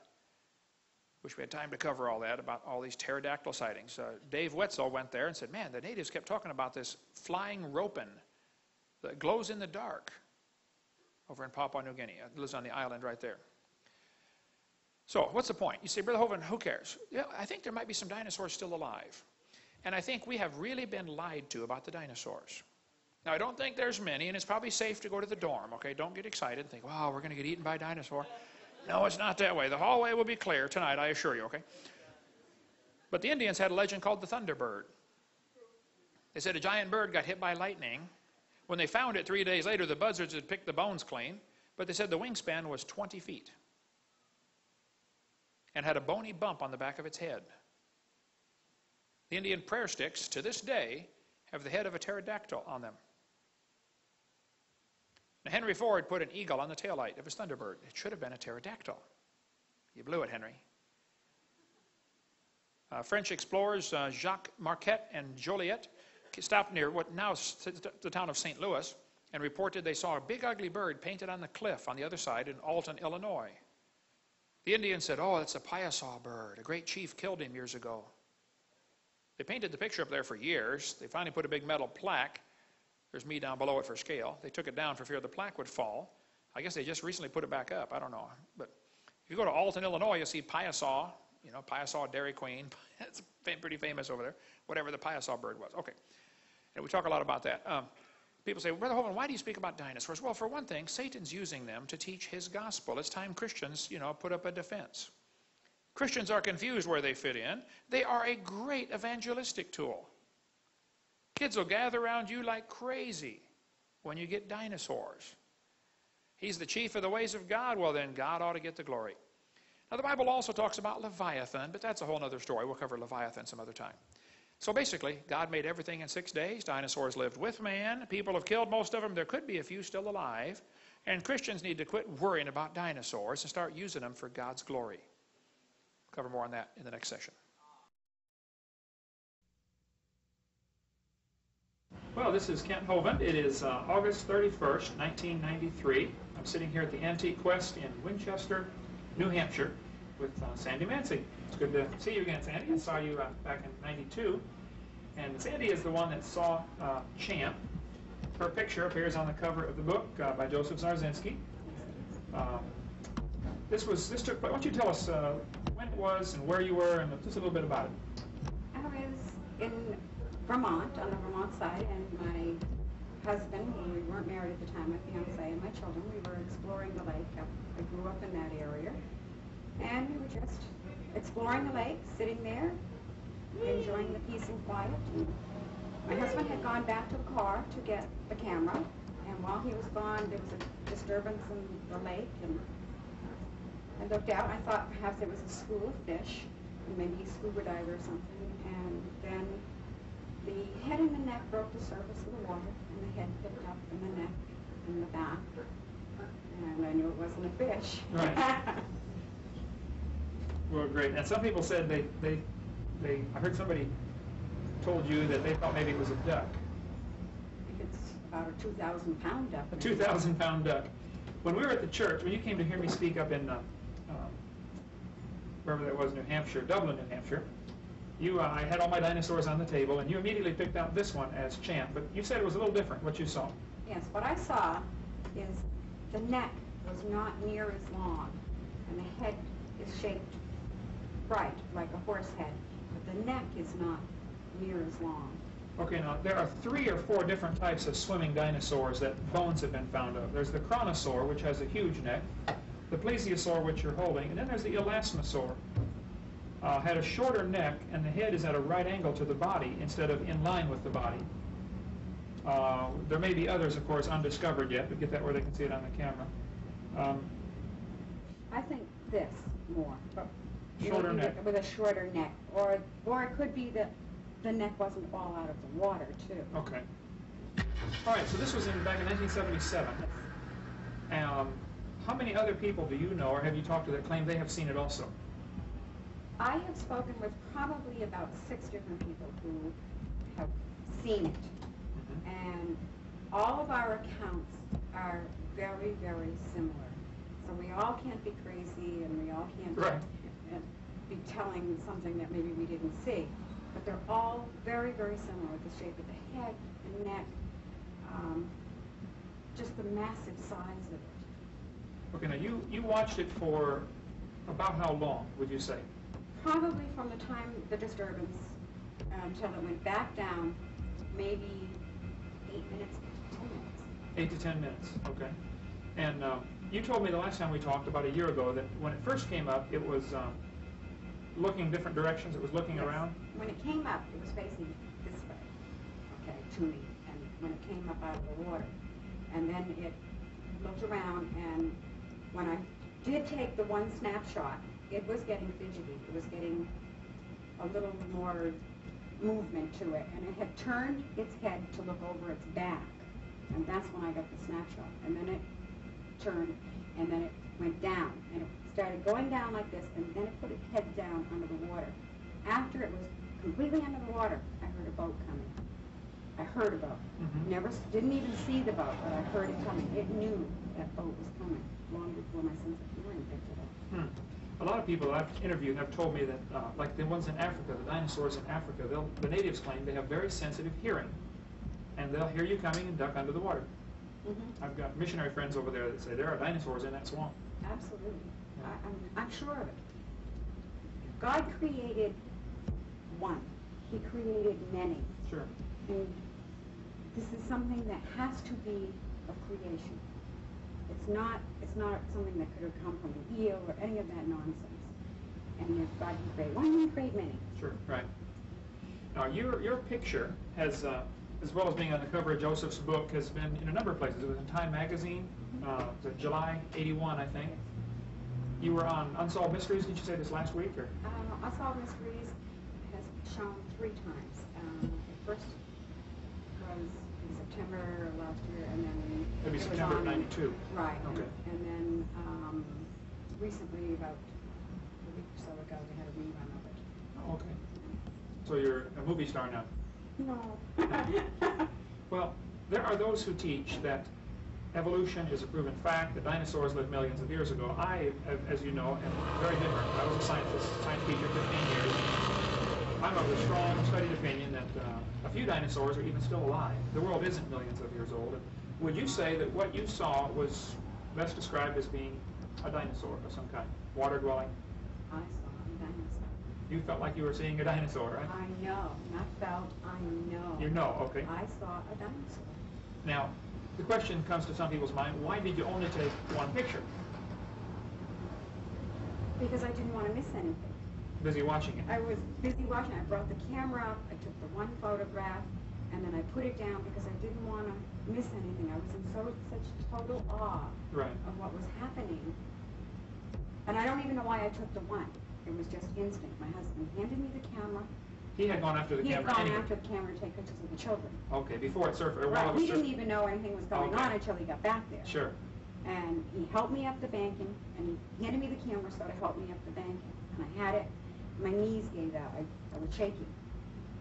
Speaker 2: Wish we had time to cover all that, about all these pterodactyl sightings. Dave Wetzel went there and said, "Man, the natives kept talking about this flying ropin that glows in the dark over in Papua New Guinea." It lives on the island right there. So what's the point? You say, "Brother Hovind, who cares?" Yeah, I think there might be some dinosaurs still alive. And I think we have really been lied to about the dinosaurs. Now, I don't think there's many, and it's probably safe to go to the dorm, okay? Don't get excited and think, "Wow, we're going to get eaten by a dinosaur." No, it's not that way. The hallway will be clear tonight, I assure you, okay? But the Indians had a legend called the Thunderbird. They said a giant bird got hit by lightning. When they found it 3 days later, the buzzards had picked the bones clean, but they said the wingspan was 20 feet and had a bony bump on the back of its head. The Indian prayer sticks, to this day, have the head of a pterodactyl on them. Now, Henry Ford put an eagle on the taillight of his Thunderbird. It should have been a pterodactyl. You blew it, Henry. French explorers Jacques Marquette and Joliet stopped near what now is the town of St. Louis and reported they saw a big ugly bird painted on the cliff on the other side in Alton, Illinois. The Indians said, "Oh, that's a piasaw bird. A great chief killed him years ago." They painted the picture up there for years. They finally put a big metal plaque. There's me down below it for scale. They took it down for fear the plaque would fall. I guess they just recently put it back up. I don't know. But if you go to Alton, Illinois, you'll see piasaw, piasaw Dairy Queen. It's pretty famous over there, whatever the piasaw bird was. Okay. And we talk a lot about that. People say, "Brother Hovind, why do you speak about dinosaurs?" Well, for one thing, Satan's using them to teach his gospel. It's time Christians, put up a defense. Christians are confused where they fit in. They are a great evangelistic tool. Kids will gather around you like crazy when you get dinosaurs. He's the chief of the ways of God. Well, then God ought to get the glory. Now, the Bible also talks about Leviathan, but that's a whole other story. We'll cover Leviathan some other time. So basically, God made everything in 6 days. Dinosaurs lived with man. People have killed most of them. There could be a few still alive. And Christians need to quit worrying about dinosaurs and start using them for God's glory. We'll cover more on that in the next session. Well, this is Kent Hovind. It is August 31st, 1993. I'm sitting here at the Antique Quest in Winchester, New Hampshire, with Sandy Mancy. It's good to see you again, Sandy. I saw you back in '92. And Sandy is the one that saw Champ. Her picture appears on the cover of the book by Joseph Zarzinski. This took place. Why don't you tell us when it was and where you were and just a little bit about it?
Speaker 3: I was in Vermont, on the Vermont side, and my husband, well, we weren't married at the time, my fiance and my children, we were exploring the lake. I grew up in that area. And we were just exploring the lake, sitting there, enjoying the peace and quiet. And my husband had gone back to the car to get the camera, and while he was gone, there was a disturbance in the lake, and I looked out, and I thought perhaps it was a school of fish, and maybe a scuba diver or something, and then the head and the neck broke the surface of the water, and the head picked up, and the neck, and the back, and I knew it wasn't a fish.
Speaker 2: Right. Well, great. And some people said I heard somebody told you that they thought maybe it was a duck.
Speaker 3: It's about a 2,000-pound duck.
Speaker 2: A 2,000-pound duck. When we were at the church, when you came to hear me speak up in wherever that was, New Hampshire, Dublin, New Hampshire, I had all my dinosaurs on the table, and you immediately picked out this one as Champ. But you said it was a little different, what you saw.
Speaker 3: Yes, what I saw is the neck was not near as long, and the head is shaped right, like a horse head, but the neck is not near as long.
Speaker 2: Okay, now there are 3 or 4 different types of swimming dinosaurs that bones have been found of. There's the chronosaur, which has a huge neck, the plesiosaur, which you're holding, and then there's the elasmosaur. Had a shorter neck, and the head is at a right angle to the body instead of in line with the body. There may be others, of course, undiscovered yet, but get that where they can see it on the camera.
Speaker 3: I think this more.
Speaker 2: Shorter neck.
Speaker 3: With a shorter neck. Or it could be that the neck wasn't all out of the water, too.
Speaker 2: Okay. All right, so this was back in 1977. How many other people do you know, or have you talked to that claim they have seen it also?
Speaker 3: I have spoken with probably about 6 different people who have seen it. Mm-hmm. And all of our accounts are very, very similar. So we all can't be crazy, and we all can't be telling something that maybe we didn't see. But they're all very, very similar. The shape of the head and neck, just the massive size of it.
Speaker 2: Okay, now you watched it for about how long, would you say?
Speaker 3: Probably from the time the disturbance until it went back down, maybe 8 minutes, 10 minutes.
Speaker 2: 8 to 10 minutes, okay. And you told me the last time we talked, about a year ago, that when it first came up, it was looking different directions, it was looking around?
Speaker 3: When it came up, it was facing this way, okay, to me, and when it came up out of the water. And then it looked around, and when I did take the one snapshot, it was getting fidgety. It was getting a little more movement to it, and it had turned its head to look over its back, and that's when I got the snapshot. And then it turned, and then it went down, and it started going down like this, and then it put its head down under the water. After it was completely under the water, I heard a boat coming. I heard a boat. Mm-hmm. Didn't even see the boat, but I heard it coming. It knew that boat was coming long before my sense of hearing picked it up.
Speaker 2: A lot of people I've interviewed have told me that, like the ones in Africa, the dinosaurs in Africa, the natives claim they have very sensitive hearing, and they'll hear you coming and duck under the water. Mm-hmm. I've got missionary friends over there that say there are dinosaurs in that swamp.
Speaker 3: Absolutely. Yeah. I'm sure of it. God created one. He created many.
Speaker 2: Sure.
Speaker 3: And this is something that has to be of creation. It's not something that could have come from an eel or any of that nonsense. And if God can create one, he can create many.
Speaker 2: Sure, right. Now, your picture has, as well as being on the cover of Joseph's book, has been in a number of places. It was in Time magazine, July '81, I think. You were on Unsolved Mysteries, did you say this last week? Or?
Speaker 3: Unsolved Mysteries has shown 3 times. It first was in September last year, and then
Speaker 2: Maybe September of '92.
Speaker 3: Right.
Speaker 2: Okay.
Speaker 3: And then recently, about a week or so ago, we had a rerun of it.
Speaker 2: Oh, okay. So you're a movie star now?
Speaker 3: No.
Speaker 2: Well, there are those who teach that evolution is a proven fact, that dinosaurs lived millions of years ago. I, as you know, am very different. I was a science teacher 15 years. I'm of the strong, studied opinion that a few dinosaurs are even still alive. The world isn't millions of years old. Would you say that what you saw was best described as being a dinosaur of some kind, water-dwelling?
Speaker 3: I saw a dinosaur.
Speaker 2: You felt like you were seeing a dinosaur, right?
Speaker 3: I know. Not felt, I know.
Speaker 2: You know, okay.
Speaker 3: I saw a dinosaur.
Speaker 2: Now, the question comes to some people's mind, why did you only take one picture?
Speaker 3: Because I didn't want to miss anything.
Speaker 2: Busy watching it.
Speaker 3: I was busy watching. I brought the camera up. I took the one photograph, and then I put it down because I didn't want to miss anything. I was in such total awe of what was happening. And I don't even know why I took the one. It was just instinct. My husband handed me the camera.
Speaker 2: He had gone after the camera
Speaker 3: He had
Speaker 2: anyway.
Speaker 3: gone after the camera to take pictures of the children.
Speaker 2: Okay, before it surfaced.
Speaker 3: Right. He didn't even know anything was going on until he got back there.
Speaker 2: Sure.
Speaker 3: And he helped me up the banking, and he handed me the camera so to help me up the banking. And I had it. My knees gave out. I was shaking.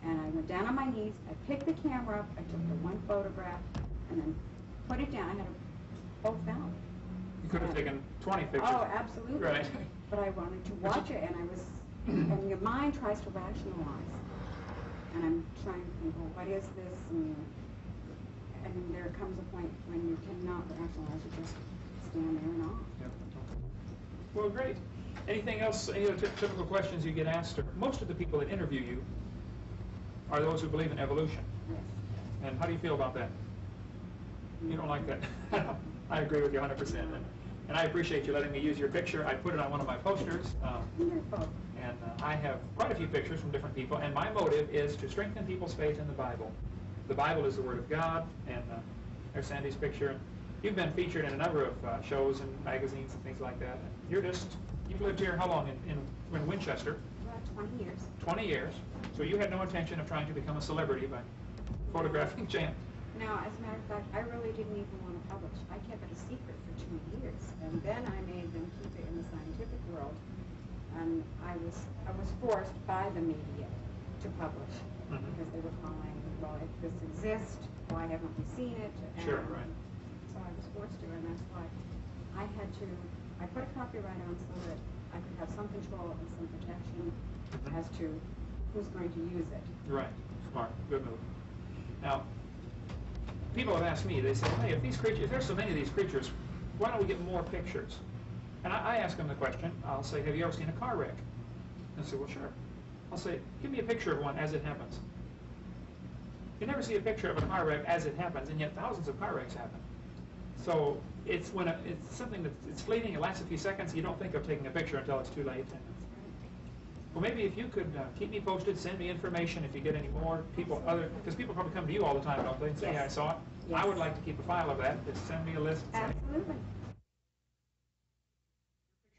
Speaker 3: And I went down on my knees. I picked the camera up. I took the one photograph and then put it down. I had them both down.
Speaker 2: You could have taken 20 pictures.
Speaker 3: Oh, absolutely.
Speaker 2: Right.
Speaker 3: But I wanted to watch it, and I was, and your mind tries to rationalize. And I'm trying to think, well, what is this? And there comes a point when you cannot rationalize. You just stand there and awe.
Speaker 2: Yep. Well, great. Anything else, any other typical questions you get asked? Or most of the people that interview you are those who believe in evolution.
Speaker 3: Yes.
Speaker 2: And how do you feel about that? You don't like that? I agree with you 100%. And I appreciate you letting me use your picture. I put it on one of my posters.
Speaker 3: Wonderful.
Speaker 2: And I have quite a few pictures from different people. And my motive is to strengthen people's faith in the Bible. The Bible is the Word of God. And there's Sandy's picture. You've been featured in a number of shows and magazines and things like that. And you've lived here how long in Winchester?
Speaker 3: About 20 years.
Speaker 2: 20 years. So you had no intention of trying to become a celebrity by photographing Jan.
Speaker 3: No, as a matter of fact, I really didn't even want to publish. I kept it a secret for 2 years. And then I made them keep it in the scientific world. And I was forced by the media to publish. Because they were calling, well, if this exists, why haven't we seen it? And
Speaker 2: Sure, right.
Speaker 3: so I was forced to, and that's why I put a copyright on so that I could have some control and some protection as to who's going to use it.
Speaker 2: Right. Smart. Good move. Now, people have asked me, they say, hey, if there's so many of these creatures, why don't we get more pictures? And I ask them the question, I'll say, have you ever seen a car wreck? And they say, well, sure. I'll say, give me a picture of one as it happens. You never see a picture of a car wreck as it happens, and yet thousands of car wrecks happen. So it's something that's fleeting, it lasts a few seconds, you don't think of taking a picture until it's too late. Well, maybe if you could keep me posted, send me information if you get any more people, because people probably come to you all the time, don't they, and say,
Speaker 3: Yes.
Speaker 2: hey, I saw it.
Speaker 3: Yes.
Speaker 2: I would like to keep a file of that. Just send me a list.
Speaker 3: Absolutely.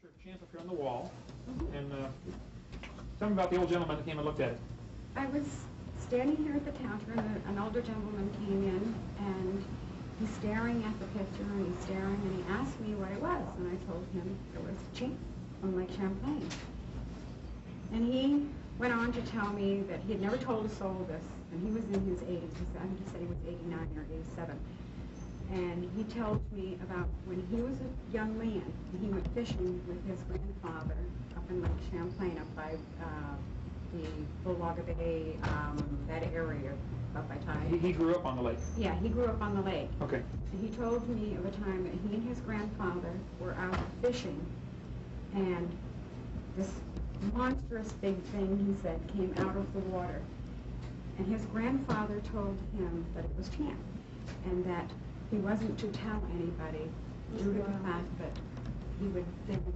Speaker 2: Picture of Champ up here on the wall, and tell me about the old gentleman that came and looked at it.
Speaker 3: I was standing here at the counter, and an older gentleman came in, and he's staring at the picture, and he's staring, and he asked me what it was, and I told him it was Champ from Lake Champlain. And he went on to tell me that he had never told a soul this, and he was in his 80s. I think he said he was 89 or 87. And he told me about when he was a young man, and he went fishing with his grandfather up in Lake Champlain, up by the Bullwaga Bay, that area up by Tide.
Speaker 2: He grew up on the lake.
Speaker 3: Yeah, he grew up on the lake.
Speaker 2: Okay.
Speaker 3: And he told me of a time that he and his grandfather were out fishing, and this monstrous big thing, he said, came out of the water. And his grandfather told him that it was Champ, and that he wasn't to tell anybody due to the fact that they would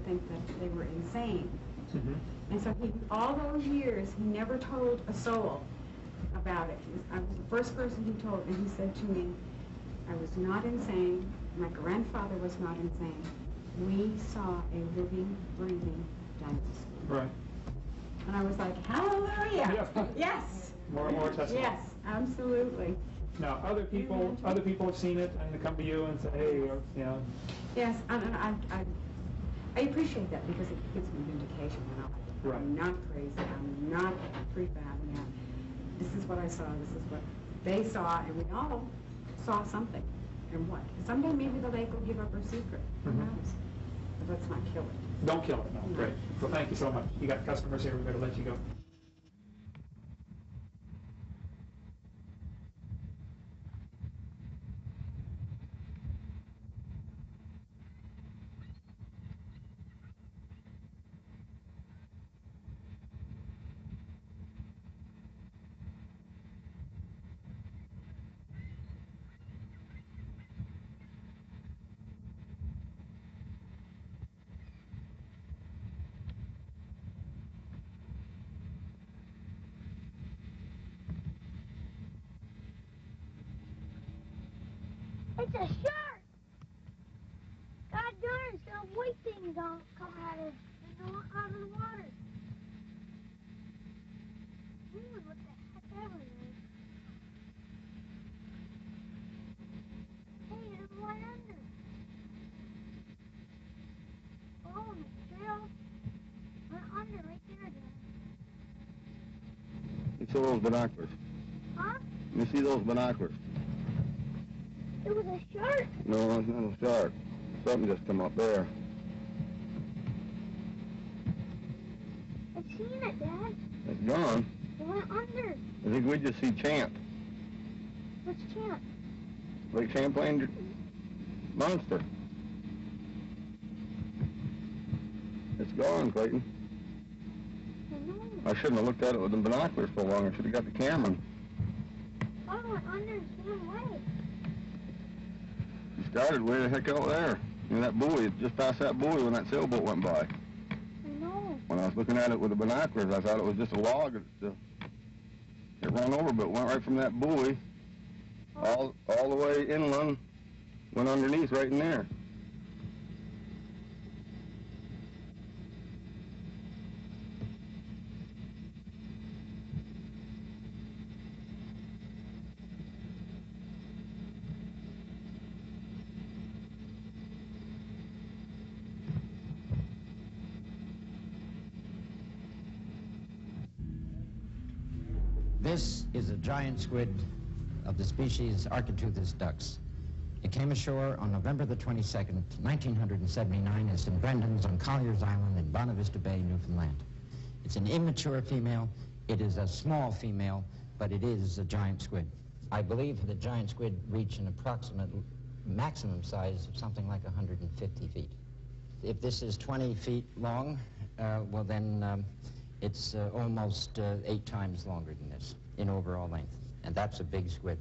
Speaker 3: think that they were insane.
Speaker 2: Mm-hmm.
Speaker 3: And so all those years, he never told a soul about it. I was the first person he told, and he said to me, I was not insane, my grandfather was not insane, we saw a living, breathing dinosaur.
Speaker 2: Right.
Speaker 3: And I was like, hallelujah!
Speaker 2: Yeah.
Speaker 3: Yes!
Speaker 2: More testimony.
Speaker 3: Yes, absolutely.
Speaker 2: Now, other people have seen it, and they come to you and say, hey, you know.
Speaker 3: Yes, and I appreciate that because it gives me vindication. You know?
Speaker 2: Right.
Speaker 3: I'm not crazy. I'm not prefabbing it. This is what I saw. This is what they saw, and we all saw something. And what? Someday maybe the lake will give up her secret. Who knows? But let's not kill it.
Speaker 2: Don't kill it, no. Great. Well, thank you so much. You got customers here. We're going to let you go.
Speaker 4: It's a shark! God darn, some white things all come out of the water. Ooh, what the heck ever it is. Hey, there's one under. Oh, the trail went under right there, Dad.
Speaker 5: You saw those binoculars?
Speaker 4: Huh?
Speaker 5: You see those binoculars?
Speaker 4: It was a shark.
Speaker 5: No, it's not a shark. Something just come up there.
Speaker 4: I've seen it, Dad.
Speaker 5: It's gone.
Speaker 4: It went under.
Speaker 5: I think we just see Champ.
Speaker 4: What's Champ?
Speaker 5: Lake Champlain monster. It's gone, Clayton.
Speaker 4: I know.
Speaker 5: I shouldn't have looked at it with the binoculars so long. I should have got the camera.
Speaker 4: Oh, it went under and swam away.
Speaker 5: It started way the heck out there. You know, that buoy, just past that buoy when that sailboat went by.
Speaker 4: I know.
Speaker 5: When I was looking at it with the binoculars, I thought it was just a log. It ran over, but it went right from that buoy all the way inland, went underneath right in there.
Speaker 6: This is a giant squid of the species Architeuthis ducks. It came ashore on November the 22nd, 1979 at St. Brendan's on Collier's Island in Bonavista Bay, Newfoundland. It's an immature female. It is a small female, but it is a giant squid. I believe the giant squid reach an approximate maximum size of something like 150 feet. If this is 20 feet long, well then it's almost 8 times longer than this in overall length, and that's a big squid.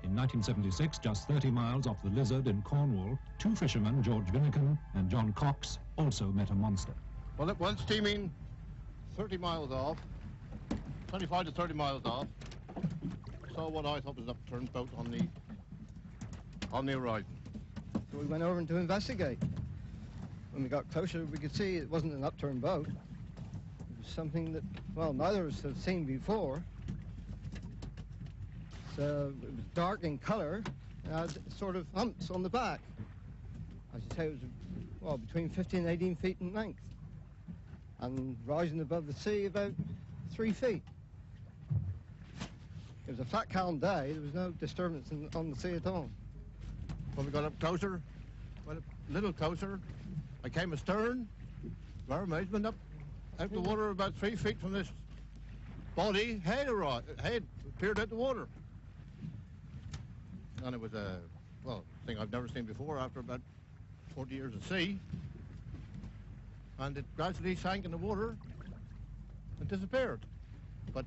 Speaker 7: In 1976, just 30 miles off the Lizard in Cornwall, 2 fishermen, George Vinnican and John Cox, also met a monster.
Speaker 8: Well, it was steaming 30 miles off, 25 to 30 miles off. I saw what I thought was an upturned boat on the horizon.
Speaker 9: So we went over to investigate. When we got closer, we could see it wasn't an upturned boat. It was something that, well, neither of us had seen before. So it was dark in color, and had sort of humps on the back. As you say, it was, well, between 15 and 18 feet in length, and rising above the sea about 3 feet. It was a flat, calm day. There was no disturbance on the sea at all.
Speaker 8: When we got up closer, well, a little closer, I came astern, to our amazement, up out the water about 3 feet from this body, head appeared out the water. And it was a, well, thing I've never seen before after about 40 years at sea. And it gradually sank in the water and disappeared. But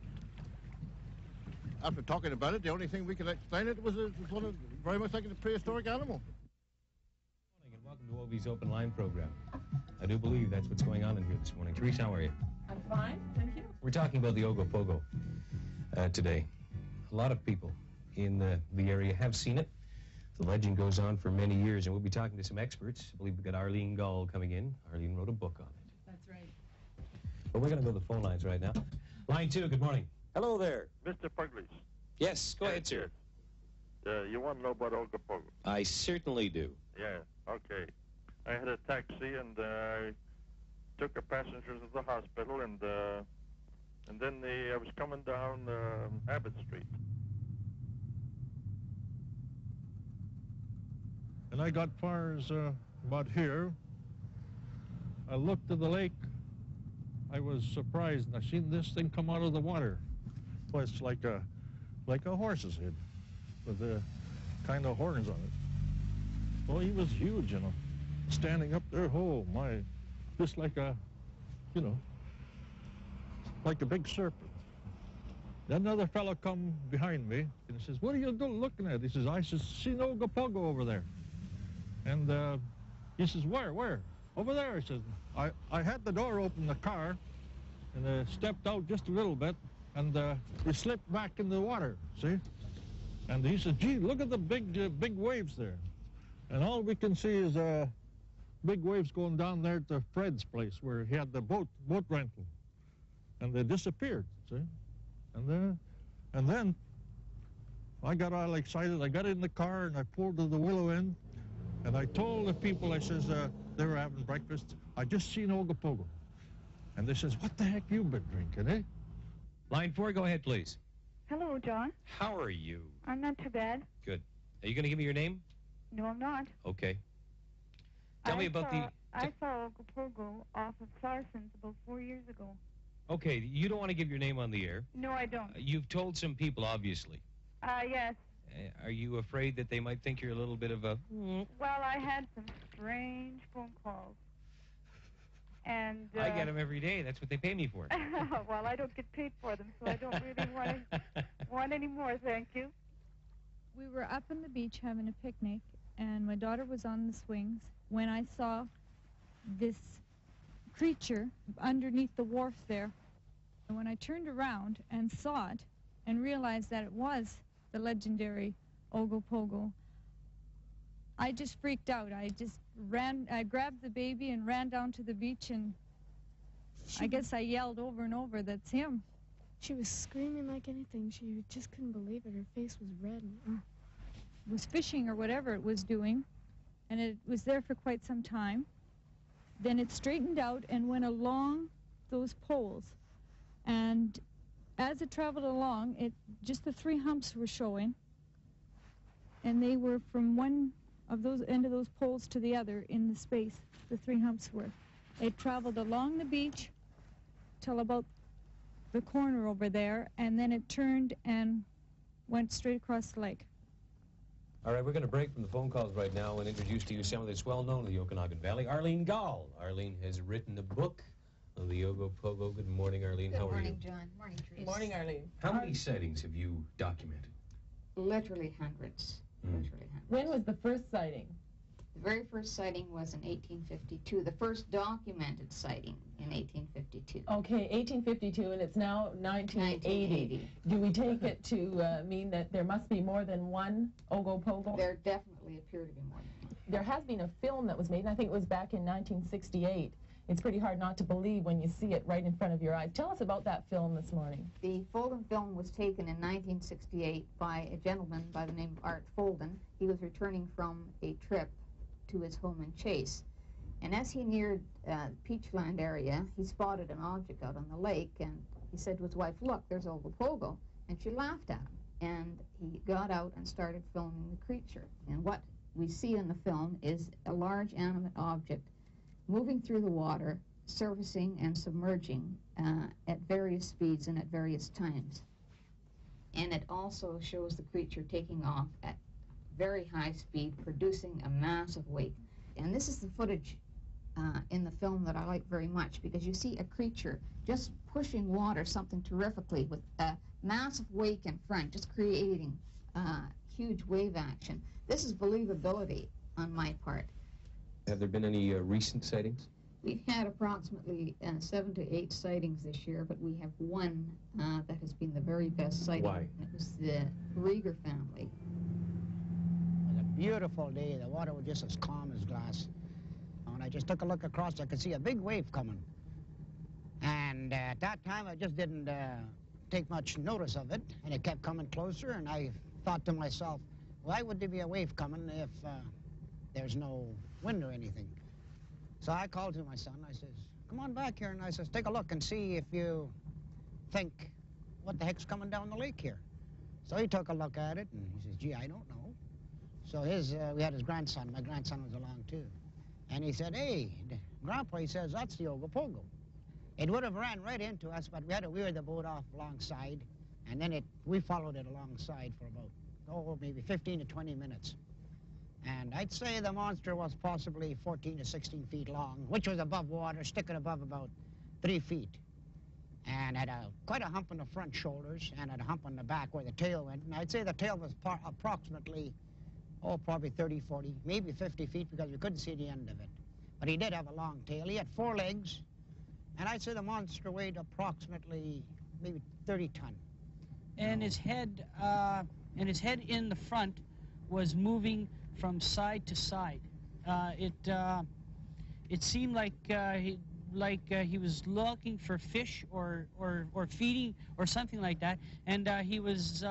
Speaker 8: after talking about it, the only thing we could explain it was one of, very much like a prehistoric animal.
Speaker 10: Good morning and welcome to OV's Open Line program. I do believe that's what's going on in here this morning. Teresa, how are you?
Speaker 11: I'm fine, thank you.
Speaker 10: We're talking about the Ogopogo today. A lot of people in the area have seen it. The legend goes on for many years, and we'll be talking to some experts. I believe we've got Arlene Gall coming in. Arlene wrote a book on it.
Speaker 11: That's right.
Speaker 10: But we're going to go to the phone lines right now. Line 2, good morning.
Speaker 12: Hello there.
Speaker 13: Mr. Puglis.
Speaker 12: Yes, go ahead, sir.
Speaker 13: You want to know about Ogopogo?
Speaker 12: I certainly do.
Speaker 13: Yeah, okay. I had a taxi and I took a passenger to the hospital and then I was coming down Abbott Street.
Speaker 8: And I got far as about here. I looked at the lake. I was surprised, and I seen this thing come out of the water. Well, it's like a horse's head with the kind of horns on it. Well, he was huge, you know, standing up there. Oh my, just like a, you know, like a big serpent. Then another fellow come behind me and he says, "What are you looking at?" He says, "I see no Ogopogo over there." And he says, "Where? Over there." He says, I had the door open in the car and stepped out just a little bit and we slipped back in the water, see? And he says, "Gee, look at the big waves there." And all we can see is big waves going down there to Fred's place where he had the boat rental. And they disappeared, see? And then I got all excited. I got in the car and I pulled to the willow end. And I told the people, I says, they were having breakfast, "I just seen Ogopogo." And they says, "What the heck you been drinking, eh?"
Speaker 10: Line 4, go ahead, please.
Speaker 14: Hello, John.
Speaker 10: How are you?
Speaker 14: I'm not too bad.
Speaker 10: Good. Are you going to give me your name?
Speaker 14: No, I'm not.
Speaker 10: Okay. Tell me about
Speaker 14: I saw Ogopogo off of Sarson's about 4 years ago.
Speaker 10: Okay, you don't want to give your name on the air.
Speaker 14: No, I don't.
Speaker 10: You've told some people, obviously.
Speaker 14: Yes.
Speaker 10: Are you afraid that they might think you're a little bit of a...
Speaker 14: Well, I had some strange phone calls. And
Speaker 10: I get them every day. That's what they pay me for.
Speaker 14: Well, I don't get paid for them, so I don't really want any more, thank you.
Speaker 11: We were up on the beach having a picnic, and my daughter was on the swings when I saw this creature underneath the wharf there. And when I turned around and saw it and realized that it was the legendary Ogopogo, I just freaked out. I grabbed the baby and ran down to the beach, and I guess I yelled over and over, "That's him."
Speaker 15: She was screaming like anything. She just couldn't believe it. Her face was red. And,
Speaker 11: It was fishing or whatever it was doing, and it was there for quite some time. Then it straightened out and went along those poles, and as it traveled along, just the 3 humps were showing, and they were from one of those end of those poles to the other in the space. The 3 humps were. It traveled along the beach till about the corner over there, and then it turned and went straight across the lake.
Speaker 10: All right, we're going to break from the phone calls right now and introduce to you someone that's well known in the Okanagan Valley, Arlene Gall. Arlene has written a book of the Ogopogo. Good morning, Arlene. How are you?
Speaker 16: Good morning, John. Morning, Teresa.
Speaker 11: Morning, Arlene.
Speaker 10: How many sightings have you documented?
Speaker 16: Literally hundreds. Literally hundreds.
Speaker 11: When was the first sighting?
Speaker 16: The very first sighting was in 1852. The first documented sighting in 1852.
Speaker 11: Okay, 1852, and it's now 1980. Do we take it to mean that there must be more than one Ogopogo?
Speaker 16: There definitely appear to be more than one.
Speaker 11: There has been a film that was made, and I think it was back in 1968. It's pretty hard not to believe when you see it right in front of your eyes. Tell us about that film this morning.
Speaker 16: The Folden film was taken in 1968 by a gentleman by the name of Art Folden. He was returning from a trip to his home in Chase. And as he neared Peachland area, he spotted an object out on the lake, and he said to his wife, "Look, there's Ogopogo." And she laughed at him. And he got out and started filming the creature. And what we see in the film is a large animate object moving through the water, surfacing and submerging at various speeds and at various times. And it also shows the creature taking off at very high speed, producing a massive wake. And this is the footage in the film that I like very much, because you see a creature just pushing water something terrifically with a massive wake in front, just creating huge wave action. This is believability on my part.
Speaker 10: Have there been any recent sightings?
Speaker 16: We've had approximately 7 to 8 sightings this year, but we have one that has been the very best sighting.
Speaker 10: Why?
Speaker 16: It was the Rieger family.
Speaker 17: beautiful day. The water was just as calm as glass. And I just took a look across. I could see a big wave coming. And at that time, I just didn't take much notice of it. And it kept coming closer. And I thought to myself, why would there be a wave coming if there's no wind or anything? So I called to my son. I says, come on back here. And I says, take a look and see if you think what the heck's coming down the lake here. So he took a look at it, and he says, gee, I don't know. So we had his grandson. My grandson was along, too. And he said, hey, Grandpa, he says, that's the Ogopogo. It would have ran right into us, but we had to weir the boat off alongside, and then we followed it alongside for about, maybe 15 to 20 minutes. And I'd say the monster was possibly 14 to 16 feet long, which was above water, sticking above about 3 feet. And had quite a hump on the front shoulders and had a hump on the back where the tail went. And I'd say the tail was approximately, probably 30, 40, maybe 50 feet because we couldn't see the end of it. But he did have a long tail. He had 4 legs, and I'd say the monster weighed approximately maybe 30 ton.
Speaker 18: And his head in the front was moving from side to side. It seemed like he was looking for fish or feeding or something like that, and he was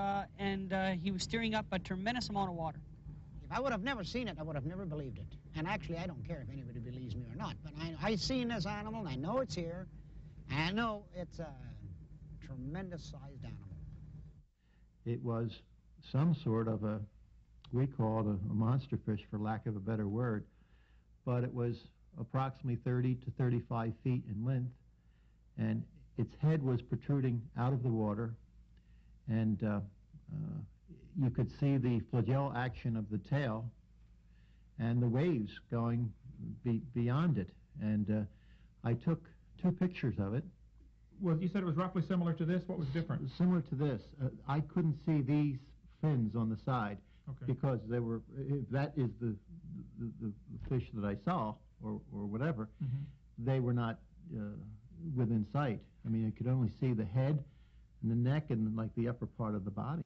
Speaker 18: stirring up a tremendous amount of water.
Speaker 17: If I would have never seen it, I would have never believed it. And actually, I don't care if anybody believes me or not, but I've seen this animal, and I know it's here, and I know it's a tremendous-sized animal.
Speaker 19: It was some sort of we called a monster fish, for lack of a better word, but it was approximately 30 to 35 feet in length, and its head was protruding out of the water, and you could see the flagell action of the tail and the waves going beyond it. And I took 2 pictures of it.
Speaker 20: Well, you said it was roughly similar to this. What was different?
Speaker 19: Similar to this. I couldn't see these fins on the side because they were, if that is the fish that I saw, or whatever, they were not within sight. I mean, I could only see the head and the neck and like the upper part of the body.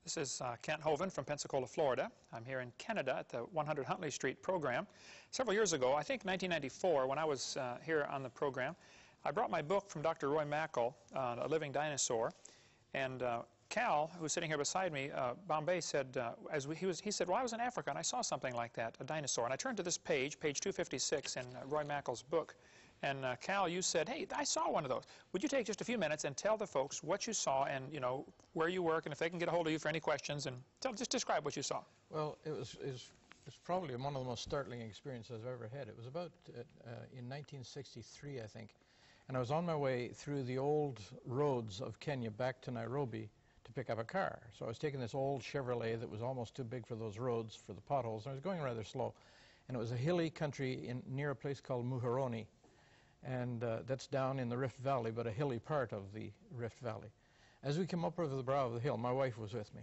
Speaker 2: This is Kent Hovind from Pensacola, Florida. I'm here in Canada at the 100 Huntley Street program. Several years ago, I think 1994, when I was here on the program, I brought my book from Dr. Roy Mackle, A Living Dinosaur, and Cal, who's sitting here beside me, Bombay, said, he said, well, I was in Africa and I saw something like that, a dinosaur. And I turned to this page, page 256 in Roy Mackle's book. And Cal, you said, hey, I saw one of those. Would you take just a few minutes and tell the folks what you saw and, you know, where you work and if they can get a hold of you for any questions, and just describe what you saw.
Speaker 21: Well, it's probably one of the most startling experiences I've ever had. It was about in 1963, I think. And I was on my way through the old roads of Kenya back to Nairobi to pick up a car. So I was taking this old Chevrolet that was almost too big for those roads, for the potholes, and I was going rather slow. And it was a hilly country near a place called Muhoroni, and that's down in the Rift Valley, but a hilly part of the Rift Valley. As we came up over the brow of the hill, my wife was with me,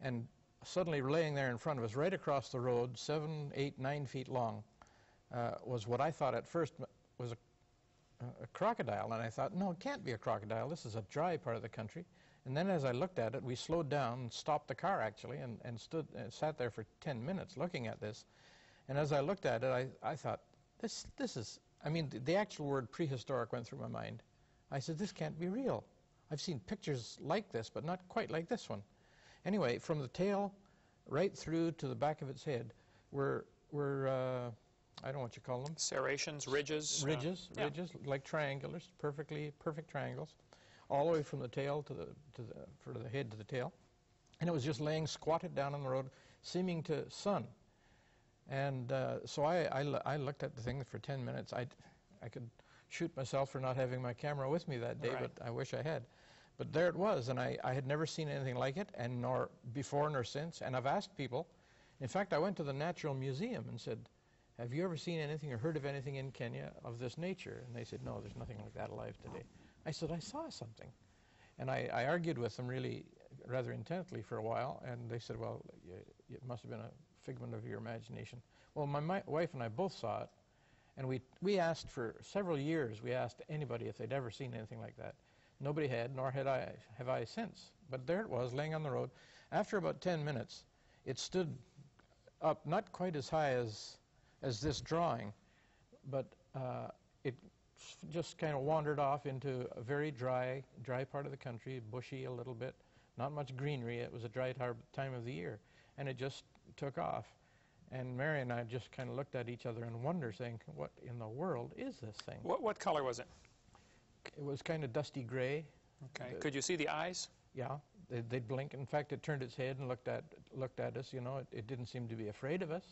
Speaker 21: and suddenly laying there in front of us, right across the road, 7, 8, 9 feet long, was what I thought at first was a crocodile. And I thought, no, it can't be a crocodile. This is a dry part of the country. And then as I looked at it, we slowed down and stopped the car, actually, and sat there for 10 minutes looking at this. And as I looked at it, I thought, this is, I mean, the actual word prehistoric went through my mind. I said, this can't be real. I've seen pictures like this, but not quite like this one. Anyway, from the tail right through to the back of its head were I don't know what you call them.
Speaker 2: Serrations, ridges.
Speaker 21: Ridges, like triangulars, perfect triangles, all the way from the tail to the head to the tail. And it was just laying squatted down on the road, seeming to sun. And so I looked at the thing for 10 minutes. I could shoot myself for not having my camera with me that day, but I wish I had. But there it was, and I had never seen anything like it, and nor before nor since. And I've asked people. In fact, I went to the Natural Museum and said, have you ever seen anything or heard of anything in Kenya of this nature? And they said, no, there's nothing like that alive today. I said, I saw something. And I argued with them really rather intently for a while, and they said, well, it must have been a figment of your imagination. Well, my wife and I both saw it, and we asked for several years, we asked anybody if they'd ever seen anything like that. Nobody had, nor have I since. But there it was, laying on the road. After about 10 minutes, it stood up, not quite as high as this drawing, but it just kind of wandered off into a very dry part of the country, bushy a little bit, not much greenery. It was a dry time of the year, and it just took off. And Mary and I just kind of looked at each other in wonder, saying, what in the world is this thing?
Speaker 2: What color was it?
Speaker 21: It was kind of dusty gray.
Speaker 2: Okay. Could you see the eyes?
Speaker 21: Yeah, they'd blink. In fact, it turned its head and looked at us. You know, it didn't seem to be afraid of us.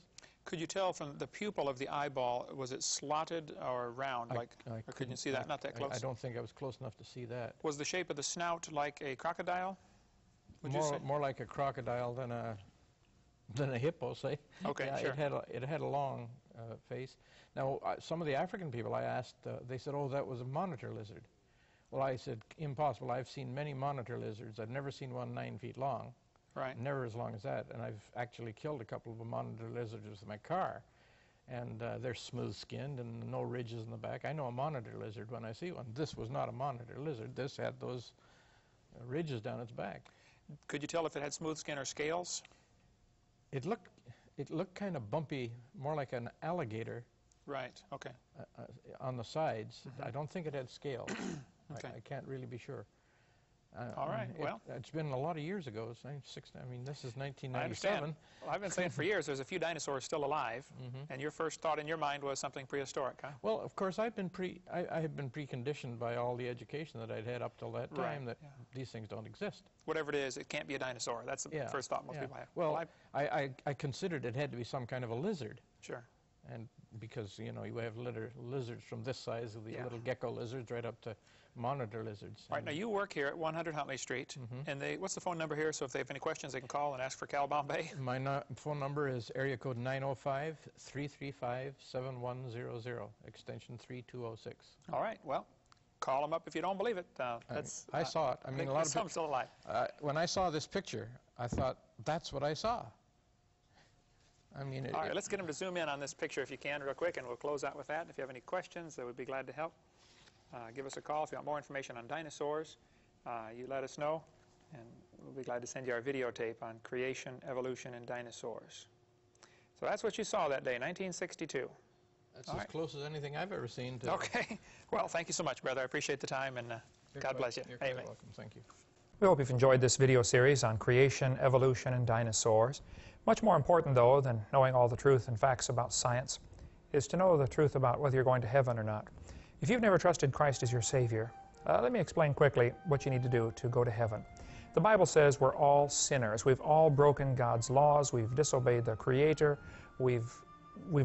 Speaker 2: Could you tell from the pupil of the eyeball, was it slotted or round? Or couldn't you see that? Not that close?
Speaker 21: I don't think I was close enough to see that.
Speaker 2: Was the shape of the snout like a crocodile? Would you say?
Speaker 21: More like a crocodile than a hippo, say.
Speaker 2: Okay,
Speaker 21: yeah,
Speaker 2: sure.
Speaker 21: It had a long face. Now, some of the African people I asked, they said, oh, that was a monitor lizard. Well, I said, impossible. I've seen many monitor lizards. I've never seen one 9 feet long.
Speaker 2: Right.
Speaker 21: Never as long as that. And I've actually killed a couple of monitor lizards with my car. And they're smooth-skinned and no ridges in the back. I know a monitor lizard when I see one. This was not a monitor lizard. This had those ridges down its back.
Speaker 2: Could you tell if it had smooth skin or scales?
Speaker 21: It looked kind of bumpy, more like an alligator.
Speaker 2: Right, okay.
Speaker 21: On the sides. I don't think it had scales.
Speaker 2: Okay.
Speaker 21: I can't really be sure.
Speaker 2: All right, well.
Speaker 21: It's been a lot of years ago. I mean, this is 1997.
Speaker 2: I understand. Well, I've been saying for years there's a few dinosaurs still alive, and your first thought in your mind was something prehistoric, huh?
Speaker 21: Well, of course, I have been preconditioned by all the education that I'd had up till that time that these things don't exist.
Speaker 2: Whatever it is, it can't be a dinosaur. That's the first thought most people have.
Speaker 21: Well, I considered it had to be some kind of a lizard.
Speaker 2: Sure.
Speaker 21: And because, you know, you have lizards from this size, the little gecko lizards, right up to monitor lizards.
Speaker 2: All right, now you work here at 100 Huntley Street, and what's the phone number here? So if they have any questions, they can call and ask for Cal Bombay.
Speaker 21: My phone number is area code 905-335-7100, extension 3206.
Speaker 2: All right, well, call them up if you don't believe it.
Speaker 21: I saw it. I mean, a lot of
Speaker 2: some still alive.
Speaker 21: When I saw this picture, I thought, that's what I saw. I mean,
Speaker 2: all right, let's get them to zoom in on this picture if you can real quick, and we'll close out with that. If you have any questions, we'd be glad to help. Give us a call if you want more information on dinosaurs. You let us know, and we'll be glad to send you our videotape on creation, evolution, and dinosaurs. So that's what you saw that day, 1962.
Speaker 21: That's as close as anything I've ever seen.
Speaker 2: Okay. Well, thank you so much, brother. I appreciate the time, and God bless you.
Speaker 21: You're quite welcome. Thank you.
Speaker 2: We hope you've enjoyed this video series on creation, evolution, and dinosaurs. Much more important, though, than knowing all the truth and facts about science is to know the truth about whether you're going to heaven or not. If you've never trusted Christ as your Savior, let me explain quickly what you need to do to go to heaven. The Bible says we're all sinners. We've all broken God's laws. We've disobeyed the Creator. We've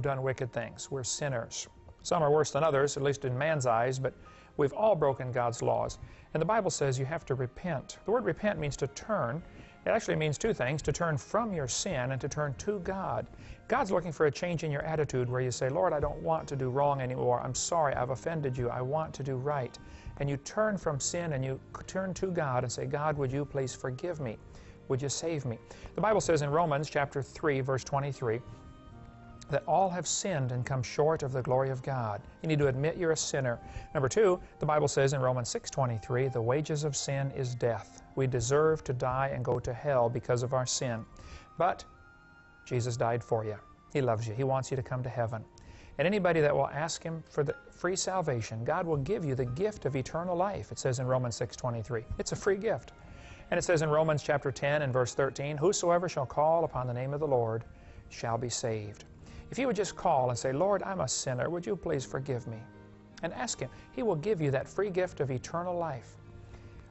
Speaker 2: done wicked things. We're sinners. Some are worse than others, at least in man's eyes, but we've all broken God's laws. And the Bible says you have to repent. The word repent means to turn. It actually means two things, to turn from your sin and to turn to God. God's looking for a change in your attitude where you say, Lord, I don't want to do wrong anymore. I'm sorry, I've offended you. I want to do right. And you turn from sin and you turn to God and say, God, would you please forgive me? Would you save me? The Bible says in Romans chapter 3, verse 23, that all have sinned and come short of the glory of God. You need to admit you're a sinner. Number two, the Bible says in Romans 6:23, the wages of sin is death. We deserve to die and go to hell because of our sin. But Jesus died for you. He loves you. He wants you to come to heaven. And anybody that will ask Him for the free salvation, God will give you the gift of eternal life. It says in Romans 6:23. It's a free gift. And it says in Romans chapter 10 and verse 13, whosoever shall call upon the name of the Lord shall be saved. If you would just call and say, Lord, I'm a sinner, would you please forgive me? And ask Him. He will give you that free gift of eternal life.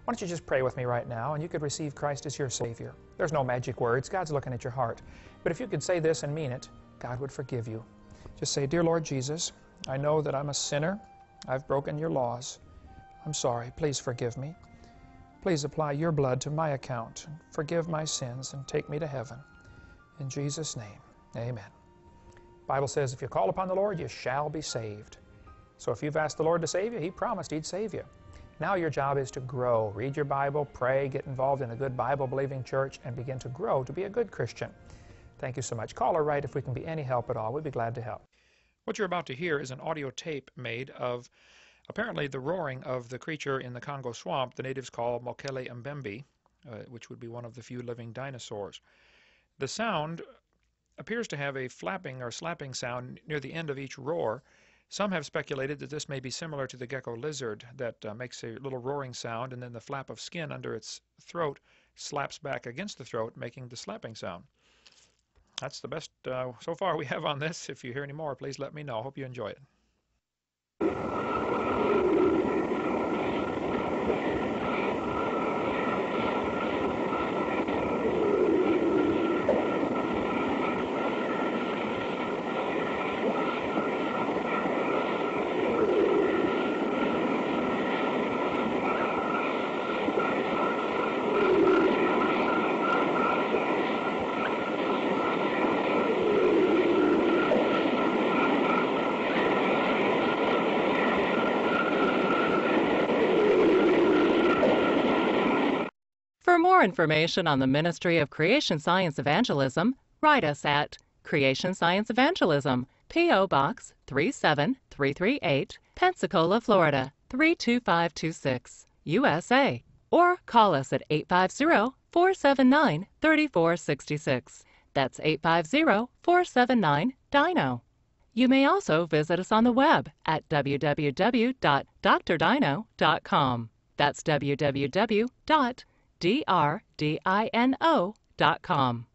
Speaker 2: Why don't you just pray with me right now, and you could receive Christ as your Savior. There's no magic words. God's looking at your heart. But if you could say this and mean it, God would forgive you. Just say, Dear Lord Jesus, I know that I'm a sinner. I've broken your laws. I'm sorry. Please forgive me. Please apply your blood to my account and forgive my sins and take me to heaven. In Jesus' name, amen. The Bible says if you call upon the Lord, you shall be saved. So if you've asked the Lord to save you, He promised He'd save you. Now your job is to grow. Read your Bible, pray, get involved in a good Bible-believing church, and begin to grow to be a good Christian. Thank you so much. Call or write if we can be any help at all. We'd be glad to help. What you're about to hear is an audio tape made of apparently the roaring of the creature in the Congo swamp the natives call Mokele Mbembe, which would be one of the few living dinosaurs. The sound appears to have a flapping or slapping sound near the end of each roar. Some have speculated that this may be similar to the gecko lizard that makes a little roaring sound, and then the flap of skin under its throat slaps back against the throat, making the slapping sound. That's the best so far we have on this. If you hear any more, please let me know. Hope you enjoy it.
Speaker 1: For more information on the Ministry of Creation Science Evangelism, write us at Creation Science Evangelism, P.O. Box 37338, Pensacola, Florida 32526, USA, or call us at 850-479-3466. That's 850-479-DINO. You may also visit us on the web at www.drdino.com. That's www.drdino.com.